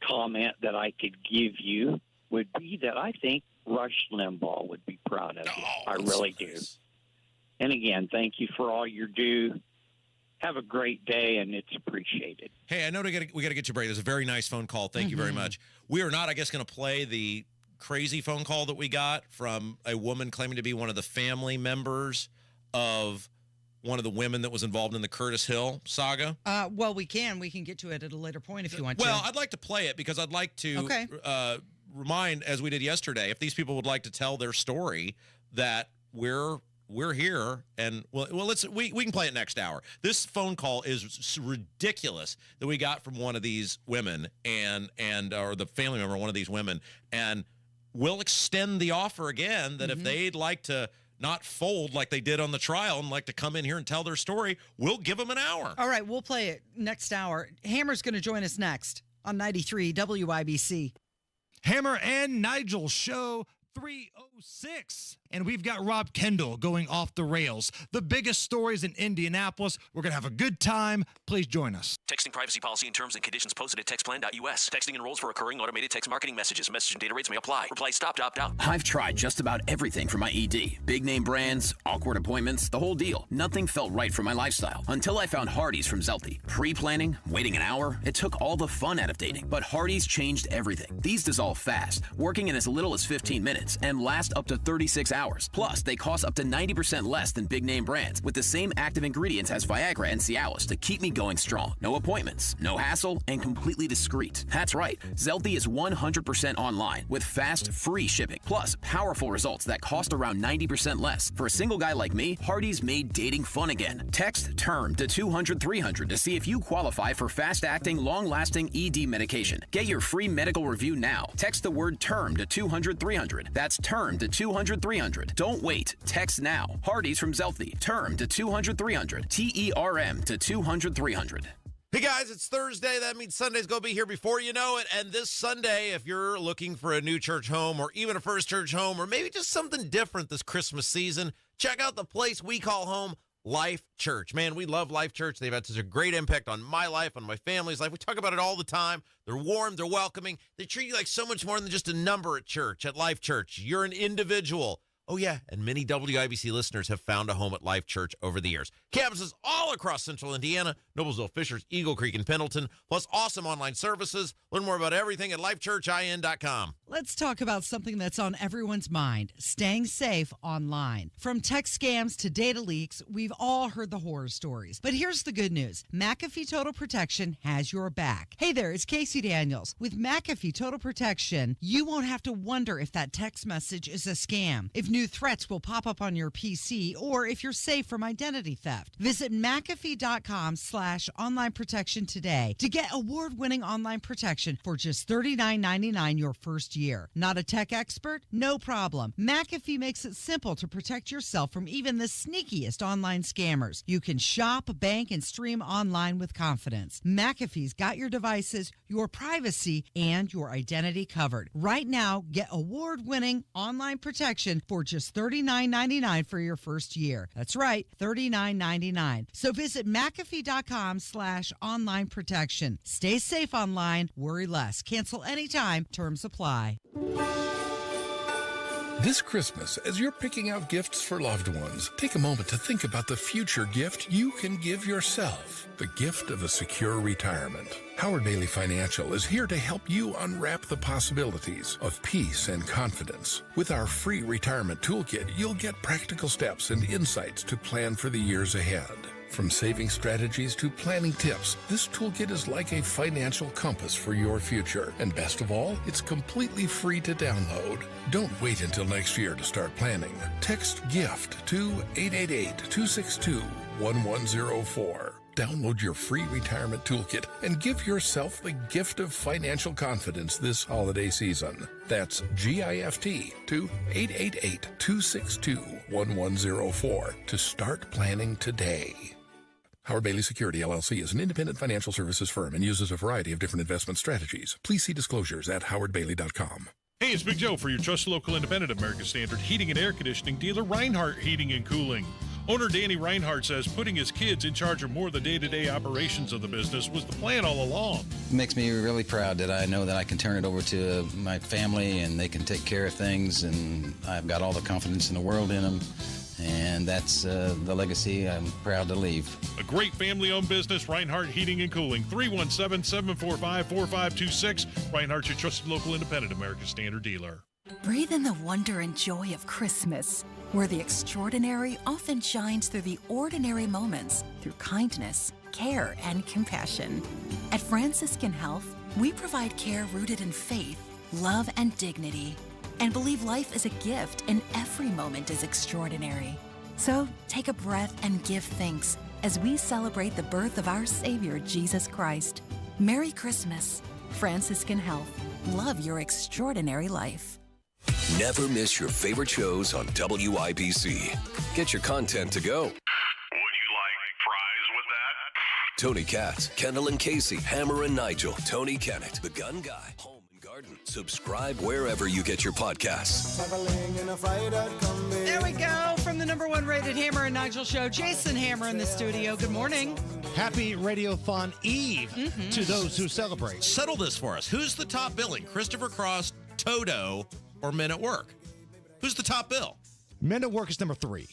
Speaker 8: comment that I could give you would be that I think Rush Limbaugh would be proud of you. I really do. And again, thank you for all you do. Have a great day, and it's appreciated.
Speaker 16: Hey, I know we got to get you a break. There's a very nice phone call. Thank you very much. We are not, I guess, going to play the crazy phone call that we got from a woman claiming to be one of the family members of one of the women that was involved in the Curtis Hill saga.
Speaker 17: Well, we can get to it at a later point if you want to.
Speaker 16: Well, I'd like to play it because I'd like to remind, as we did yesterday, if these people would like to tell their story, that we're here, and we can play it next hour. This phone call is ridiculous that we got from one of these women or the family member of one of these women, and we'll extend the offer again that if they'd like to not fold like they did on the trial and like to come in here and tell their story, we'll give them an hour.
Speaker 17: All right, we'll play it next hour. Hammer's going to join us next on 93 WIBC.
Speaker 9: Hammer and Nigel show 306. And we've got Rob Kendall going off the rails. The biggest stories in Indianapolis. We're going to have a good time. Please join us.
Speaker 10: Texting privacy policy and terms and conditions posted at textplan.us. Texting enrolls for recurring automated text marketing messages. Message and data rates may apply. Reply stop to opt out.
Speaker 11: I've tried just about everything for my ED. Big name brands, awkward appointments, the whole deal. Nothing felt right for my lifestyle until I found Hardee's from Zelty. Pre-planning, waiting an hour, it took all the fun out of dating. But Hardee's changed everything. These dissolve fast, working in as little as 15 minutes and last up to 36 hours. Plus, they cost up to 90% less than big name brands with the same active ingredients as Viagra and Cialis to keep me going strong. No appointments, no hassle, and completely discreet. That's right. Zelty is 100% online with fast, free shipping. Plus, powerful results that cost around 90% less. For a single guy like me, Hardee's made dating fun again. Text TERM to 200-300 to see if you qualify for fast-acting, long-lasting ED medication. Get your free medical review now. Text the word TERM to 200-300. That's TERM to 200-300. Don't wait. Text now. Hardee's from Zelty. TERM to 200-300. TERM to 200-300.
Speaker 16: Hey guys, it's Thursday. That means Sunday's going to be here before you know it. And this Sunday, if you're looking for a new church home or even a first church home or maybe just something different this Christmas season, check out the place we call home, Life Church. Man, we love Life Church. They've had such a great impact on my life, on my family's life. We talk about it all the time. They're warm, they're welcoming. They treat you like so much more than just a number at church, at Life Church. You're an individual. Oh, yeah, and many WIBC listeners have found a home at Life Church over the years. Campuses all across central Indiana, Noblesville, Fishers, Eagle Creek, and Pendleton, plus awesome online services. Learn more about everything at lifechurchin.com.
Speaker 17: Let's talk about something that's on everyone's mind, staying safe online. From tech scams to data leaks, we've all heard the horror stories. But here's the good news. McAfee Total Protection has your back. Hey there, it's Casey Daniels. With McAfee Total Protection, you won't have to wonder if that text message is a scam, if new New threats will pop up on your PC or if you're safe from identity theft. Visit McAfee.com/online protection today to get award-winning online protection for just $39.99 your first year. Not a tech expert? No problem. McAfee makes it simple to protect yourself from even the sneakiest online scammers. You can shop, bank, and stream online with confidence. McAfee's got your devices, your privacy, and your identity covered. Right now, get award-winning online protection for just $39.99 for your first year. That's right, $39.99. So visit McAfee.com/online protection. Stay safe online, worry less. Cancel anytime. Terms apply.
Speaker 2: This Christmas, as you're picking out gifts for loved ones, take a moment to think about the future gift you can give yourself. The gift of a secure retirement. Howard Bailey Financial is here to help you unwrap the possibilities of peace and confidence. With our free retirement toolkit, you'll get practical steps and insights to plan for the years ahead. From saving strategies to planning tips, this toolkit is like a financial compass for your future. And best of all, it's completely free to download. Don't wait until next year to start planning. Text GIFT to 888-262-1104. Download your free retirement toolkit and give yourself the gift of financial confidence this holiday season. That's GIFT to 888-262-1104 to start planning today. Howard Bailey Security, LLC is an independent financial services firm and uses a variety of different investment strategies. Please see disclosures at howardbailey.com.
Speaker 12: Hey, it's Big Joe for your trusted local independent American Standard heating and air conditioning dealer, Reinhardt Heating and Cooling. Owner Danny Reinhardt says putting his kids in charge of more of the day-to-day operations of the business was the plan all along.
Speaker 13: It makes me really proud that I know that I can turn it over to my family and they can take care of things, and I've got all the confidence in the world in them. And that's the legacy I'm proud to leave.
Speaker 12: A great family-owned business, Reinhardt Heating and Cooling. 317-745-4526. Reinhardt's your trusted local independent American Standard dealer.
Speaker 15: Breathe in the wonder and joy of Christmas, where the extraordinary often shines through the ordinary moments, through kindness, care, and compassion. At Franciscan Health, we provide care rooted in faith, love, and dignity, and believe life is a gift and every moment is extraordinary. So take a breath and give thanks as we celebrate the birth of our Savior, Jesus Christ. Merry Christmas. Franciscan Health. Love your extraordinary life.
Speaker 14: Never miss your favorite shows on WIPC. Get your content to go. Would you like fries with that? Tony Katz, Kendall and Casey, Hammer and Nigel, Tony Kennett, The Gun Guy, Home and Garden. Subscribe wherever you get your podcasts.
Speaker 17: There we go. From the #1 rated Hammer and Nigel show, Jason Hammer in the studio. Good morning.
Speaker 9: Happy Radiothon Eve to those who celebrate.
Speaker 16: Settle this for us. Who's the top billing? Christopher Cross, Toto, or Men at Work? Who's the top bill?
Speaker 9: Men at Work is number 3.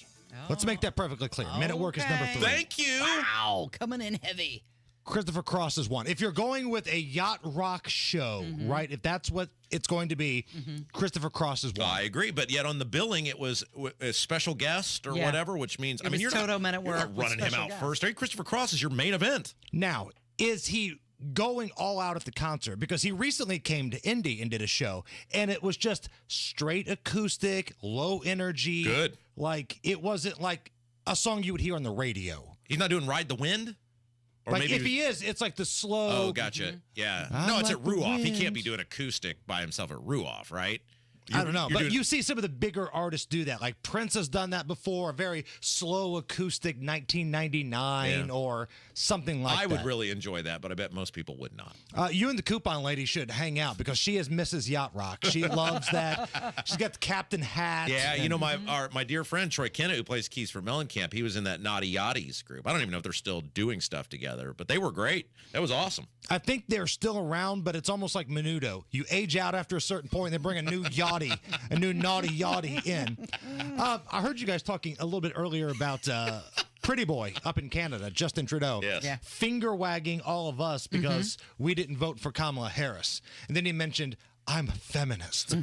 Speaker 9: Let's make that perfectly clear. Men at Work is number 3.
Speaker 16: Thank you.
Speaker 17: Wow, coming in heavy.
Speaker 9: Christopher Cross is 1. If you're going with a yacht rock show, right, if that's what it's going to be, Christopher Cross is 1.
Speaker 16: I agree, but yet on the billing, it was a special guest or whatever, which means, I mean, you're
Speaker 17: Toto Men at
Speaker 16: you're
Speaker 17: Work
Speaker 16: not running him out
Speaker 17: guest.
Speaker 16: first. I mean, Christopher Cross is your main event.
Speaker 9: Now, is he going all out at the concert? Because he recently came to Indy and did a show, and it was just straight acoustic, low energy.
Speaker 16: Good.
Speaker 9: Like, it wasn't like a song you would hear on the radio.
Speaker 16: He's not doing Ride the Wind? Or
Speaker 9: Like,
Speaker 16: maybe
Speaker 9: if he is, it's like the slow.
Speaker 16: Oh, gotcha. Yeah.
Speaker 9: I
Speaker 16: No, it's
Speaker 9: like
Speaker 16: at
Speaker 9: the
Speaker 16: Ruoff. He can't
Speaker 9: wind.
Speaker 16: be doing acoustic by himself at Ruoff, right?
Speaker 9: I don't know,
Speaker 16: You're
Speaker 9: but
Speaker 16: doing-
Speaker 9: you see some of the bigger artists do that. Like Prince has done that before, a very slow acoustic 1999
Speaker 16: Yeah.
Speaker 9: or something like that.
Speaker 16: I would really enjoy that, but I bet most people would not.
Speaker 9: You and the coupon lady should hang out because she is Mrs. Yacht Rock. She loves that. She's got the captain hat.
Speaker 16: Yeah, you
Speaker 9: and-
Speaker 16: know, my dear friend Troy Kennett, who plays keys for Mellencamp, he was in that Naughty Yachties group. I don't even know if they're still doing stuff together, but they were great. That was awesome.
Speaker 9: I think they're still around, but it's almost like Menudo. You age out after a certain point, they bring a new yachty, a new naughty yachty in. I heard you guys talking a little bit earlier about Pretty Boy up in Canada, Justin Trudeau.
Speaker 16: Yes. Yeah.
Speaker 9: Finger wagging all of us because we didn't vote for Kamala Harris. And then he mentioned, I'm a feminist.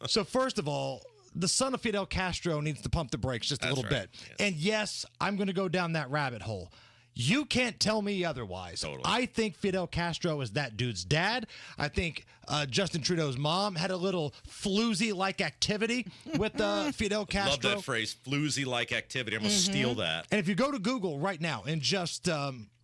Speaker 9: So first of all, the son of Fidel Castro needs to pump the brakes just a
Speaker 16: That's
Speaker 9: little
Speaker 16: right.
Speaker 9: bit. And yes, I'm going to go down that rabbit hole.
Speaker 4: You can't tell me otherwise.
Speaker 16: Totally.
Speaker 4: I think Fidel Castro is that dude's dad. I think Justin Trudeau's mom had a little floozy-like activity with Fidel Castro.
Speaker 16: Love that phrase, floozy-like activity. I'm going to steal that.
Speaker 4: And if you go to Google right now and just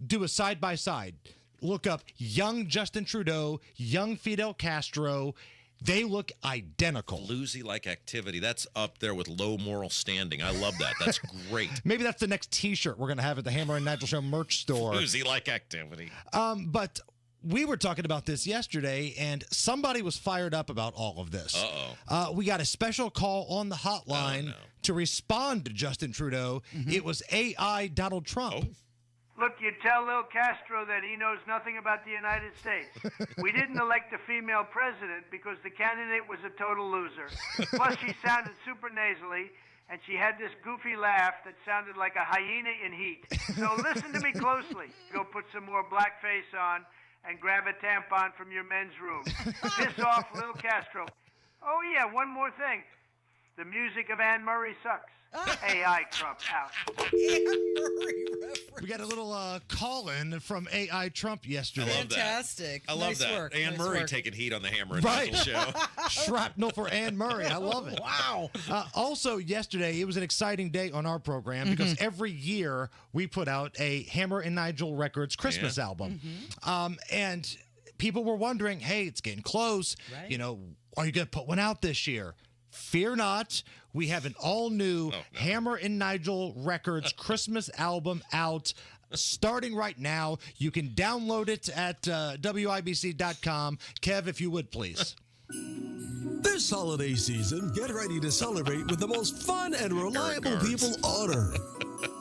Speaker 4: do a side-by-side, look up young Justin Trudeau, young Fidel Castro, they look identical.
Speaker 16: Floozy-like activity. That's up there with low moral standing. I love that. That's great.
Speaker 4: Maybe that's the next T-shirt we're going to have at the Hammer and Nigel Show merch store.
Speaker 16: Floozy-like activity.
Speaker 4: But we were talking about this yesterday, and somebody was fired up about all of this.
Speaker 16: Uh-oh.
Speaker 4: We got a special call on the hotline to respond to Justin Trudeau. It was AI Donald Trump.
Speaker 6: Look, you tell Lil Castro that he knows nothing about the United States. We didn't elect a female president because the candidate was a total loser. Plus, she sounded super nasally, and she had this goofy laugh that sounded like a hyena in heat. So listen to me closely. Go put some more blackface on and grab a tampon from your men's room. Piss off Lil Castro. Oh, yeah, one more thing. The music of Anne Murray sucks. AI Trump out.
Speaker 17: Anne Murray reference.
Speaker 4: We got a little call-in from AI Trump yesterday.
Speaker 16: I love that.
Speaker 17: Fantastic.
Speaker 16: I love
Speaker 17: Nice
Speaker 16: that.
Speaker 17: work.
Speaker 16: Anne
Speaker 17: Nice
Speaker 16: Murray
Speaker 17: work.
Speaker 16: taking heat on the Hammer and
Speaker 4: Right.
Speaker 16: Nigel show.
Speaker 4: Shrapnel for Anne Murray. I love it.
Speaker 17: Wow.
Speaker 4: Also, yesterday, it was an exciting day on our program because every year we put out a Hammer and Nigel Records Christmas album. And people were wondering, hey, it's getting close.
Speaker 17: Right.
Speaker 4: You know, are you going to put one out this year? Fear not. We have an all-new Hammer and Nigel Records Christmas album out starting right now. You can download it at WIBC.com. Kev, if you would, please.
Speaker 14: This holiday season, get ready to celebrate with the most fun and reliable people on Earth.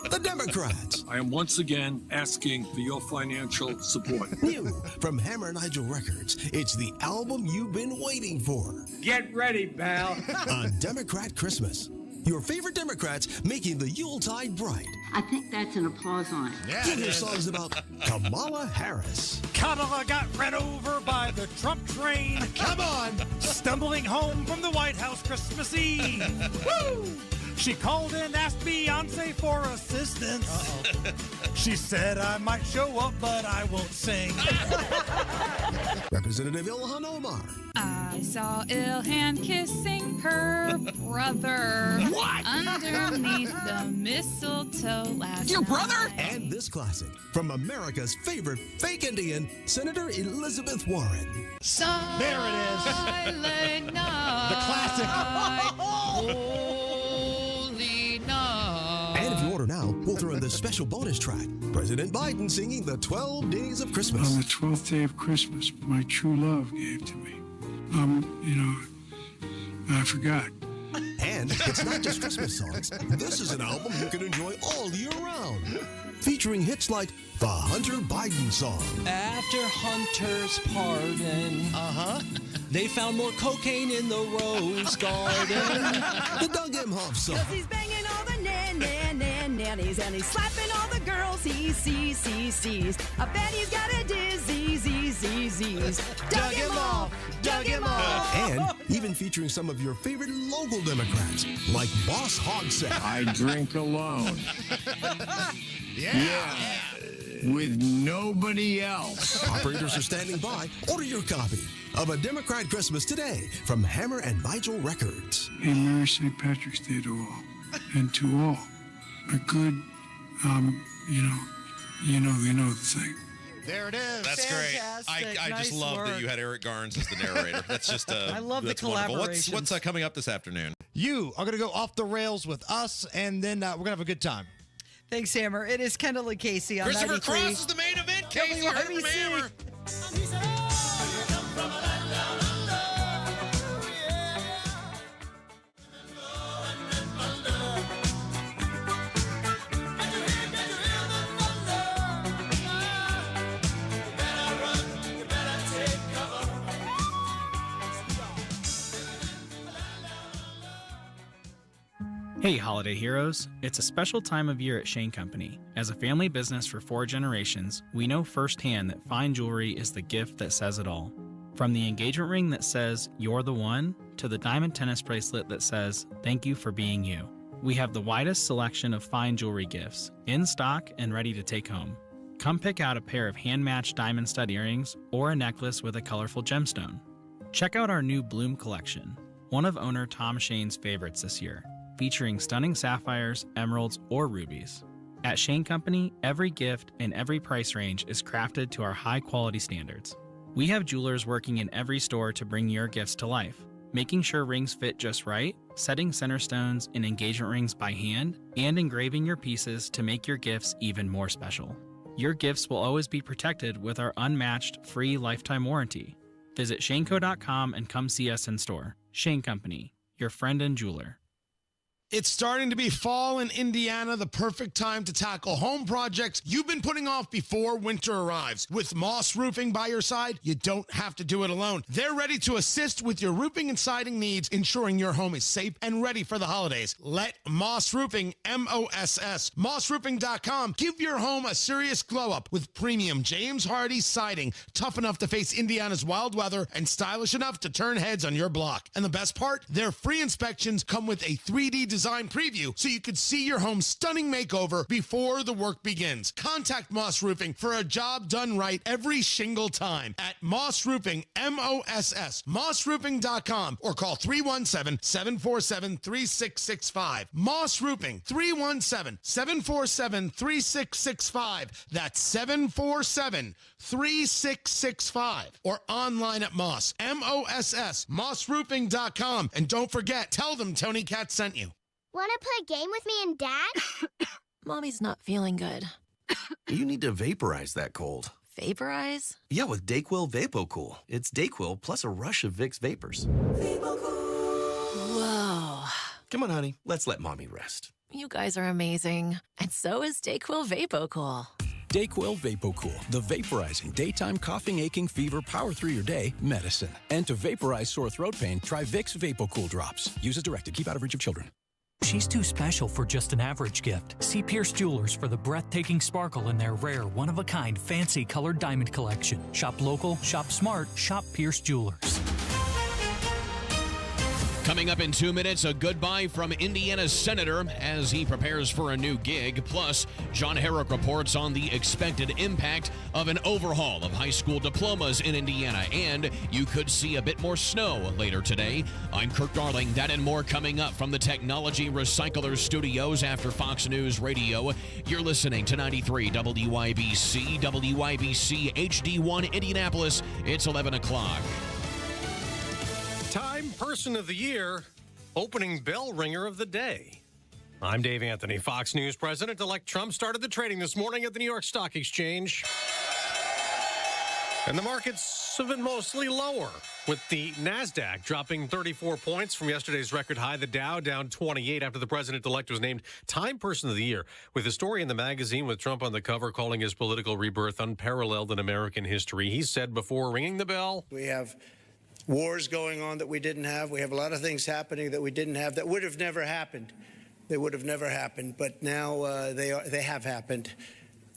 Speaker 14: The Democrats.
Speaker 18: I am once again asking for your financial support.
Speaker 14: New from Hammer and Nigel Records, it's the album you've been waiting for.
Speaker 6: Get ready, pal.
Speaker 14: A Democrat Christmas. Your favorite Democrats making the Yuletide bright.
Speaker 23: I think that's an applause line.
Speaker 14: You'll hear songs about Kamala Harris.
Speaker 25: Kamala got run over by the Trump train.
Speaker 4: Come on!
Speaker 25: Stumbling home from the White House Christmas Eve. Woo! She called and asked Beyonce for assistance. She said I might show up, but I won't sing.
Speaker 14: Representative Ilhan Omar.
Speaker 26: I saw Ilhan kissing her brother.
Speaker 14: What?
Speaker 26: Underneath the mistletoe last
Speaker 14: Your brother?
Speaker 26: night.
Speaker 14: And this classic from America's favorite fake Indian, Senator Elizabeth Warren.
Speaker 4: There it is.
Speaker 26: Silent night.
Speaker 4: The classic.
Speaker 26: Holy night.
Speaker 14: And if you order now, we'll throw in this special bonus track. President Biden singing the 12 Days of Christmas.
Speaker 18: On the 12th day of Christmas, my true love gave to me. I forgot.
Speaker 14: And it's not just Christmas songs. This is an album you can enjoy all year round. Featuring hits like the Hunter Biden song.
Speaker 27: After Hunter's pardon, they found more cocaine in the rose garden.
Speaker 14: The Doug Emhoff song.
Speaker 28: 'Cause he's banging all the nannies and he's slapping all the girls he sees. I bet he's got a disease. Dug him off.
Speaker 14: And even featuring some of your favorite local Democrats, like Boss Hogsett.
Speaker 18: I drink alone.
Speaker 14: Yeah.
Speaker 18: With nobody else.
Speaker 14: Operators are standing by. Order your copy of A Democrat Christmas today from Hammer and Nigel Records.
Speaker 18: Hey, Merry St. Patrick's Day to all. And to all. A good, you know the thing.
Speaker 4: There it is.
Speaker 16: That's
Speaker 17: Fantastic.
Speaker 16: great. I
Speaker 17: Nice
Speaker 16: just love
Speaker 17: work.
Speaker 16: that you had Eric Garnes as the narrator. That's just
Speaker 17: I love the
Speaker 16: that's wonderful.
Speaker 17: collaborations.
Speaker 16: What's coming up this afternoon?
Speaker 4: You are going to go off the rails with us, and then we're going to have a good time.
Speaker 17: Thanks, Hammer. It is Kendall and Casey on
Speaker 16: Christopher
Speaker 17: 93.
Speaker 16: Cross is the main event, Casey. Heard from Hammer.
Speaker 29: Hey, holiday heroes. It's a special time of year at Shane Company. As a family business for 4 generations, we know firsthand that fine jewelry is the gift that says it all. From the engagement ring that says, "You're the one," to the diamond tennis bracelet that says, "Thank you for being you." We have the widest selection of fine jewelry gifts, in stock and ready to take home. Come pick out a pair of hand-matched diamond stud earrings or a necklace with a colorful gemstone. Check out our new Bloom collection, one of owner Tom Shane's favorites this year, featuring stunning sapphires, emeralds, or rubies. At Shane Company, every gift and every price range is crafted to our high-quality standards. We have jewelers working in every store to bring your gifts to life, making sure rings fit just right, setting center stones and engagement rings by hand, and engraving your pieces to make your gifts even more special. Your gifts will always be protected with our unmatched free lifetime warranty. Visit shaneco.com and come see us in store. Shane Company, your friend and jeweler.
Speaker 1: It's starting to be fall in Indiana, the perfect time to tackle home projects you've been putting off before winter arrives. With Moss Roofing by your side, you don't have to do it alone. They're ready to assist with your roofing and siding needs, ensuring your home is safe and ready for the holidays. Let Moss Roofing, M-O-S-S, mossroofing.com, give your home a serious glow-up with premium James Hardy siding, tough enough to face Indiana's wild weather and stylish enough to turn heads on your block. And the best part, their free inspections come with a 3D design preview so you could see your home's stunning makeover before the work begins. Contact Moss Roofing for a job done right every single time at Moss Roofing, M-O-S-S, mossroofing.com, or call 317-747-3665. Moss Roofing, 317-747-3665. That's 747-3665. Or online at Moss, M-O-S-S, mossroofing.com. And don't forget, tell them Tony Katz sent you.
Speaker 3: Want to play a game with me and Dad?
Speaker 5: Mommy's not feeling good.
Speaker 7: You need to vaporize that cold.
Speaker 5: Vaporize?
Speaker 7: Yeah, with Dayquil VapoCool. It's Dayquil plus a rush of Vicks vapors.
Speaker 5: Whoa.
Speaker 7: Come on, honey. Let's let Mommy rest.
Speaker 5: You guys are amazing. And so is Dayquil VapoCool.
Speaker 19: Dayquil VapoCool, the vaporizing daytime coughing, aching, fever, power through your day medicine. And to vaporize sore throat pain, try Vicks VapoCool drops. Use as directed. Keep out of reach of children.
Speaker 20: She's too special for just an average gift. See Pierce Jewelers for the breathtaking sparkle in their rare, one-of-a-kind, fancy colored diamond collection. Shop local, shop smart, shop Pierce Jewelers.
Speaker 16: Coming up in 2 minutes, a goodbye from Indiana's senator as he prepares for a new gig. Plus, John Herrick reports on the expected impact of an overhaul of high school diplomas in Indiana. And you could see a bit more snow later today. I'm Kirk Darling. That and more coming up from the Technology Recyclers Studios after Fox News Radio. You're listening to 93 WYBC, WYBC HD1 Indianapolis. It's 11 o'clock.
Speaker 21: Time Person of the Year, opening bell ringer of the day. I'm Dave Anthony. Fox News President-elect Trump started the trading this morning at the New York Stock Exchange. And the markets have been mostly lower, with the NASDAQ dropping 34 points from yesterday's record high. The Dow down 28 after the president-elect was named Time Person of the Year, with a story in the magazine with Trump on the cover calling his political rebirth unparalleled in American history. He said before ringing the bell,
Speaker 22: "We have wars going on that we didn't have. We have a lot of things happening that we didn't have that would have never happened. They would have never happened, but now they have happened.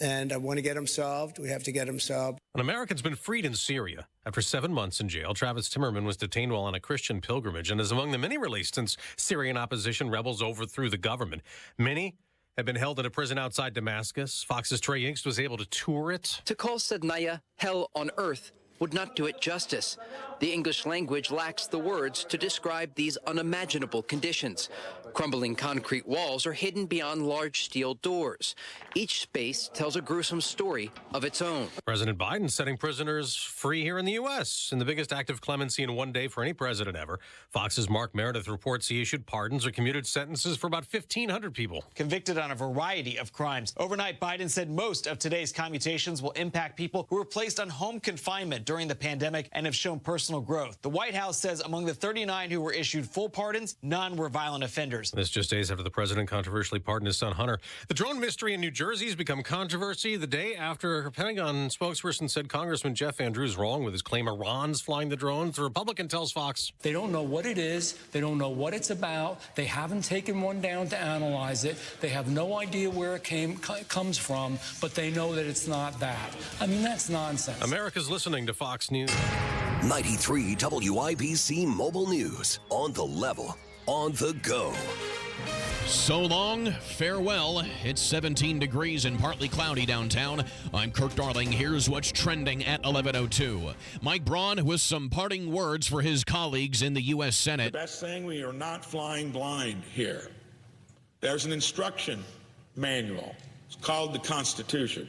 Speaker 22: And I want to get them solved. We have to get them solved."
Speaker 21: An American's been freed in Syria. After 7 months in jail, Travis Timmerman was detained while on a Christian pilgrimage and is among the many released since Syrian opposition rebels overthrew the government. Many have been held in a prison outside Damascus. Fox's Trey Yingst was able to tour it.
Speaker 24: To call Sednaya hell on earth would not do it justice. The English language lacks the words to describe these unimaginable conditions. Crumbling concrete walls are hidden beyond large steel doors. Each space tells a gruesome story of its own.
Speaker 21: President Biden setting prisoners free here in the U.S. in the biggest act of clemency in one day for any president ever. Fox's Mark Meredith reports he issued pardons or commuted sentences for about 1,500 people.
Speaker 30: Convicted on a variety of crimes. Overnight, Biden said most of today's commutations will impact people who were placed on home confinement during the pandemic and have shown personal growth. The White House says among the 39 who were issued full pardons, none were violent offenders.
Speaker 21: This just days after the president controversially pardoned his son Hunter. The drone mystery in New Jersey has become controversy the day after a Pentagon spokesperson said Congressman Jeff Andrews wrong with his claim Iran's flying the drones. The Republican tells Fox
Speaker 31: they don't know what it is. They don't know what it's about. They haven't taken one down to analyze it. They have no idea where it comes from, but they know that it's not that. I mean, that's nonsense.
Speaker 21: America's listening to Fox News.
Speaker 14: 93 WIBC Mobile News. On the level. On the go.
Speaker 2: So long, farewell. It's 17 degrees and partly cloudy downtown. I'm Kirk Darling. Here's what's trending at 11:02. Mike Braun with some parting words for his colleagues in the U.S. Senate.
Speaker 6: The best thing, we are not flying blind here. There's an instruction manual. It's called the Constitution,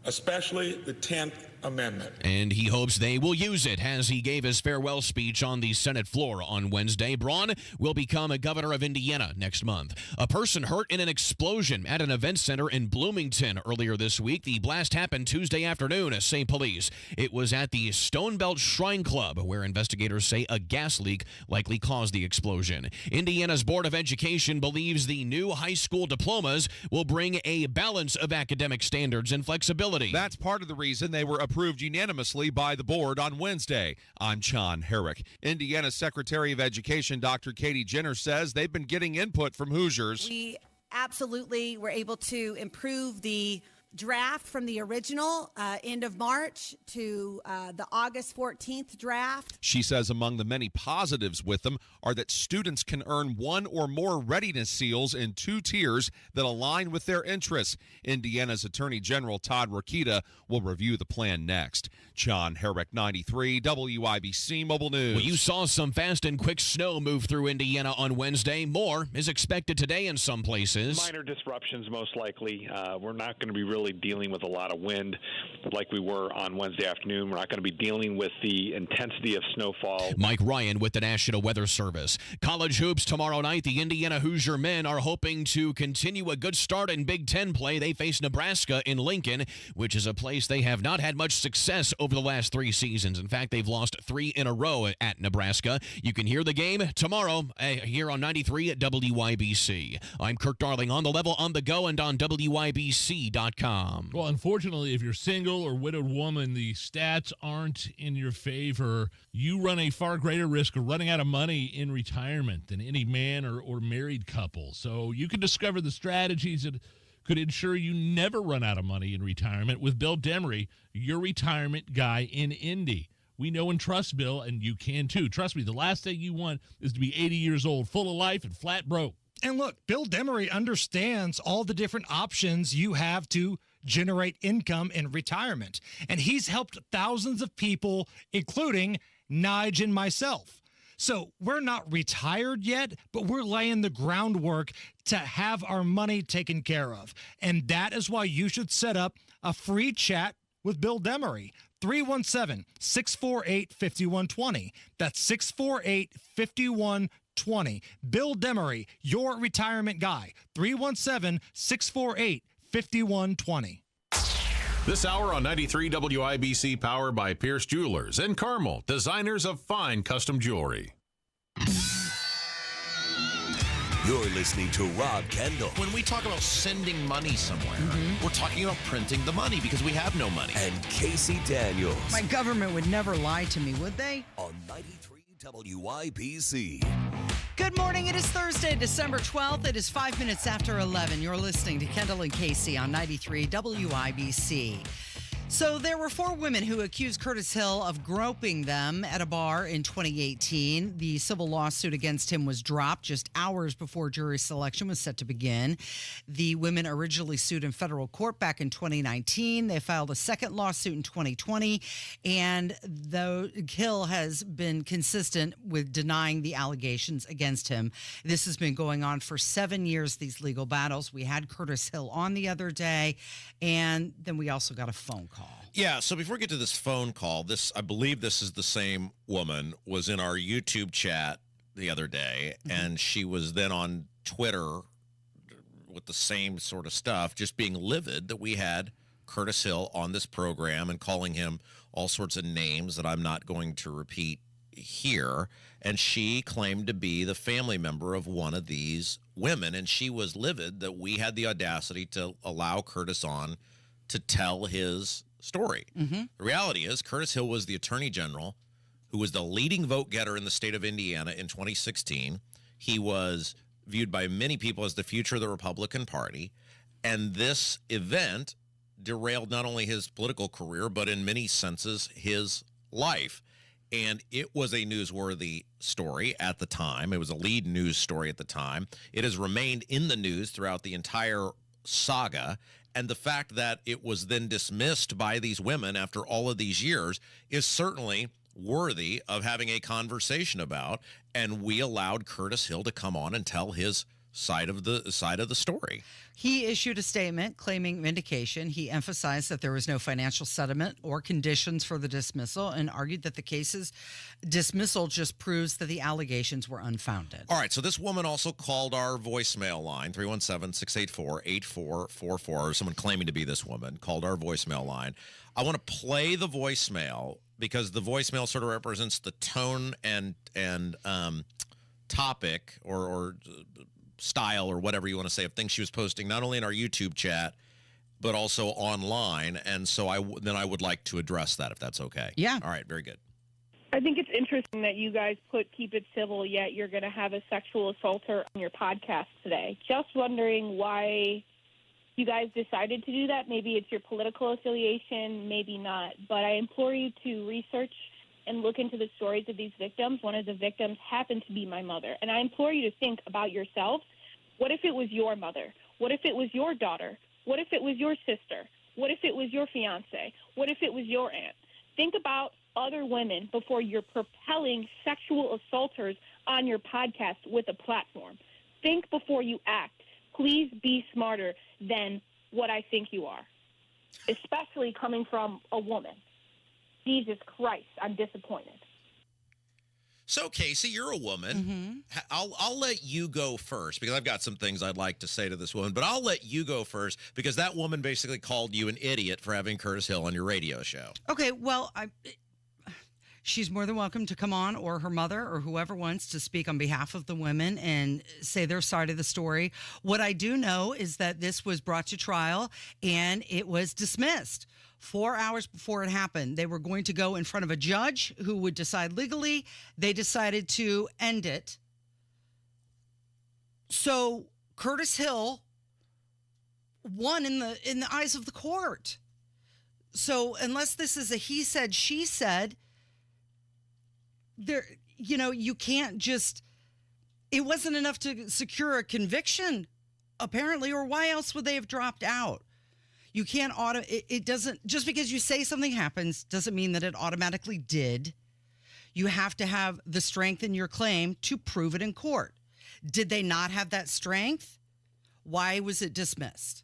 Speaker 6: especially the 10th Amendment.
Speaker 2: And he hopes they will use it as he gave his farewell speech on the Senate floor on Wednesday. Braun will become a governor of Indiana next month. A person hurt in an explosion at an event center in Bloomington earlier this week. The blast happened Tuesday afternoon, say police. It was at the Stonebelt Shrine Club, where investigators say a gas leak likely caused the explosion. Indiana's Board of Education believes the new high school diplomas will bring a balance of academic standards and flexibility.
Speaker 8: That's part of the reason they were approved unanimously by the board on Wednesday. I'm John Herrick. Indiana's Secretary of Education, Dr. Katie Jenner, says they've been getting input from Hoosiers.
Speaker 28: We absolutely were able to improve the draft from the original end of March to the August 14th draft.
Speaker 8: She says among the many positives with them are that students can earn one or more readiness seals in 2 tiers that align with their interests. Indiana's Attorney General Todd Rokita will review the plan next. John Herrick, 93 WIBC Mobile News.
Speaker 2: Well, you saw some fast and quick snow move through Indiana on Wednesday. More is expected today in some places.
Speaker 9: Minor disruptions, most likely. We're not going to be really dealing with a lot of wind like we were on Wednesday afternoon. We're not going to be dealing with the intensity of snowfall.
Speaker 2: Mike Ryan with the National Weather Service. College hoops tomorrow night. The Indiana Hoosier men are hoping to continue a good start in Big Ten play. They face Nebraska in Lincoln, which is a place they have not had much success over the last 3 seasons. In fact, they've lost 3 in a row at Nebraska. You can hear the game tomorrow here on 93 at WIBC. I'm Kirk Darling, on the level, on the go, and on WIBC.com.
Speaker 10: Well, unfortunately, if you're single or widowed woman, the stats aren't in your favor. You run a far greater risk of running out of money in retirement than any man or married couple. So you can discover the strategies that could ensure you never run out of money in retirement with Bill Demery, your retirement guy in Indy. We know and trust Bill, and you can too. Trust me, the last thing you want is to be 80 years old, full of life and flat broke.
Speaker 4: And look, Bill Demery understands all the different options you have to generate income in retirement. And he's helped thousands of people, including Nige and myself. So we're not retired yet, but we're laying the groundwork to have our money taken care of. And that is why you should set up a free chat with Bill Demery. 317-648-5120. That's 648-5120. Bill Demery, your retirement guy. 317-648-5120.
Speaker 11: This hour on 93 WIBC, powered by Pierce Jewelers in Carmel, designers of fine custom jewelry.
Speaker 14: You're listening to Rob Kendall.
Speaker 16: When we talk about sending money somewhere, we're talking about printing the money because we have no money.
Speaker 14: And Casey Daniels.
Speaker 17: My government would never lie to me, would they?
Speaker 14: On 93 WIBC.
Speaker 17: Good morning. It is Thursday, December 12th. It is 5 minutes after 11. You're listening to Kendall and Casey on 93 WIBC. So there were 4 women who accused Curtis Hill of groping them at a bar in 2018. The civil lawsuit against him was dropped just hours before jury selection was set to begin. The women originally sued in federal court back in 2019. They filed a second lawsuit in 2020. And though Hill has been consistent with denying the allegations against him, this has been going on for 7 years, these legal battles. We had Curtis Hill on the other day, and then we also got a phone call.
Speaker 16: Yeah, so before we get to this phone call, I believe this is the same woman, was in our YouTube chat the other day, and she was then on Twitter with the same sort of stuff, just being livid that we had Curtis Hill on this program and calling him all sorts of names that I'm not going to repeat here. And she claimed to be the family member of one of these women, and she was livid that we had the audacity to allow Curtis on to tell his story. The reality is Curtis Hill was the attorney general who was the leading vote getter in the state of Indiana in 2016. He was viewed by many people as the future of the Republican Party. And this event derailed not only his political career, but in many senses, his life. and it was a newsworthy story at the time. It was a lead news story at the time. It has remained in the news throughout the entire saga, and the fact that it was then dismissed by these women after all of these years is certainly worthy of having a conversation about, and we allowed Curtis Hill to come on and tell his side of the story.
Speaker 17: He issued a statement claiming vindication. He emphasized that there was no financial settlement or conditions for the dismissal and argued that the case's dismissal just proves that the allegations were unfounded.
Speaker 16: All right, so this woman also called our voicemail line, 317-684-8444. Someone claiming to be this woman called our voicemail line. I want to play the voicemail because the voicemail sort of represents the tone and topic or style or whatever you want to say of things she was posting, not only in our YouTube chat, but also online. And so I would like to address that if that's okay.
Speaker 17: Yeah.
Speaker 16: All right, very good.
Speaker 1: I think it's interesting that you guys put keep it civil, yet you're going to have a sexual assaulter on your podcast today. Just wondering why you guys decided to do that. Maybe it's your political affiliation, maybe not. But I implore you to research and look into the stories of these victims. One of the victims happened to be my mother. And I implore you to think about yourselves. What if it was your mother? What if it was your daughter? What if it was your sister? What if it was your fiance? What if it was your aunt? Think about other women before you're propelling sexual assaulters on your podcast with a platform. Think before you act. Please be smarter than what I think you are, especially coming from a woman. Jesus Christ, I'm disappointed.
Speaker 16: So, Casey, you're a woman. I'll let you go first because I've got some things I'd like to say to this woman, but I'll let you go first because that woman basically called you an idiot for having Curtis Hill on your radio show.
Speaker 17: Okay, well, she's more than welcome to come on, or her mother or whoever wants to speak on behalf of the women and say their side of the story. What I do know is that this was brought to trial and it was dismissed. 4 hours before it happened, they were going to go in front of a judge who would decide legally. They decided to end it. So Curtis Hill won in the eyes of the court. So unless this is a he said, she said, there, you can't just, it wasn't enough to secure a conviction, apparently, or why else would they have dropped out? You can't it doesn't, just because you say something happens doesn't mean that it automatically did. You have to have the strength in your claim to prove it in court. Did they not have that strength? Why was it dismissed?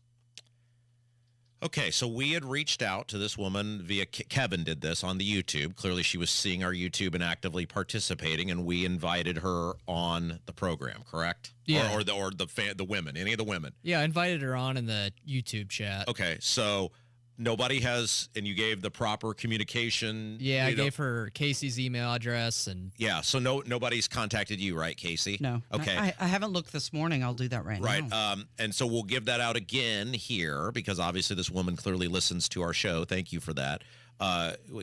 Speaker 16: Okay, so we had reached out to this woman via Kevin did this on the YouTube. Clearly she was seeing our YouTube and actively participating, and we invited her on the program, correct?
Speaker 3: Yeah.
Speaker 16: Or the women, any of the women.
Speaker 3: Yeah, I invited her on in the YouTube chat.
Speaker 16: Okay, so nobody has, and you gave the proper communication.
Speaker 3: Yeah, I gave her Casey's email address and.
Speaker 16: Yeah, so nobody's contacted you, right, Casey?
Speaker 17: No.
Speaker 16: Okay.
Speaker 17: I haven't looked this morning. I'll do that now.
Speaker 16: Right. And so we'll give that out again here because obviously this woman clearly listens to our show. Thank you for that.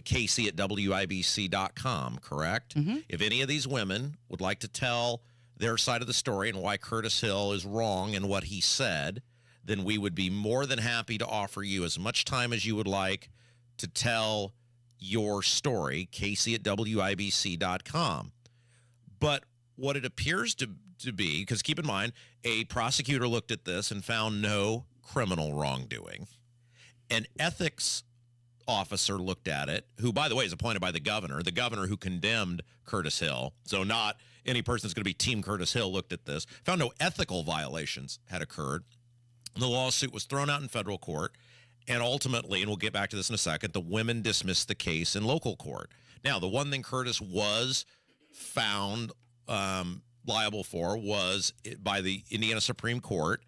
Speaker 16: Casey at WIBC.com, correct? If any of these women would like to tell their side of the story and why Curtis Hill is wrong in what he said, then we would be more than happy to offer you as much time as you would like to tell your story, Casey at WIBC.com. But what it appears to be, because keep in mind, a prosecutor looked at this and found no criminal wrongdoing. An ethics officer looked at it, who, by the way, is appointed by the governor who condemned Curtis Hill. So not any person that's going to be Team Curtis Hill looked at this, found no ethical violations had occurred. The lawsuit was thrown out in federal court, and ultimately, and we'll get back to this in a second, the women dismissed the case in local court. Now, the one thing Curtis was found liable for was by the Indiana Supreme Court.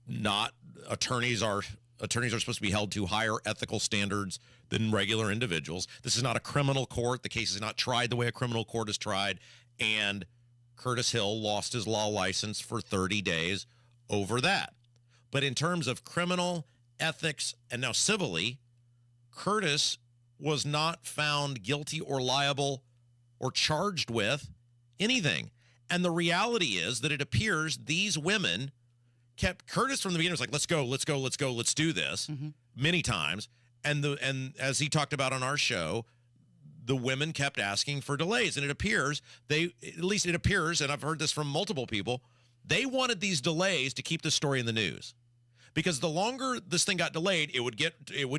Speaker 16: Not attorneys are supposed to be held to higher ethical standards than regular individuals. This is not a criminal court. The case is not tried the way a criminal court is tried, and Curtis Hill lost his law license for 30 days over that. But in terms of criminal, ethics, and now civilly, Curtis was not found guilty or liable or charged with anything. And the reality is that it appears these women kept Curtis from the beginning was like, let's go, let's do this many times. And as he talked about on our show, the women kept asking for delays, and it appears and I've heard this from multiple people, they wanted these delays to keep the story in the news. Because the longer this thing got delayed, it would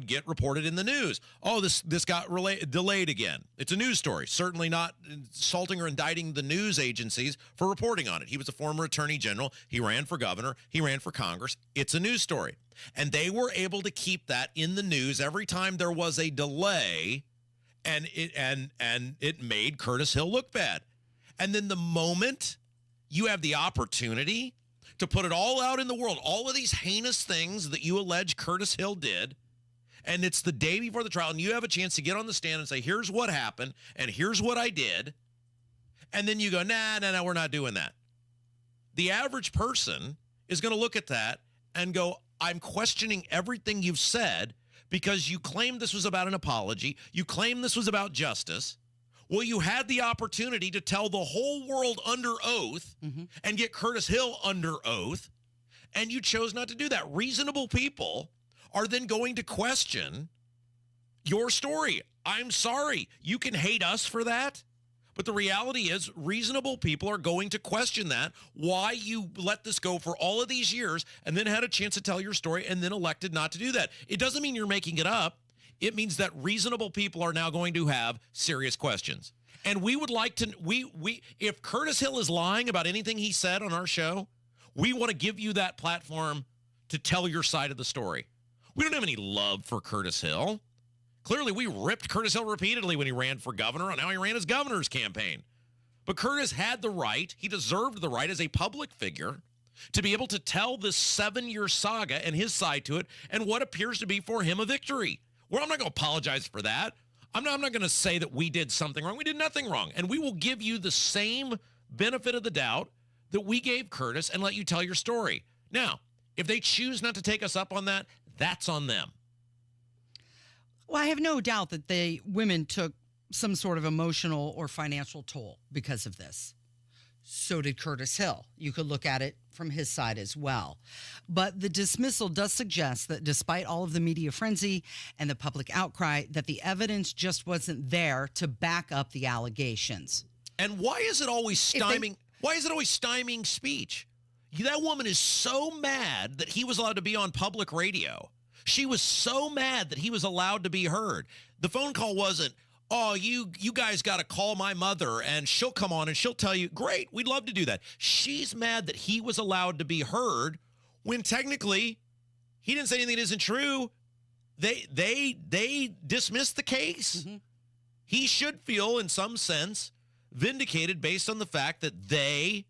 Speaker 16: get reported in the news. Oh, this got delayed again. It's a news story. Certainly not insulting or indicting the news agencies for reporting on it. He was a former attorney general. He ran for governor. He ran for Congress. It's a news story. And they were able to keep that in the news every time there was a delay, and it made Curtis Hill look bad. And then the moment you have the opportunity to put it all out in the world, all of these heinous things that you allege Curtis Hill did, and it's the day before the trial, and you have a chance to get on the stand and say, here's what happened, and here's what I did, and then you go, nah, we're not doing that. The average person is going to look at that and go, I'm questioning everything you've said because you claimed this was about an apology. You claimed this was about justice. Well, you had the opportunity to tell the whole world under oath and get Curtis Hill under oath, and you chose not to do that. Reasonable people are then going to question your story. I'm sorry. You can hate us for that, but the reality is reasonable people are going to question that, why you let this go for all of these years and then had a chance to tell your story and then elected not to do that. It doesn't mean you're making it up. It means that reasonable people are now going to have serious questions. And we would like to, if Curtis Hill is lying about anything he said on our show, we want to give you that platform to tell your side of the story. We don't have any love for Curtis Hill. Clearly, we ripped Curtis Hill repeatedly when he ran for governor, and now he ran his governor's campaign. But Curtis had the right, he deserved the right as a public figure to be able to tell this 7-year saga and his side to it and what appears to be for him a victory. Well, I'm not going to apologize for that. I'm not going to say that we did something wrong. We did nothing wrong. And we will give you the same benefit of the doubt that we gave Curtis and let you tell your story. Now, if they choose not to take us up on that, that's on them.
Speaker 17: Well, I have no doubt that the women took some sort of emotional or financial toll because of this. So did Curtis Hill. You could look at it from his side as well. But the dismissal does suggest that despite all of the media frenzy and the public outcry, that the evidence just wasn't there to back up the allegations.
Speaker 16: And why is it always stymieing? Why is it always stymieing speech? That woman is so mad that he was allowed to be on public radio. She was so mad that he was allowed to be heard. The phone call wasn't, oh, you guys got to call my mother and she'll come on and she'll tell you, great, we'd love to do that. She's mad that he was allowed to be heard when technically he didn't say anything that isn't true. They dismissed the case. He should feel in some sense vindicated based on the fact that they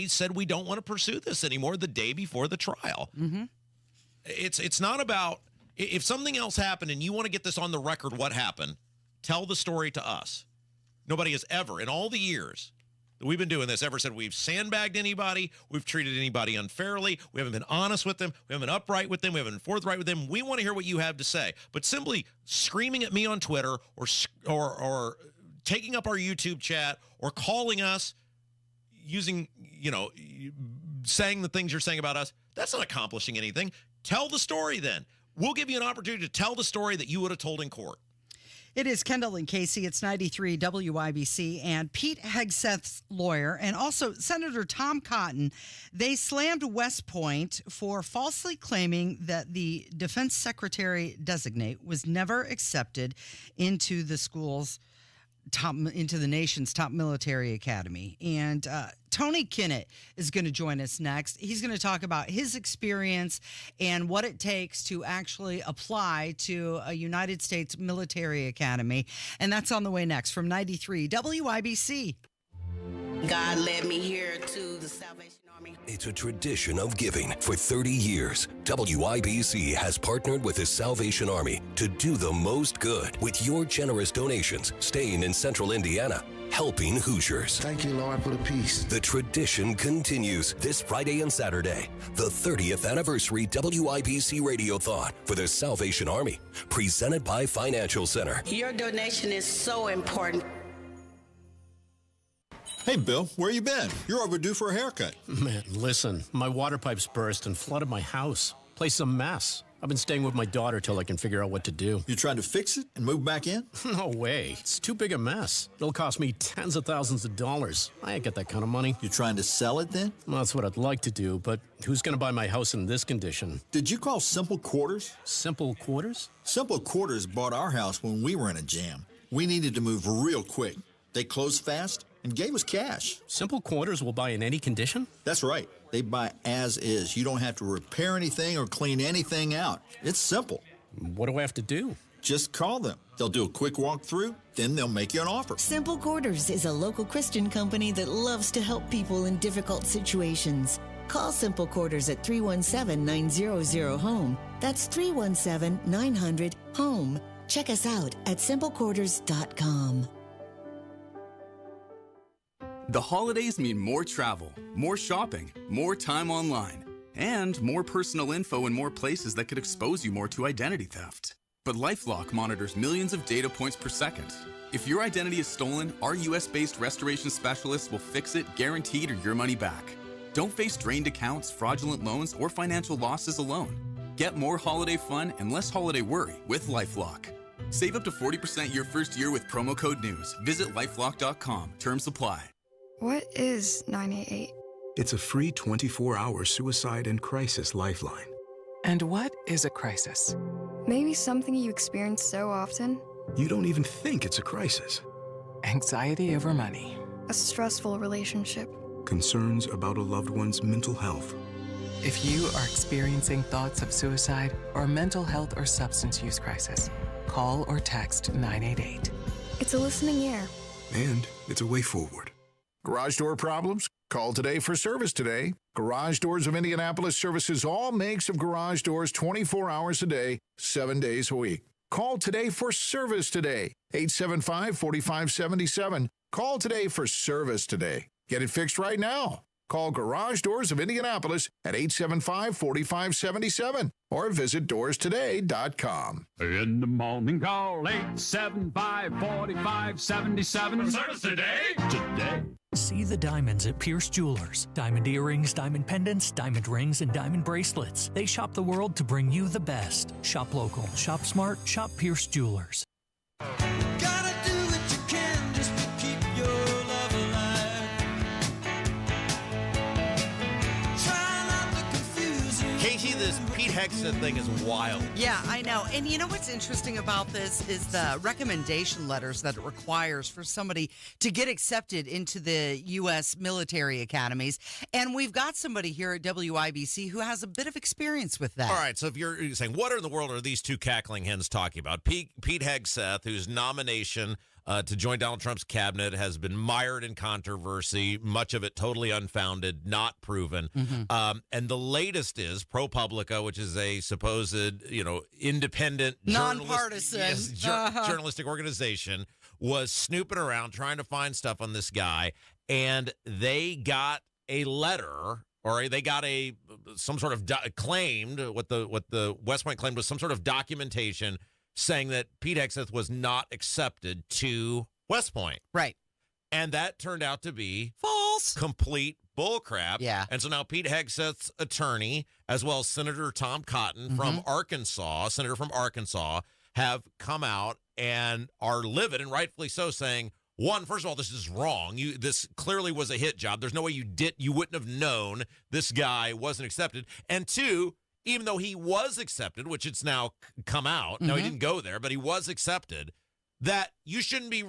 Speaker 16: said we don't want to pursue this anymore the day before the trial. It's not about, if something else happened and you want to get this on the record, what happened, tell the story to us. Nobody has ever, in all the years that we've been doing this, ever said we've sandbagged anybody, we've treated anybody unfairly, we haven't been honest with them, we haven't been upright with them, we haven't been forthright with them. We want to hear what you have to say. But simply screaming at me on Twitter or taking up our YouTube chat or calling us using, saying the things you're saying about us, that's not accomplishing anything. Tell the story then. We'll give you an opportunity to tell the story that you would have told in court.
Speaker 17: It is Kendall and Casey. It's 93 WIBC. And Pete Hegseth's lawyer and also Senator Tom Cotton, they slammed West Point for falsely claiming that the defense secretary designate was never accepted into the nation's top military academy. And Tony Kinnett is going to join us next. He's going to talk about his experience and what it takes to actually apply to a United States military academy. And that's on the way next from 93 WIBC.
Speaker 5: God led me here to the Salvation Army.
Speaker 14: It's a tradition of giving. For 30 years, WIBC has partnered with the Salvation Army to do the most good with your generous donations, staying in central Indiana, helping Hoosiers.
Speaker 7: Thank you, Lord, for the peace.
Speaker 14: The tradition continues this Friday and Saturday, the 30th anniversary WIBC Radiothon for the Salvation Army, presented by Financial Center.
Speaker 5: Your donation is so important.
Speaker 12: Hey, Bill, where you been? You're overdue for a haircut.
Speaker 13: Man, listen, my water pipes burst and flooded my house. Place a mess.
Speaker 7: I've been staying with my daughter till I can figure out what to do.
Speaker 12: You trying to fix it and move back in?
Speaker 7: No way. It's too big a mess. It'll cost me tens of thousands of dollars. I ain't got that kind of money.
Speaker 12: You trying to sell it then?
Speaker 7: Well, that's what I'd like to do, but who's going to buy my house in this condition?
Speaker 12: Did you call Simple Quarters?
Speaker 7: Simple Quarters?
Speaker 12: Simple Quarters bought our house when we were in a jam. We needed to move real quick. They closed fast and gave us cash.
Speaker 7: Simple Quarters will buy in any condition?
Speaker 12: That's right. They buy as is. You don't have to repair anything or clean anything out. It's simple.
Speaker 7: What do I have to do?
Speaker 12: Just call them. They'll do a quick walkthrough, then they'll make you an offer.
Speaker 13: Simple Quarters is a local Christian company that loves to help people in difficult situations. Call Simple Quarters at 317-900-HOME. That's 317-900-HOME. Check us out at simplequarters.com.
Speaker 15: The holidays mean more travel, more shopping, more time online, and more personal info in more places that could expose you more to identity theft. But LifeLock monitors millions of data points per second. If your identity is stolen, our US-based restoration specialists will fix it, guaranteed, or your money back. Don't face drained accounts, fraudulent loans, or financial losses alone. Get more holiday fun and less holiday worry with LifeLock. Save up to 40% your first year with promo code NEWS. Visit lifelock.com. Terms apply.
Speaker 18: What is 988?
Speaker 19: It's a free 24-hour suicide and crisis lifeline.
Speaker 18: And what is a crisis? Maybe something you experience so often.
Speaker 19: You don't even think it's a crisis.
Speaker 18: Anxiety over money. A stressful relationship.
Speaker 19: Concerns about a loved one's mental health.
Speaker 18: If you are experiencing thoughts of suicide or mental health or substance use crisis, call or text 988. It's a listening ear.
Speaker 19: And it's a way forward.
Speaker 20: Garage door problems? Call today for service today. Garage Doors of Indianapolis services all makes of garage doors 24 hours a day, 7 days a week. Call today for service today. 875-4577. Call today for service today. Get it fixed right now. Call Garage Doors of Indianapolis at 875-4577 or visit doorstoday.com.
Speaker 23: In the morning, call 875-4577. Service today. Today.
Speaker 25: See the diamonds at Pierce Jewelers. Diamond earrings, diamond pendants, diamond rings, and diamond bracelets. They shop the world to bring you the best. Shop local, shop smart, shop Pierce Jewelers.
Speaker 26: Gotta do what you can just to keep your love alive. Try not to confuse you.
Speaker 16: Casey, this Pete Hegseth thing is wild.
Speaker 17: Yeah, I know. And you know what's interesting about this is the recommendation letters that it requires for somebody to get accepted into the U.S. military academies. And we've got somebody here at WIBC who has a bit of experience with that.
Speaker 16: All right, so if you're saying, what in the world are these two cackling hens talking about? Pete Hegseth, whose nomination to join Donald Trump's cabinet has been mired in controversy, much of it totally unfounded, not proven. And the latest is ProPublica, which is a supposed, independent,
Speaker 17: nonpartisan
Speaker 16: journalistic organization, was snooping around trying to find stuff on this guy, and they got a letter. Or they got some sort of claimed what the West Point claimed was some sort of documentation saying that Pete Hegseth was not accepted to West Point.
Speaker 17: Right.
Speaker 16: And that turned out to be
Speaker 17: false.
Speaker 16: Complete bullcrap.
Speaker 17: Yeah.
Speaker 16: And so now Pete Hegseth's attorney, as well as Senator Tom Cotton from Arkansas, senator from Arkansas, have come out and are livid, and rightfully so, saying, one, first of all, this is wrong. This clearly was a hit job. There's no way you wouldn't have known this guy wasn't accepted. And two, even though he was accepted, which it's now come out, no, he didn't go there, but he was accepted, that you shouldn't be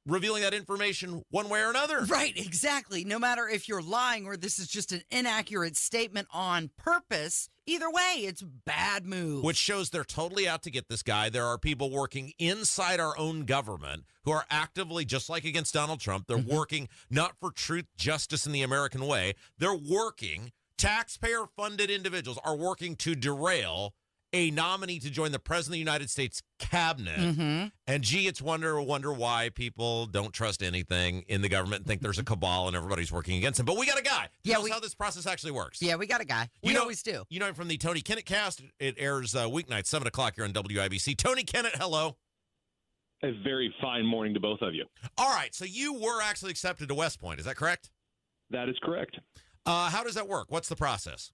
Speaker 16: revealing that information one way or another.
Speaker 17: Right, exactly. No matter if you're lying or this is just an inaccurate statement on purpose, either way, it's a bad move.
Speaker 16: Which shows they're totally out to get this guy. There are people working inside our own government who are actively, just like against Donald Trump, they're working not for truth, justice, in the American way. They're working, taxpayer-funded individuals are working to derail a nominee to join the President of the United States cabinet. And gee, it's wonder why people don't trust anything in the government and think there's a cabal and everybody's working against him. But we got a guy. Tell us how this process actually works.
Speaker 17: Yeah, we got a guy. We always do.
Speaker 16: You know him from the Tony Kennett cast. It airs weeknights, 7 o'clock here on WIBC. Tony Kennett, hello.
Speaker 27: A very fine morning to both of you.
Speaker 16: All right, so you were actually accepted to West Point. Is that correct?
Speaker 27: That is correct.
Speaker 16: How does that work? What's the process?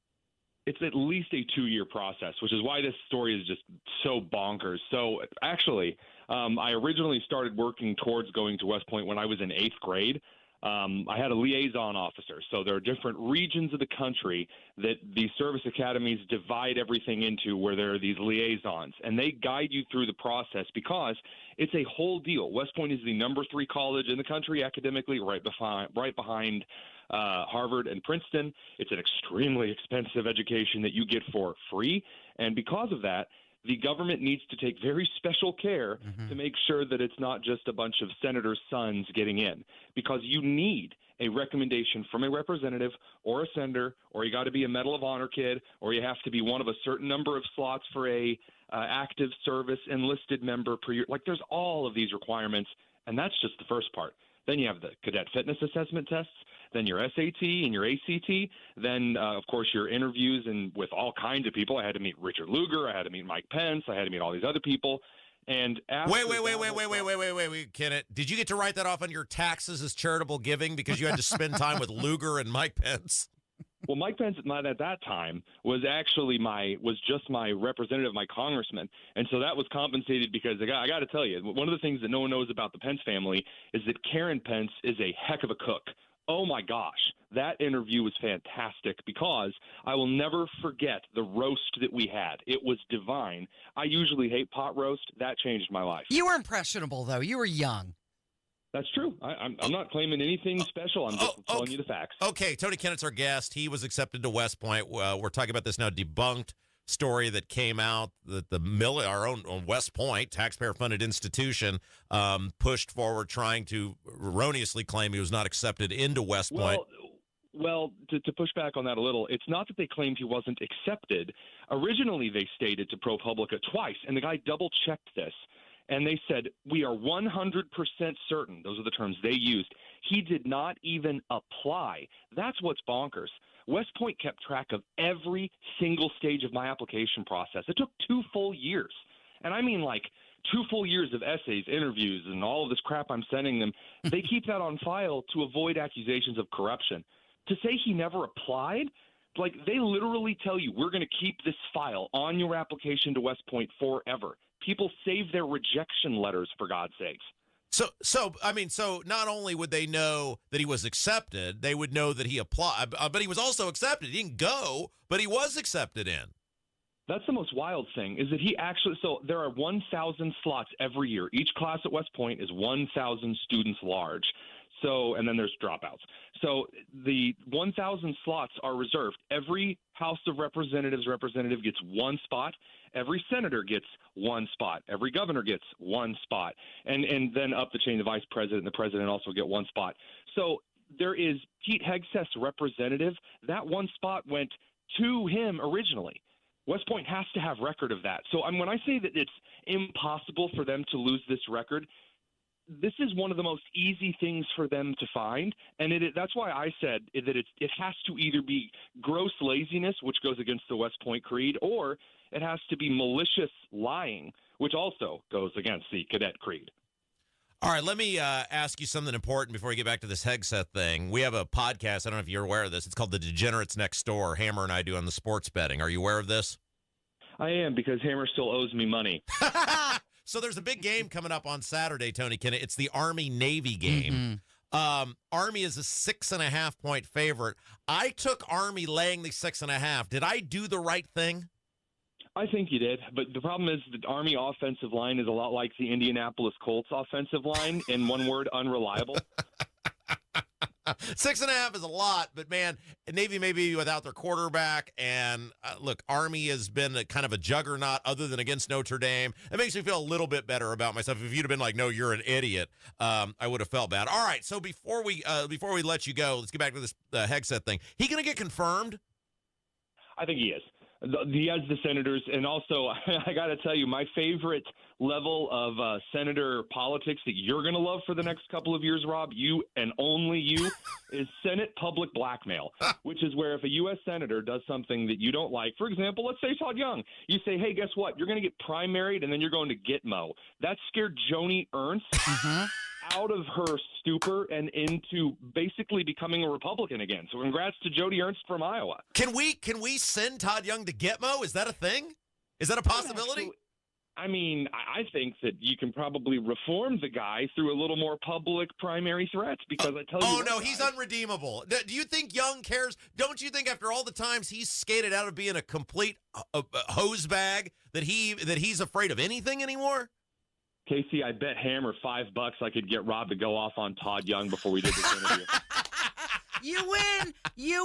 Speaker 27: it's at least a 2-year process, which is why this story is just so bonkers. So actually, I originally started working towards going to West Point when I was in 8th grade. I had a liaison officer. So there are different regions of the country that these service academies divide everything into, where there are these liaisons, and they guide you through the process because it's a whole deal. West Point is the number 3 college in the country academically, right behind Harvard and Princeton. It's an extremely expensive education that you get for free. And because of that, the government needs to take very special care to make sure that it's not just a bunch of senators' sons getting in, because you need a recommendation from a representative or a senator, or you got to be a Medal of Honor kid, or you have to be one of a certain number of slots for a active service enlisted member per year. Like, there's all of these requirements, and that's just the first part. Then you have the cadet fitness assessment tests, then your SAT and your ACT, then, of course, your interviews and with all kinds of people. I had to meet Richard Lugar. I had to meet Mike Pence. I had to meet all these other people. And after
Speaker 16: Wait, Kenneth. Did you get to write that off on your taxes as charitable giving because you had to spend time with Lugar and Mike Pence?
Speaker 27: Well, Mike Pence at that time was just my representative, my congressman, and so that was compensated because I got to tell you, one of the things that no one knows about the Pence family is that Karen Pence is a heck of a cook. Oh my gosh, that interview was fantastic because I will never forget the roast that we had. It was divine. I usually hate pot roast. That changed my life.
Speaker 17: You were impressionable, though. You were young.
Speaker 27: That's true. I'm not claiming anything special. I'm just telling you the facts.
Speaker 16: Okay, Tony Kennett's our guest. He was accepted to West Point. We're talking about this now debunked story that came out that our own West Point, taxpayer-funded institution, pushed forward trying to erroneously claim he was not accepted into West Point.
Speaker 27: Well, to push back on that a little, it's not that they claimed he wasn't accepted. Originally, they stated to ProPublica twice, and the guy double-checked this. And they said, we are 100% certain, those are the terms they used, he did not even apply. That's what's bonkers. West Point kept track of every single stage of my application process. It took 2 full years. And I mean, like, 2 full years of essays, interviews, and all of this crap I'm sending them. They keep that on file to avoid accusations of corruption. To say he never applied, like, they literally tell you, we're going to keep this file on your application to West Point forever. People save their rejection letters, for God's sakes.
Speaker 16: So not only would they know that he was accepted, they would know that he applied, but he was also accepted. He didn't go, but he was accepted in.
Speaker 27: That's the most wild thing, is that so there are 1,000 slots every year. Each class at West Point is 1,000 students large. So, and then there's dropouts. So the 1,000 slots are reserved. Every House of Representatives representative gets 1 spot. Every senator gets 1 spot. Every governor gets 1 spot. And then up the chain, the vice president and the president also get 1 spot. So there is Pete Hegseth's representative. That 1 spot went to him originally. West Point has to have record of that. So when I say that it's impossible for them to lose this record, this is one of the most easy things for them to find, and that's why I said that it has to either be gross laziness, which goes against the West Point creed, or it has to be malicious lying, which also goes against the cadet creed.
Speaker 16: All right, let me ask you something important before we get back to this Hegseth thing. We have a podcast. I don't know if you're aware of this. It's called The Degenerates Next Door. Hammer and I do on the sports betting. Are you aware of this?
Speaker 27: I am, because Hammer still owes me money.
Speaker 16: So there's a big game coming up on Saturday, Tony Kennett. It's the Army-Navy game. Army is a 6.5-point favorite. I took Army laying the 6.5. Did I do the right thing?
Speaker 27: I think you did, but the problem is the Army offensive line is a lot like the Indianapolis Colts offensive line. In one word, unreliable.
Speaker 16: 6.5 is a lot, but man, Navy may be without their quarterback. And look, Army has been kind of a juggernaut other than against Notre Dame. It makes me feel a little bit better about myself. If you'd have been like, no, you're an idiot, I would have felt bad. All right, so before we let you go, let's get back to this Hegseth thing. He going to get confirmed?
Speaker 27: I think he is. He has the senators, and also I got to tell you, my favorite level of senator politics that you're going to love for the next couple of years, Rob, you and only you, is Senate public blackmail, which is where if a U.S. senator does something that you don't like, for example, let's say Todd Young, you say, hey, guess what? You're going to get primaried, and then you're going to Gitmo. That scared Joni Ernst out of her stupor and into basically becoming a Republican again. So congrats to Jody Ernst from Iowa.
Speaker 16: Can we send Todd Young to Gitmo? Is that a thing? Is that a possibility?
Speaker 27: I mean, I think that you can probably reform the guy through a little more public primary threats because I tell you.
Speaker 16: Oh, no, he's unredeemable. Do you think Young cares? Don't you think after all the times he's skated out of being a complete hose bag that he's afraid of anything anymore?
Speaker 27: Casey, I bet Hammer $5 I could get Rob to go off on Todd Young before we did this interview.
Speaker 17: You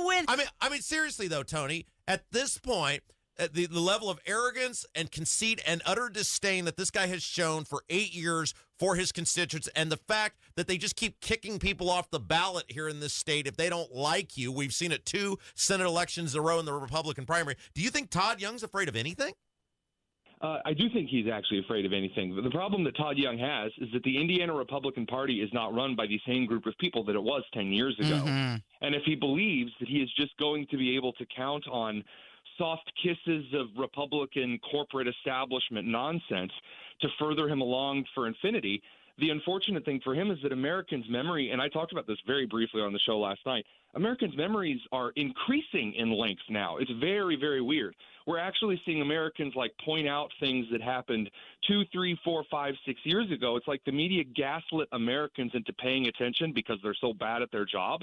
Speaker 17: win.
Speaker 16: I mean, seriously though, Tony, at this point, the level of arrogance and conceit and utter disdain that this guy has shown for 8 years for his constituents, and the fact that they just keep kicking people off the ballot here in this state if they don't like you. We've seen it 2 Senate elections in a row in the Republican primary. Do you think Todd Young's afraid of anything?
Speaker 27: I do think he's actually afraid of anything. But the problem that Todd Young has is that the Indiana Republican Party is not run by the same group of people that it was 10 years ago.
Speaker 17: Mm-hmm.
Speaker 27: And if he believes that he is just going to be able to count on soft kisses of Republican corporate establishment nonsense to further him along for infinity, the unfortunate thing for him is that Americans' memory, and I talked about this very briefly on the show last night, Americans' memories are increasing in length now. It's very, very weird. We're actually seeing Americans point out things that happened 2, 3, 4, 5, 6 years ago. It's like the media gaslit Americans into paying attention because they're so bad at their job.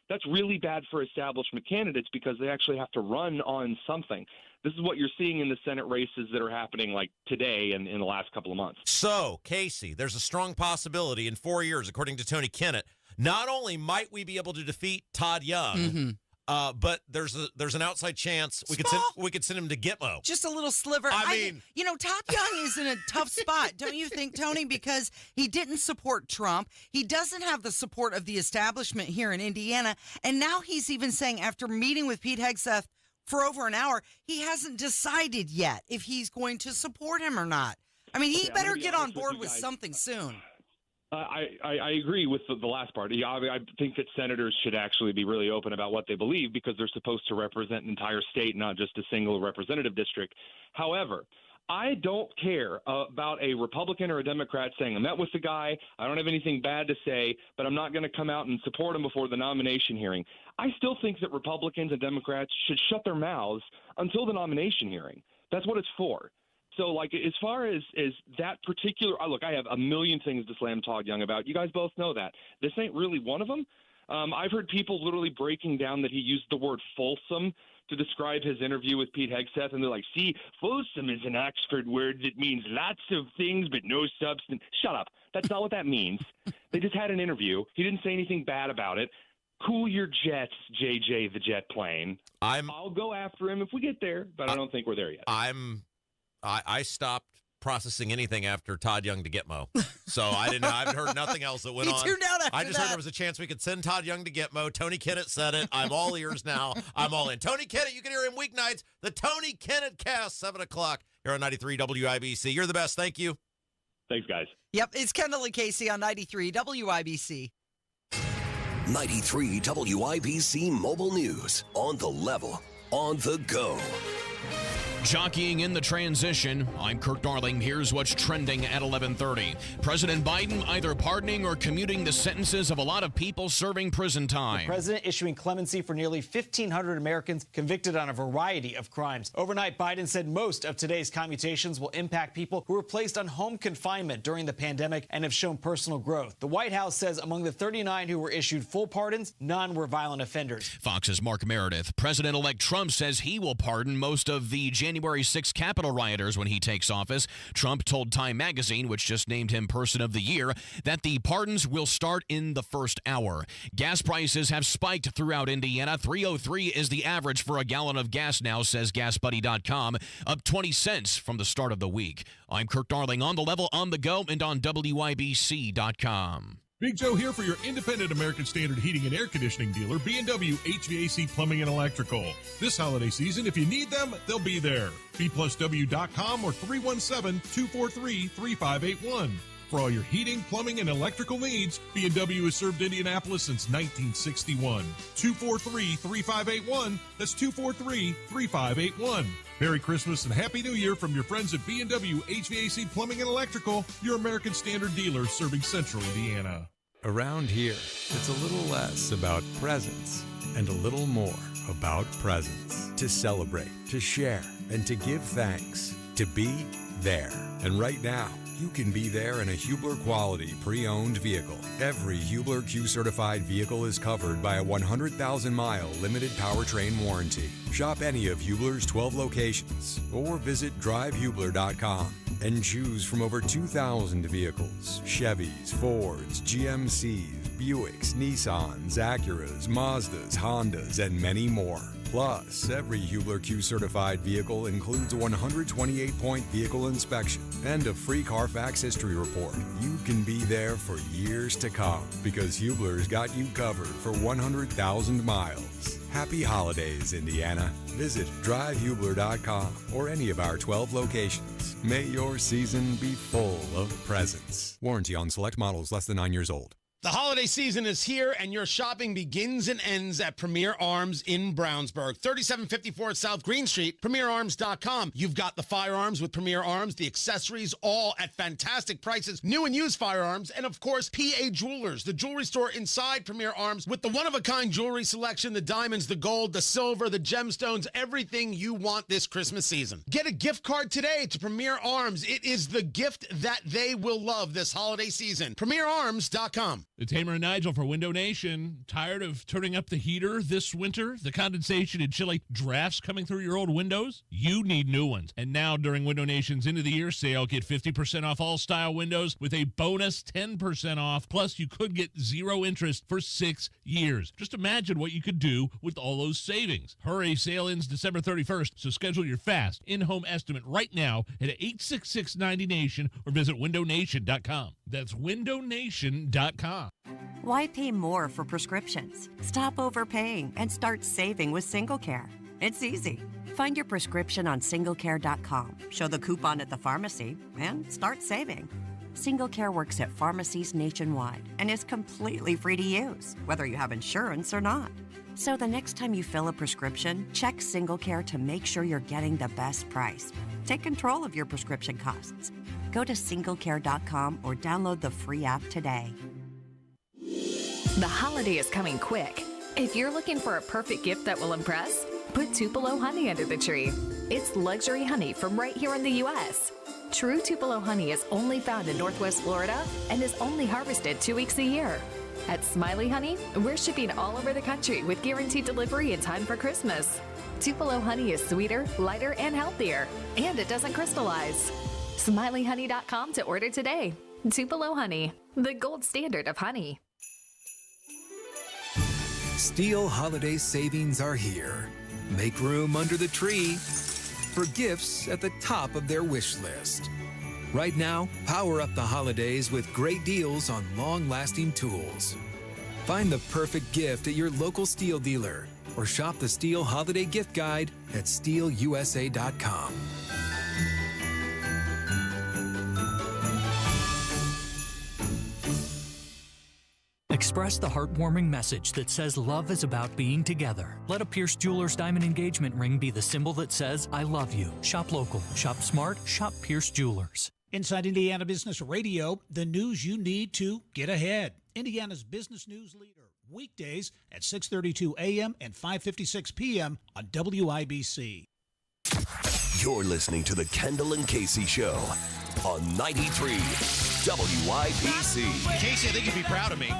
Speaker 27: That's really bad for establishment candidates because they actually have to run on something. This is what you're seeing in the Senate races that are happening today and in the last couple of months.
Speaker 16: So, Casey, there's a strong possibility in 4 years, according to Tony Kennett, not only might we be able to defeat Todd Young, but there's an outside chance we could send him to Gitmo.
Speaker 17: Just a little sliver.
Speaker 16: I mean,
Speaker 17: Todd Young is in a tough spot, don't you think, Tony? Because he didn't support Trump. He doesn't have the support of the establishment here in Indiana. And now he's even saying, after meeting with Pete Hegseth for over an hour, he hasn't decided yet if he's going to support him or not. I mean, he better get on board with something soon.
Speaker 27: I agree with the last part. I think that senators should actually be really open about what they believe because they're supposed to represent an entire state, not just a single representative district. However, I don't care about a Republican or a Democrat saying, I met with the guy, I don't have anything bad to say, but I'm not going to come out and support him before the nomination hearing. I still think that Republicans and Democrats should shut their mouths until the nomination hearing. That's what it's for. So, as far as that particular look, I have a million things to slam Todd Young about. You guys both know that. This ain't really one of them. I've heard people literally breaking down that he used the word fulsome to describe his interview with Pete Hegseth, and they're like, see, fulsome is an Oxford word that means lots of things but no substance. Shut up. That's not what that means. They just had an interview. He didn't say anything bad about it. Cool your jets, JJ the jet plane. I'll go after him if we get there, but I don't think we're there yet.
Speaker 16: I stopped processing anything after Todd Young to Gitmo. So I haven't heard nothing else that went on.
Speaker 17: Tuned out after
Speaker 16: I just heard there was a chance we could send Todd Young to Gitmo. Tony Kennett said it. I'm all ears now. I'm all in. Tony Kennett, you can hear him weeknights. The Tony Kennett Cast, 7 o'clock here on 93 WIBC. You're the best. Thank you.
Speaker 27: Thanks, guys.
Speaker 17: Yep, it's Kendall and Casey on 93 WIBC.
Speaker 14: 93 WIBC Mobile News. On the level, on the go.
Speaker 2: Jockeying in the transition, I'm Kirk Darling. Here's what's trending at 11:30. President Biden either pardoning or commuting the sentences of a lot of people serving prison time.
Speaker 6: The president issuing clemency for nearly 1,500 Americans convicted on a variety of crimes. Overnight, Biden said most of today's commutations will impact people who were placed on home confinement during the pandemic and have shown personal growth. The White House says among the 39 who were issued full pardons, none were violent offenders.
Speaker 2: Fox's Mark Meredith. President-elect Trump says he will pardon most of the January 6 Capitol rioters when he takes office. Trump told Time magazine, which just named him Person of the Year, that the pardons will start in the first hour. Gas prices have spiked throughout Indiana. $3.03 is the average for a gallon of gas now, says GasBuddy.com, up 20 cents from the start of the week. I'm Kirk Darling, on the level, on the go, and on WIBC.com.
Speaker 8: Big Joe here for your independent American Standard heating and air conditioning dealer, B&W HVAC Plumbing and Electrical. This holiday season, if you need them, they'll be there. B+W.com or 317-243-3581. For all your heating, plumbing, and electrical needs, B&W has served Indianapolis since 1961. 243-3581. That's 243-3581. Merry Christmas and Happy New Year from your friends at B&W HVAC Plumbing and Electrical, your American Standard dealer serving Central Indiana.
Speaker 4: Around here, it's a little less about presents and a little more about presents. To celebrate, to share, and to give thanks. To be there. And right now, you can be there in a Hubler quality pre-owned vehicle. Every Hubler Q-certified vehicle is covered by a 100,000-mile limited powertrain warranty. Shop any of Hubler's 12 locations or visit drivehubler.com and choose from over 2,000 vehicles. Chevys, Fords, GMCs, Buicks, Nissans, Acuras, Mazdas, Hondas, and many more. Plus, every Hubler Q-certified vehicle includes a 128-point vehicle inspection and a free Carfax history report. You can be there for years to come because Hubler's got you covered for 100,000 miles. Happy holidays, Indiana. Visit drivehubler.com or any of our 12 locations. May your season be full of presents. Warranty on select models less than 9 years old.
Speaker 9: The holiday season is here, and your shopping begins and ends at Premier Arms in Brownsburg. 3754 South Green Street, PremierArms.com. You've got the firearms with Premier Arms, the accessories, all at fantastic prices, new and used firearms, and of course, PA Jewelers, the jewelry store inside Premier Arms with the one-of-a-kind jewelry selection, the diamonds, the gold, the silver, the gemstones, everything you want this Christmas season. Get a gift card today to Premier Arms. It is the gift that they will love this holiday season. PremierArms.com.
Speaker 10: It's Hamer and Nigel for Window Nation. Tired of turning up the heater this winter? The condensation and chilly drafts coming through your old windows? You need new ones. And now during Window Nation's end of the year sale, get 50% off all style windows with a bonus 10% off. Plus, you could get 0 interest for 6 years. Just imagine what you could do with all those savings. Hurry, sale ends December 31st, so schedule your fast in-home estimate right now at 866-90Nation or visit windownation.com. That's windownation.com.
Speaker 11: Why pay more for prescriptions? Stop overpaying and start saving with SingleCare. It's easy. Find your prescription on singlecare.com, show the coupon at the pharmacy, and start saving. SingleCare works at pharmacies nationwide and is completely free to use, whether you have insurance or not. So the next time you fill a prescription, check SingleCare to make sure you're getting the best price. Take control of your prescription costs. Go to singlecare.com or download the free app today.
Speaker 21: The holiday is coming quick. If you're looking for a perfect gift that will impress, put Tupelo honey under the tree. It's luxury honey from right here in the U.S. True Tupelo honey is only found in Northwest Florida and is only harvested 2 weeks a year. At Smiley Honey, we're shipping all over the country with guaranteed delivery in time for Christmas. Tupelo honey is sweeter, lighter, and healthier, and it doesn't crystallize. SmileyHoney.com to order today. Tupelo honey, the gold standard of honey.
Speaker 22: Steel holiday savings are here. Make room under the tree for gifts at the top of their wish list. Right now, power up the holidays with great deals on long-lasting tools. Find the perfect gift at your local Steel dealer or shop the Steel Holiday Gift Guide at steelusa.com.
Speaker 25: Express the heartwarming message that says love is about being together. Let a Pierce Jewelers diamond engagement ring be the symbol that says, I love you. Shop local, shop smart, shop Pierce Jewelers.
Speaker 24: Inside Indiana Business Radio, the news you need to get ahead. Indiana's business news leader, weekdays at 6:32 a.m. and 5:56 p.m. on WIBC.
Speaker 14: You're listening to the Kendall and Casey Show on 93 WIBC.
Speaker 16: Casey, I think you'd be proud of me.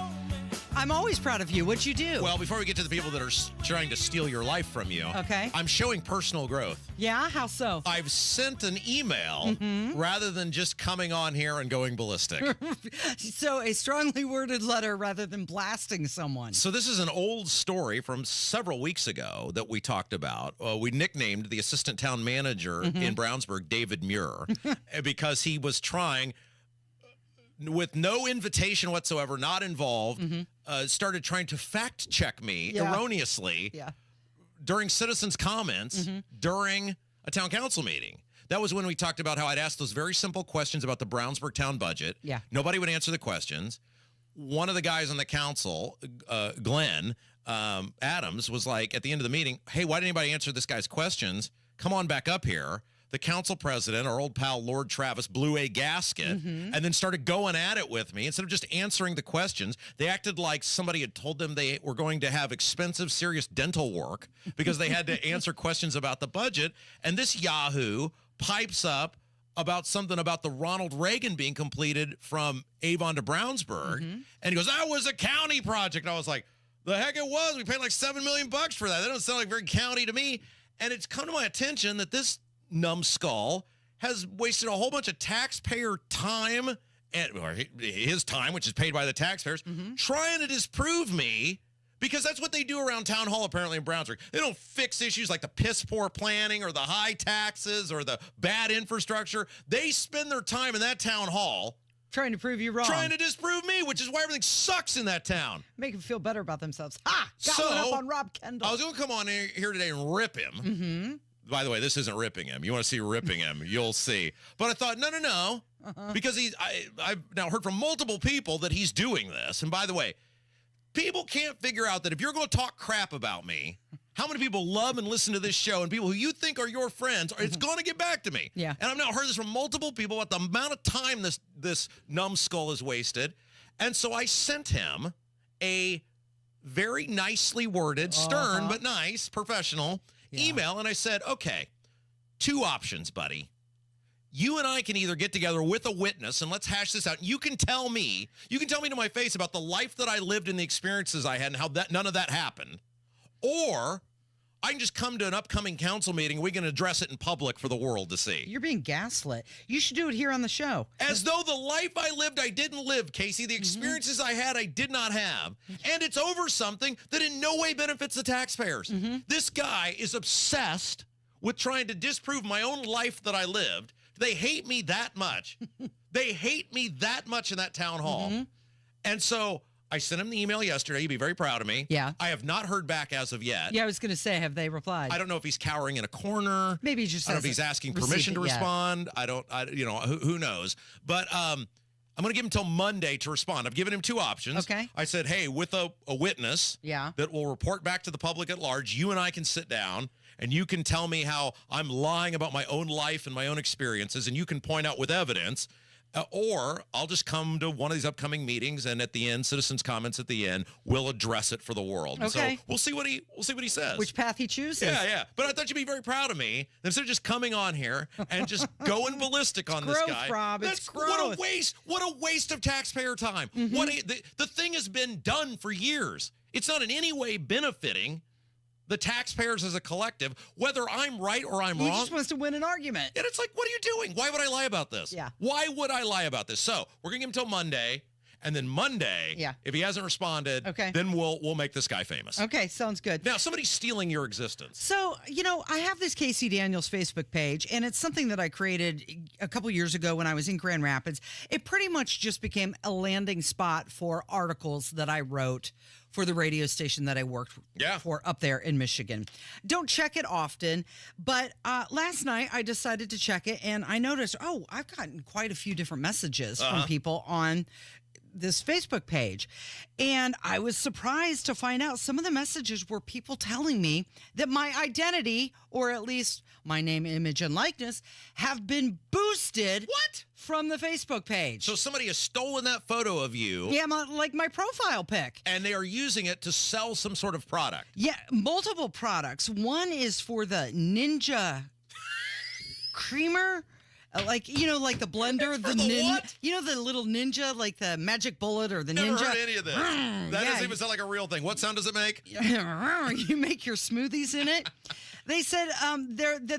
Speaker 17: I'm always proud of you. What'd you do?
Speaker 16: Well, before we get to the people that are trying to steal your life from you,
Speaker 17: okay,
Speaker 16: I'm showing personal growth.
Speaker 17: Yeah? How so?
Speaker 16: I've sent an email rather than just coming on here and going ballistic.
Speaker 17: So a strongly worded letter rather than blasting someone.
Speaker 16: So this is an old story from several weeks ago that we talked about. We nicknamed the assistant town manager in Brownsburg David Muir because he was trying, with no invitation whatsoever, not involved, started trying to fact check me erroneously during citizens' comments during a town council meeting. That was when we talked about how I'd asked those very simple questions about the Brownsburg town budget.
Speaker 17: Yeah.
Speaker 16: Nobody would answer the questions. One of the guys on the council, Glenn Adams, was like, at the end of the meeting, hey, why didn't anybody answer this guy's questions? Come on back up here. the council president, our old pal Lord Travis, blew a gasket and then started going at it with me. Instead of just answering the questions, they acted like somebody had told them they were going to have expensive, serious dental work because they had to answer questions about the budget. And this Yahoo pipes up about something about the Ronald Reagan being completed from Avon to Brownsburg. And he goes, that was a county project. And I was like, the heck it was. We paid like $7 million for that. That doesn't sound like very county to me. And it's come to my attention that this numbskull has wasted a whole bunch of taxpayer time, or his time, which is paid by the taxpayers, trying to disprove me, because that's what they do around town hall apparently in Brownsburg. They don't fix issues like the piss poor planning or the high taxes or the bad infrastructure. They spend their time in that town hall
Speaker 17: trying to prove you wrong.
Speaker 16: Trying to disprove me, which is why everything sucks in that town.
Speaker 17: Make them feel better about themselves. Ha! Got one up on Rob Kendall.
Speaker 16: I was going to come on here today and rip him. By the way, this isn't ripping him. You want to see ripping him, you'll see. But I thought, no. Because I've now heard from multiple people that he's doing this. And by the way, people can't figure out that if you're going to talk crap about me, how many people love and listen to this show, and people who you think are your friends, it's going to get back to me.
Speaker 17: Yeah.
Speaker 16: And I've now heard this from multiple people about the amount of time this numbskull has wasted. And so I sent him a very nicely worded, stern but nice, professional email, and I said, okay, 2 options, buddy. You and I can either get together with a witness and let's hash this out. You can tell me to my face about the life that I lived and the experiences I had and how none of that happened. Or I can just come to an upcoming council meeting. We can address it in public for the world to see.
Speaker 17: You're being gaslit. You should do it here on the show.
Speaker 16: As though the life I lived, I didn't live, Casey. The experiences I had, I did not have. And it's over something that in no way benefits the taxpayers. This guy is obsessed with trying to disprove my own life that I lived. They hate me that much. They hate me that much in that town hall. And so I sent him the email yesterday. He'd be very proud of me.
Speaker 17: Yeah.
Speaker 16: I have not heard back as of yet.
Speaker 17: Yeah, I was going to say, have they replied?
Speaker 16: I don't know if he's cowering in a corner.
Speaker 17: Maybe he just
Speaker 16: I don't know if he's asking permission to respond. Who knows? But I'm going to give him till Monday to respond. I've given him 2 options.
Speaker 17: Okay.
Speaker 16: I said, hey, with a witness that will report back to the public at large, you and I can sit down and you can tell me how I'm lying about my own life and my own experiences, and you can point out with evidence. Or I'll just come to one of these upcoming meetings, and at the end, citizens' comments at the end, we'll address it for the world.
Speaker 17: Okay.
Speaker 16: So we'll see what he says.
Speaker 17: Which path he chooses.
Speaker 16: Yeah. But I thought you'd be very proud of me instead of just coming on here and just going ballistic on this guy.
Speaker 17: Rob. It's growth.
Speaker 16: What a waste! What a waste of taxpayer time. The thing has been done for years. It's not in any way benefiting the taxpayers as a collective, whether I'm right or I'm wrong.
Speaker 17: He just wants to win an argument.
Speaker 16: And it's like, what are you doing? Why would I lie about this?
Speaker 17: Yeah.
Speaker 16: Why would I lie about this? So we're going to give him till Monday. And then Monday, if he hasn't responded, then we'll make this guy famous.
Speaker 17: Okay, sounds good.
Speaker 16: Now, somebody's stealing your existence.
Speaker 17: So, I have this Casey Daniels Facebook page, and it's something that I created a couple years ago when I was in Grand Rapids. It pretty much just became a landing spot for articles that I wrote for the radio station that I worked for up there in Michigan. Don't check it often, but last night I decided to check it, and I noticed, I've gotten quite a few different messages from people on this Facebook page. And I was surprised to find out some of the messages were people telling me that my identity, or at least my name, image, and likeness, have been boosted.
Speaker 16: What?
Speaker 17: From the Facebook page.
Speaker 16: So somebody has stolen that photo of you.
Speaker 17: Yeah, my profile pic.
Speaker 16: And they are using it to sell some sort of product.
Speaker 17: Yeah, multiple products. One is for the Ninja creamer. Like the blender, the little Ninja, like the Magic Bullet or the
Speaker 16: Never
Speaker 17: Ninja.
Speaker 16: heard any of this. That doesn't even sound like a real thing. What sound does it make?
Speaker 17: You make your smoothies in it. They said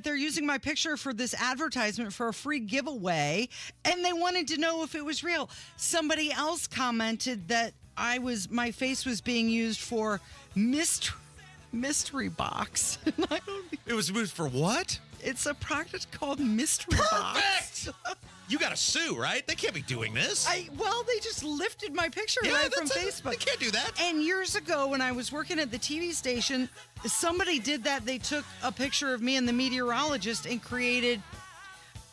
Speaker 17: they're using my picture for this advertisement for a free giveaway, and they wanted to know if it was real. Somebody else commented that my face was being used for mystery box.
Speaker 16: It was used for what?
Speaker 17: It's a product called Mystery Box.
Speaker 16: You got to sue, right? They can't be doing this.
Speaker 17: They just lifted my picture right from Facebook.
Speaker 16: They can't do that.
Speaker 17: And years ago, when I was working at the TV station, somebody did that. They took a picture of me and the meteorologist and created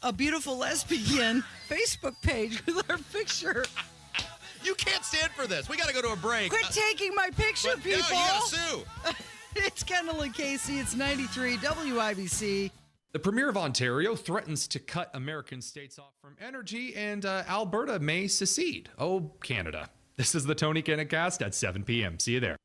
Speaker 17: a beautiful lesbian Facebook page with our picture.
Speaker 16: You can't stand for this. We got to go to a break.
Speaker 17: Quit taking my picture, people.
Speaker 16: No, you got to sue.
Speaker 17: It's Kendall and Casey. It's 93 WIBC.
Speaker 1: The Premier of Ontario threatens to cut American states off from energy, and Alberta may secede. Oh, Canada. This is the Tony Kinnacast at 7 p.m. See you there.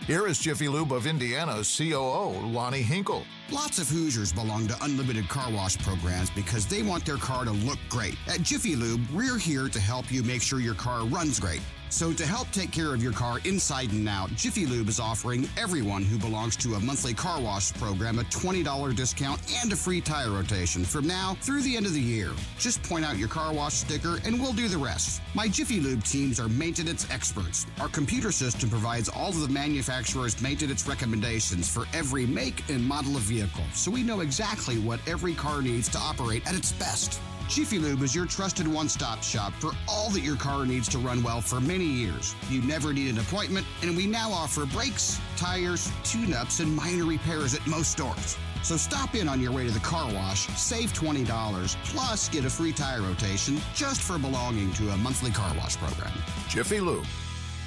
Speaker 20: Here is Jiffy Lube of Indiana's COO, Lonnie Hinkle.
Speaker 3: Lots of Hoosiers belong to unlimited car wash programs because they want their car to look great. At Jiffy Lube, we're here to help you make sure your car runs great. So to help take care of your car inside and out, Jiffy Lube is offering everyone who belongs to a monthly car wash program a $20 discount and a free tire rotation from now through the end of the year. Just point out your car wash sticker and we'll do the rest. My Jiffy Lube teams are maintenance experts. Our computer system provides all of the manufacturer's maintenance recommendations for every make and model of vehicle, so we know exactly what every car needs to operate at its best. Jiffy Lube is your trusted one-stop shop for all that your car needs to run well for many years. You never need an appointment, and we now offer brakes, tires, tune-ups, and minor repairs at most stores. So stop in on your way to the car wash, save $20, plus get a free tire rotation just for belonging to a monthly car wash program.
Speaker 20: Jiffy Lube.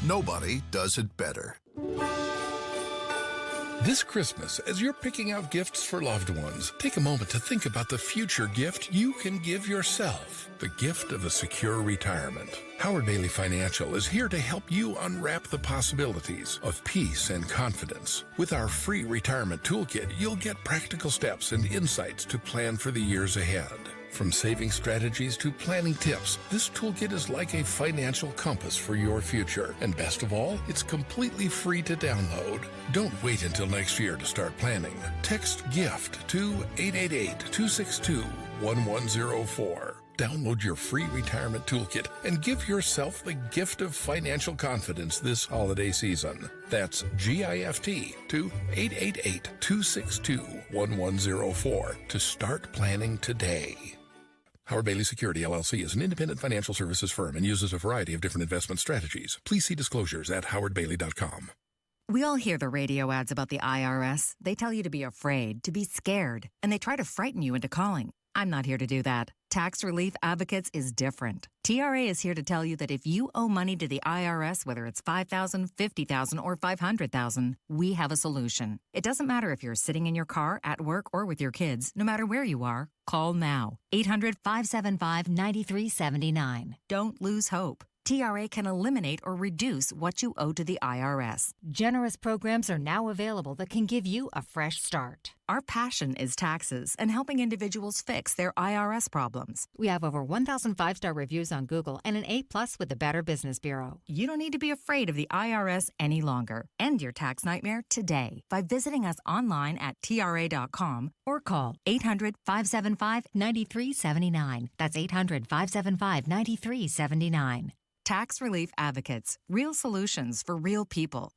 Speaker 20: Nobody does it better.
Speaker 5: This Christmas, as you're picking out gifts for loved ones, take a moment to think about the future gift you can give yourself. The gift of a secure retirement. Howard Bailey Financial is here to help you unwrap the possibilities of peace and confidence. With our free retirement toolkit, you'll get practical steps and insights to plan for the years ahead. From saving strategies to planning tips, this toolkit is like a financial compass for your future. And best of all, it's completely free to download. Don't wait until next year to start planning. Text GIFT to 888-262-1104. Download your free retirement toolkit and give yourself the gift of financial confidence this holiday season. That's GIFT to 888-262-1104 to start planning today. Howard Bailey Security, LLC is an independent financial services firm and uses a variety of different investment strategies. Please see disclosures at howardbailey.com.
Speaker 7: We all hear the radio ads about the IRS. They tell you to be afraid, to be scared, and they try to frighten you into calling. I'm not here to do that. Tax Relief Advocates is different. TRA is here to tell you that if you owe money to the IRS, whether it's $5,000, $50,000, or $500,000, we have a solution. It doesn't matter if you're sitting in your car, at work, or with your kids. No matter where you are, call now. 800-575-9379. Don't lose hope. TRA can eliminate or reduce what you owe to the IRS.
Speaker 12: Generous programs are now available that can give you a fresh start.
Speaker 7: Our passion is taxes and helping individuals fix their IRS problems.
Speaker 12: We have over 1,000 5-star reviews on Google and an A+ with the Better Business Bureau.
Speaker 7: You don't need to be afraid of the IRS any longer. End your tax nightmare today by visiting us online at TRA.com or call 800-575-9379. That's 800-575-9379. Tax Relief Advocates. Real solutions for real people.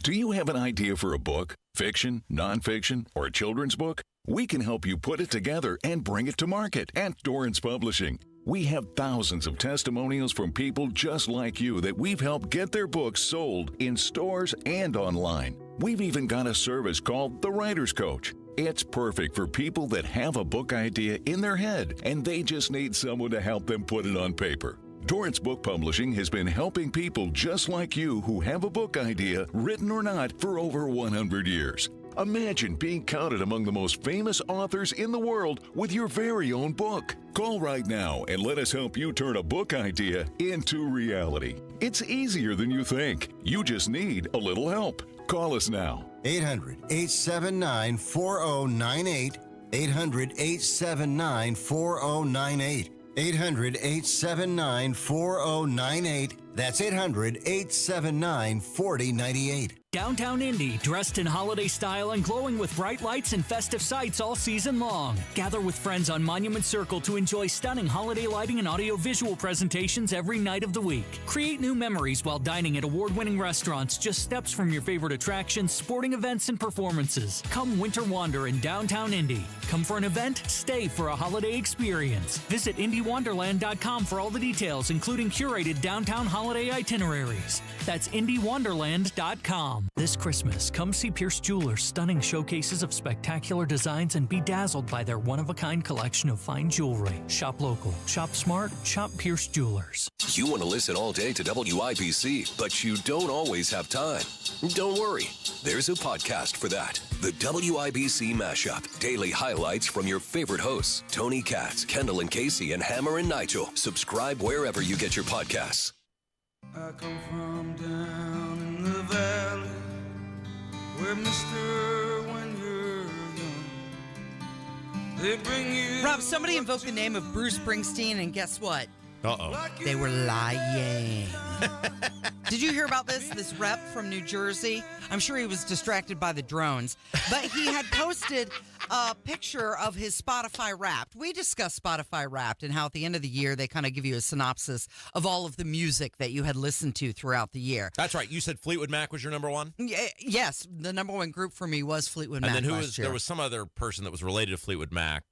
Speaker 13: Do you have an idea for a book, fiction, nonfiction, or a children's book? We can help you put it together and bring it to market at Dorrance Publishing. We have thousands of testimonials from people just like you that we've helped get their books sold in stores and online. We've even got a service called The Writer's Coach. It's perfect for people that have a book idea in their head and they just need someone to help them put it on paper. Dorrance Book Publishing has been helping people just like you who have a book idea, written or not, for over 100 years. Imagine being counted among the most famous authors in the world with your very own book. Call right now and let us help you turn a book idea into reality. It's easier than you think. You just need a little help. Call us now.
Speaker 15: 800-879-4098. 800-879-4098. 800-879-4098. That's 800-879-4098.
Speaker 25: Downtown Indy, dressed in holiday style and glowing with bright lights and festive sights all season long. Gather with friends on Monument Circle to enjoy stunning holiday lighting and audio-visual presentations every night of the week. Create new memories while dining at award-winning restaurants just steps from your favorite attractions, sporting events, and performances. Come winter wander in downtown Indy. Come for an event, stay for a holiday experience. Visit IndyWonderland.com for all the details, including curated downtown holiday itineraries. That's IndyWonderland.com. PierceJewelers.com. This Christmas, come see Pierce Jewelers' stunning showcases of spectacular designs and be dazzled by their one-of-a-kind collection of fine jewelry. Shop local, shop smart, shop Pierce Jewelers.
Speaker 14: You want to listen all day to WIBC, but you don't always have time. Don't worry. There's a podcast for that. The WIBC Mashup. Daily highlights from your favorite hosts, Tony Katz, Kendall and Casey, and Hammer and Nigel. Subscribe wherever you get your podcasts.
Speaker 2: I come from down in the valley where Mr. when you're young, they bring you...
Speaker 17: Rob, somebody invoked the name of Bruce Springsteen, and guess what?
Speaker 16: Uh-oh.
Speaker 17: They were lying. Did you hear about this? This rep from New Jersey? I'm sure he was distracted by the drones, but he had posted a picture of his Spotify Wrapped. We discussed Spotify Wrapped and how at the end of the year they kind of give you a synopsis of all of the music that you had listened to throughout the year.
Speaker 16: That's right. You said Fleetwood Mac was your number one?
Speaker 17: Yes, the number one group for me was Fleetwood Mac.
Speaker 16: And then
Speaker 17: last year.
Speaker 16: there was some other person that was related to Fleetwood Mac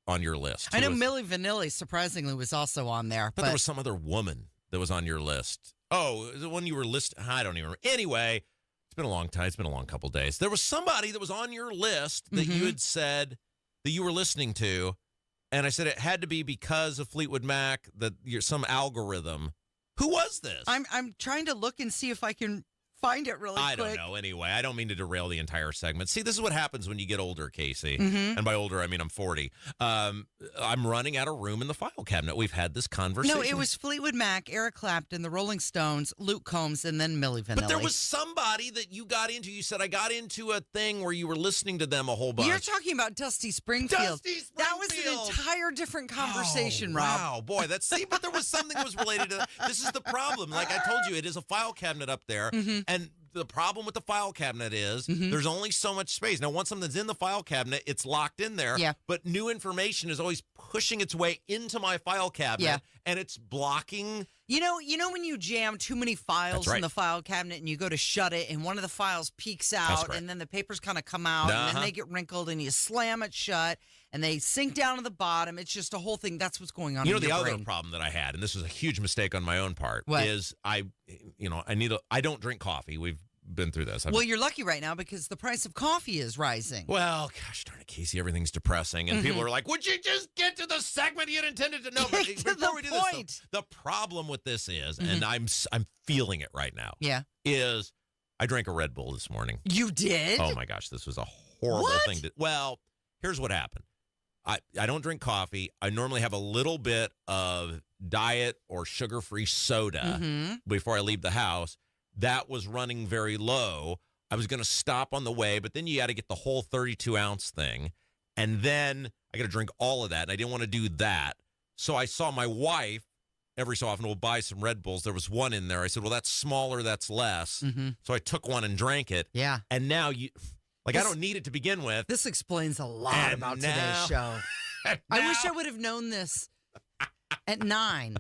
Speaker 16: on your list.
Speaker 17: I know Milli Vanilli, surprisingly, was also on there.
Speaker 16: But there was some other woman that was on your list. Oh, the one you were listing? I don't even remember. Anyway, it's been a long time. It's been a long couple days. There was somebody that was on your list that you had said that you were listening to, and I said it had to be because of Fleetwood Mac, that you're some algorithm. Who was this?
Speaker 17: I'm trying to look and see if I can find it really quick.
Speaker 16: I don't know. Anyway, I don't mean to derail the entire segment. See, this is what happens when you get older, Casey.
Speaker 17: Mhm.
Speaker 16: And by older, I mean I'm 40. I'm running out of room in the file cabinet. We've had this conversation.
Speaker 17: No, it was Fleetwood Mac, Eric Clapton, the Rolling Stones, Luke Combs, and then Milli Vanilli.
Speaker 16: But there was somebody that you got into. You said, I got into a thing where you were listening to them a whole bunch.
Speaker 17: You're talking about Dusty Springfield.
Speaker 16: Dusty
Speaker 17: That was an entire different conversation, Rob.
Speaker 16: Wow, boy, but there was something that was related to that. This is the problem. Like I told you, it is a file cabinet up there, and the problem with the file cabinet is there's only so much space. Now, once something's in the file cabinet, it's locked in there.
Speaker 17: Yeah.
Speaker 16: But new information is always pushing its way into my file cabinet, and it's blocking.
Speaker 17: You know when you jam too many files in the file cabinet and you go to shut it and one of the files peeks out and then the papers kind of come out and then they get wrinkled and you slam it shut and they sink down to the bottom. It's just a whole thing. That's what's going on.
Speaker 16: You know,
Speaker 17: in
Speaker 16: the
Speaker 17: your
Speaker 16: other
Speaker 17: brain.
Speaker 16: problem that I had, and this was a huge mistake on my own part, is I don't drink coffee. We've been through this.
Speaker 17: Well, you're lucky right now because the price of coffee is rising.
Speaker 16: Well, gosh darn it, Casey, everything's depressing. And people are like, would you just get to the segment you had intended to know? But before we do this, the problem with this is, and I'm feeling it right now, is I drank a Red Bull this morning.
Speaker 17: You did?
Speaker 16: Oh, my gosh, this was a horrible thing. Well, here's what happened. I don't drink coffee. I normally have a little bit of diet or sugar-free soda before I leave the house. That was running very low. I was going to stop on the way, but then you got to get the whole 32-ounce thing. And then I got to drink all of that, and I didn't want to do that. So I saw my wife every so often will buy some Red Bulls. There was one in there. I said, well, that's smaller, that's less. So I took one and drank it.
Speaker 17: Yeah.
Speaker 16: And now I don't need it to begin with.
Speaker 17: This explains a lot about today's show. I wish I would have known this at 9.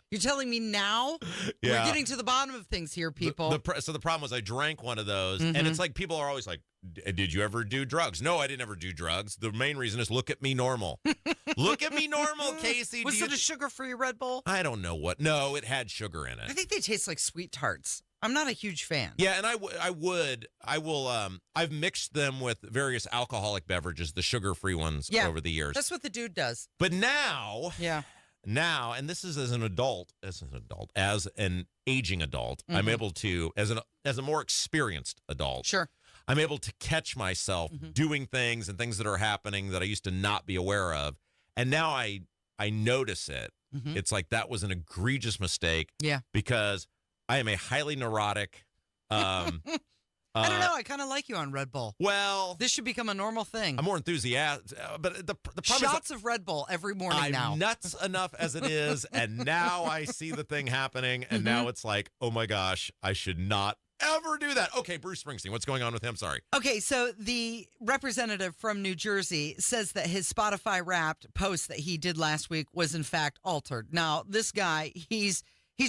Speaker 17: You're telling me now?
Speaker 16: Yeah.
Speaker 17: We're getting to the bottom of things here, people.
Speaker 16: So the problem was I drank one of those, and it's like people are always like, did you ever do drugs? No, I didn't ever do drugs. The main reason is look at me normal. Look at me normal, Casey.
Speaker 17: Was it a sugar-free Red Bull?
Speaker 16: I don't know what. No, it had sugar in it.
Speaker 17: I think they taste like sweet tarts. I'm not a huge fan.
Speaker 16: Yeah, and I've mixed them with various alcoholic beverages, the sugar-free ones, over the years.
Speaker 17: That's what the dude does.
Speaker 16: But now...
Speaker 17: Yeah.
Speaker 16: Now, and this is as an aging adult, I'm able to, as a more experienced adult, I'm able to catch myself doing things and things that are happening that I used to not be aware of. And now I notice it. It's like that was an egregious mistake.
Speaker 17: Yeah.
Speaker 16: Because I am a highly neurotic,
Speaker 17: I don't know. I kind of like you on Red Bull.
Speaker 16: Well,
Speaker 17: this should become a normal thing.
Speaker 16: I'm more enthusiastic, but the problem
Speaker 17: shots of Red Bull every morning
Speaker 16: I'm
Speaker 17: now.
Speaker 16: Nuts enough as it is, and now I see the thing happening, and now it's like, oh my gosh, I should not ever do that. Okay, Bruce Springsteen, what's going on with him? Sorry.
Speaker 17: Okay, so the representative from New Jersey says that his Spotify Wrapped post that he did last week was in fact altered. Now, this guy, he's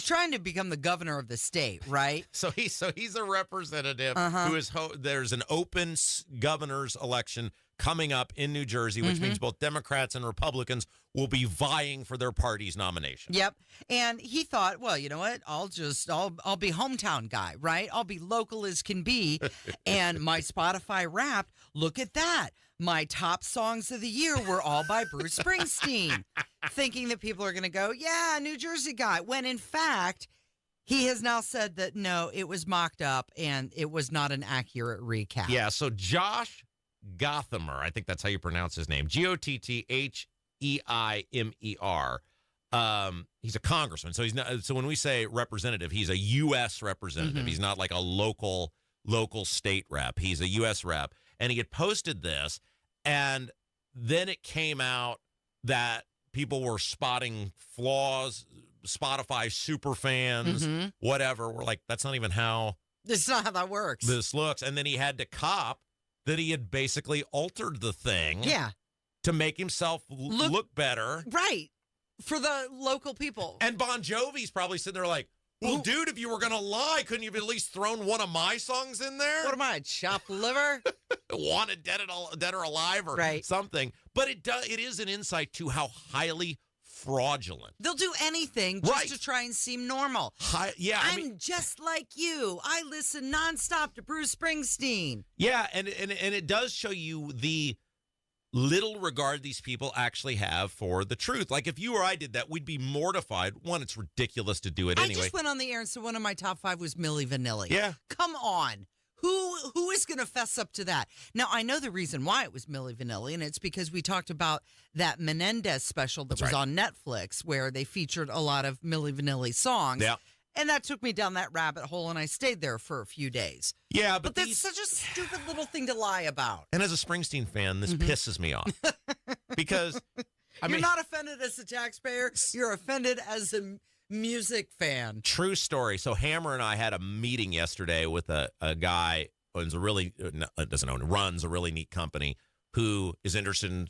Speaker 17: trying to become the governor of the state, right?
Speaker 16: So he's a representative who is there's an open governor's election coming up in New Jersey, which means both Democrats and Republicans will be vying for their party's nomination.
Speaker 17: Yep. And he thought, well, you know what? I'll be hometown guy, right? I'll be local as can be. And my Spotify Wrapped, look at that. My top songs of the year were all by Bruce Springsteen. Thinking that people are going to go, yeah, New Jersey guy. When in fact, he has now said that no, it was mocked up and it was not an accurate recap.
Speaker 16: Yeah, so Josh Gothamer, I think that's how you pronounce his name, Gottheimer. He's a congressman, so he's not. So when we say representative, he's a U.S. representative. He's not like a local state rep. He's a U.S. rep, and he had posted this, and then it came out that people were spotting flaws. Spotify super fans, whatever. We're like, that's not even how.
Speaker 17: This is not how that works.
Speaker 16: This looks, and then he had to cop that he had basically altered the thing.
Speaker 17: Yeah.
Speaker 16: To make himself look better.
Speaker 17: Right. For the local people.
Speaker 16: And Bon Jovi's probably sitting there like, well, dude, if you were going to lie, couldn't you have at least thrown one of my songs in there?
Speaker 17: What am I, chopped liver?
Speaker 16: Wanted dead or alive or something. But it is an insight to how highly fraudulent.
Speaker 17: They'll do anything just to try and seem normal. I'm just like you. I listen nonstop to Bruce Springsteen.
Speaker 16: Yeah, and it does show you the little regard these people actually have for the truth. Like if you or I did that, we'd be mortified. One, it's ridiculous to do it anyway.
Speaker 17: I just went on the air and said one of my top 5 was Milli Vanilli.
Speaker 16: Yeah.
Speaker 17: Come on. Who is going to fess up to that? Now, I know the reason why it was Milli Vanilli, and it's because we talked about that Menendez special that was on Netflix where they featured a lot of Milli Vanilli songs.
Speaker 16: Yeah.
Speaker 17: And that took me down that rabbit hole, and I stayed there for a few days.
Speaker 16: Yeah,
Speaker 17: but that's such a stupid little thing to lie about.
Speaker 16: And as a Springsteen fan, this pisses me off. Because,
Speaker 17: You're not offended as a taxpayer. You're offended as a music fan.
Speaker 16: True story. So Hammer and I had a meeting yesterday with a guy who runs a really neat company who is interested in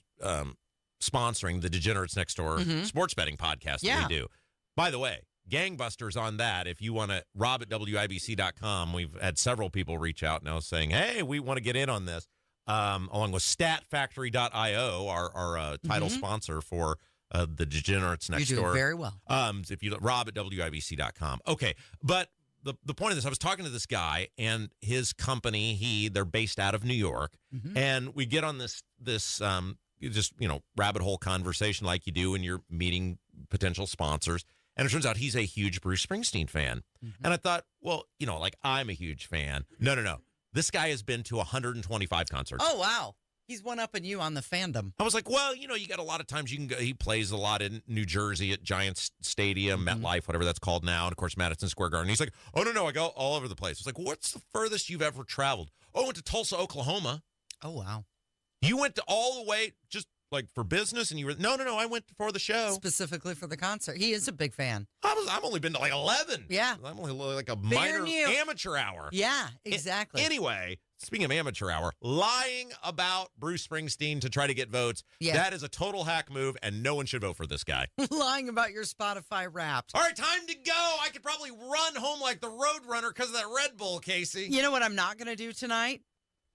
Speaker 16: sponsoring the Degenerates Next Door sports betting podcast that we do. By the way, gangbusters on that. If you want to, Rob at WIBC.com. We've had several people reach out now saying, hey, we want to get in on this, along with StatFactory.io, our title sponsor for the Degenerates Next Door.
Speaker 17: You do very well.
Speaker 16: If you look, Rob at WIBC.com. Okay, but the point of this, I was talking to this guy and his company. They're based out of New York, and we get on this rabbit hole conversation like you do when you're meeting potential sponsors. And it turns out he's a huge Bruce Springsteen fan. And I thought, well, like I'm a huge fan. No. This guy has been to 125 concerts.
Speaker 17: Oh, wow. He's one-upping you on the fandom.
Speaker 16: I was like, well, you got a lot of times you can go. He plays a lot in New Jersey at Giants Stadium, MetLife, whatever that's called now, and, of course, Madison Square Garden. He's like, oh, no, I go all over the place. It's like, what's the furthest you've ever traveled? Oh, I went to Tulsa, Oklahoma.
Speaker 17: Oh, wow.
Speaker 16: You went all the way just like for business, and you were no. I went for the show
Speaker 17: specifically for the concert. He is a big fan.
Speaker 16: I've only been to like 11.
Speaker 17: Yeah,
Speaker 16: I'm only like a minor amateur hour.
Speaker 17: Yeah, exactly.
Speaker 16: Anyway, speaking of amateur hour, lying about Bruce Springsteen to try to get votes. Yeah, that is a total hack move, and no one should vote for this guy.
Speaker 17: Lying about your Spotify Wrapped.
Speaker 16: All right, time to go. I could probably run home like the Road Runner because of that Red Bull, Casey.
Speaker 17: You know what I'm not going to do tonight?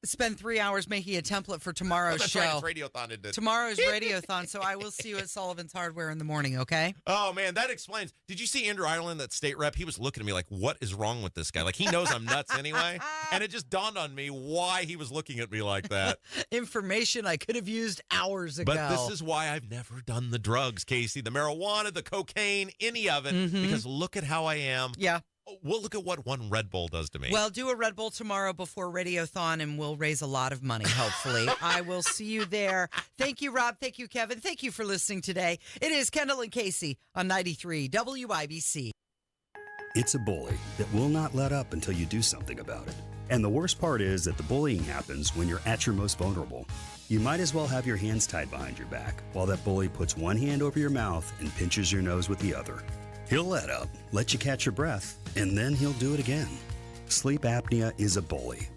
Speaker 17: Spend 3 hours making a template for tomorrow's show.
Speaker 16: Right, it's Radiothon.
Speaker 17: Tomorrow's Radiothon, so I will see you at Sullivan's Hardware in the morning, okay?
Speaker 16: Oh, man, that explains. Did you see Andrew Ireland, that state rep? He was looking at me like, what is wrong with this guy? Like, he knows I'm nuts anyway. And it just dawned on me why he was looking at me like that.
Speaker 17: Information I could have used hours ago.
Speaker 16: But this is why I've never done the drugs, Casey. The marijuana, the cocaine, any of it. Because look at how I am.
Speaker 17: Yeah.
Speaker 16: Well, look at what one Red Bull does to me.
Speaker 17: Well, do a Red Bull tomorrow before Radiothon, and we'll raise a lot of money, hopefully. I will see you there. Thank you, Rob. Thank you, Kevin. Thank you for listening today. It is Kendall and Casey on 93 WIBC.
Speaker 6: It's a bully that will not let up until you do something about it. And the worst part is that the bullying happens when you're at your most vulnerable. You might as well have your hands tied behind your back while that bully puts one hand over your mouth and pinches your nose with the other. He'll let up, let you catch your breath, and then he'll do it again. Sleep apnea is a bully.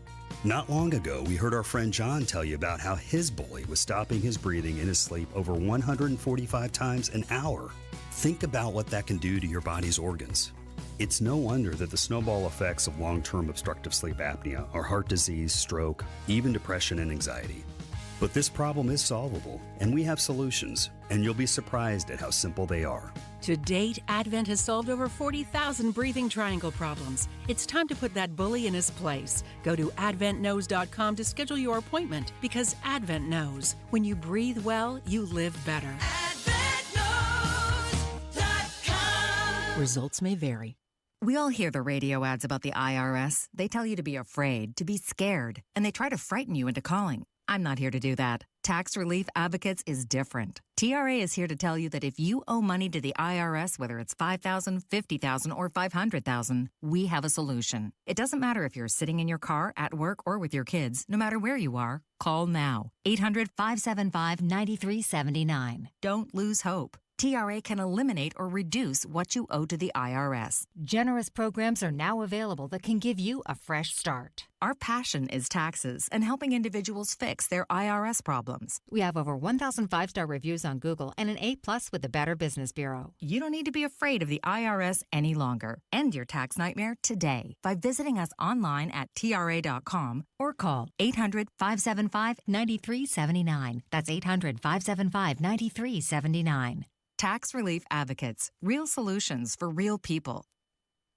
Speaker 6: Not long ago, we heard our friend John tell you about how his bully was stopping his breathing in his sleep over 145 times an hour. Think about what that can do to your body's organs. It's no wonder that the snowball effects of long-term obstructive sleep apnea are heart disease, stroke, even depression and anxiety. But this problem is solvable, and we have solutions, and you'll be surprised at how simple they are.
Speaker 4: To date, Advent has solved over 40,000 breathing triangle problems. It's time to put that bully in his place. Go to adventknows.com to schedule your appointment, because Advent knows. When you breathe well, you live better. Results may vary.
Speaker 7: We all hear the radio ads about the IRS. They tell you to be afraid, to be scared, and they try to frighten you into calling. I'm not here to do that. Tax Relief Advocates is different. TRA is here to tell you that if you owe money to the IRS, whether it's $5,000, $50,000, or $500,000, we have a solution. It doesn't matter if you're sitting in your car, at work, or with your kids. No matter where you are, call now. 800-575-9379. Don't lose hope. TRA can eliminate or reduce what you owe to the IRS.
Speaker 12: Generous programs are now available that can give you a fresh start.
Speaker 7: Our passion is taxes and helping individuals fix their IRS problems.
Speaker 12: We have over 1,000 five-star reviews on Google and an A+ with the Better Business Bureau.
Speaker 7: You don't need to be afraid of the IRS any longer. End your tax nightmare today by visiting us online at TRA.com or call 800-575-9379. That's 800-575-9379. Tax Relief Advocates. Real solutions for real people.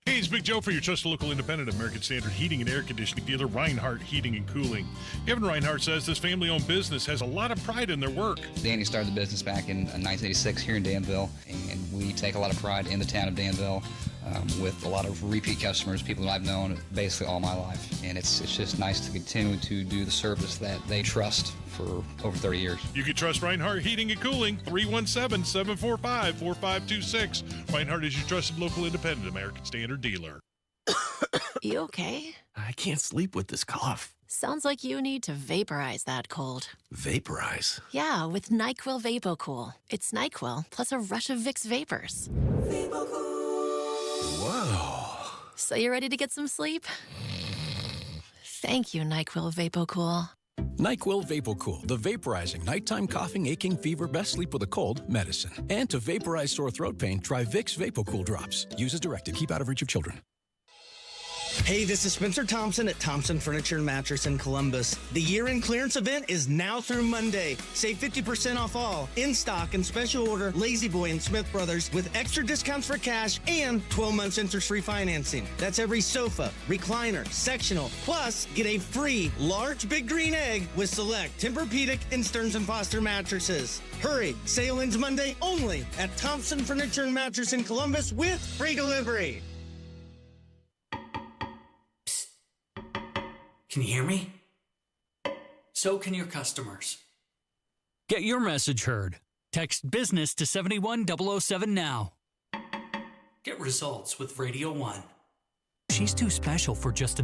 Speaker 8: Hey, it's Big Joe for your trusted local independent American Standard heating and air conditioning dealer, Reinhardt Heating and Cooling. Kevin Reinhardt says this family-owned business has a lot of pride in their work.
Speaker 18: Danny started the business back in 1986 here in Danville, and we take a lot of pride in the town of Danville with a lot of repeat customers, people that I've known basically all my life. And it's just nice to continue to do the service that they trust for over 30 years.
Speaker 8: You can trust Reinhardt Heating and Cooling, 317-745-4526. Reinhardt is your trusted local independent American Standard dealer.
Speaker 19: You okay?
Speaker 23: I can't sleep with this cough.
Speaker 19: Sounds like you need to vaporize that cold.
Speaker 23: Vaporize?
Speaker 19: Yeah, with NyQuil VapoCool. It's NyQuil plus a rush of Vicks vapors.
Speaker 23: Whoa.
Speaker 19: So you ready to get some sleep? Thank you, NyQuil VapoCool.
Speaker 26: NyQuil VapoCool, the vaporizing nighttime coughing, aching, fever, best sleep with a cold medicine. And to vaporize sore throat pain, try Vicks VapoCool drops. Use as directed. Keep out of reach of children.
Speaker 27: Hey, this is Spencer Thompson at Thompson Furniture and Mattress in Columbus. The year-end clearance event is now through Monday. Save 50% off all in-stock and special order Lazy Boy and Smith Brothers with extra discounts for cash and 12 months interest-free financing. That's every sofa, recliner, sectional. Plus, get a free large Big Green Egg with select Tempur-Pedic and Stearns & Foster mattresses. Hurry, sale ends Monday only at Thompson Furniture and Mattress in Columbus with free delivery.
Speaker 28: Can you hear me? So can your customers. Get your message heard. Text business to 71007 now. Get results with Radio 1. She's too special for just a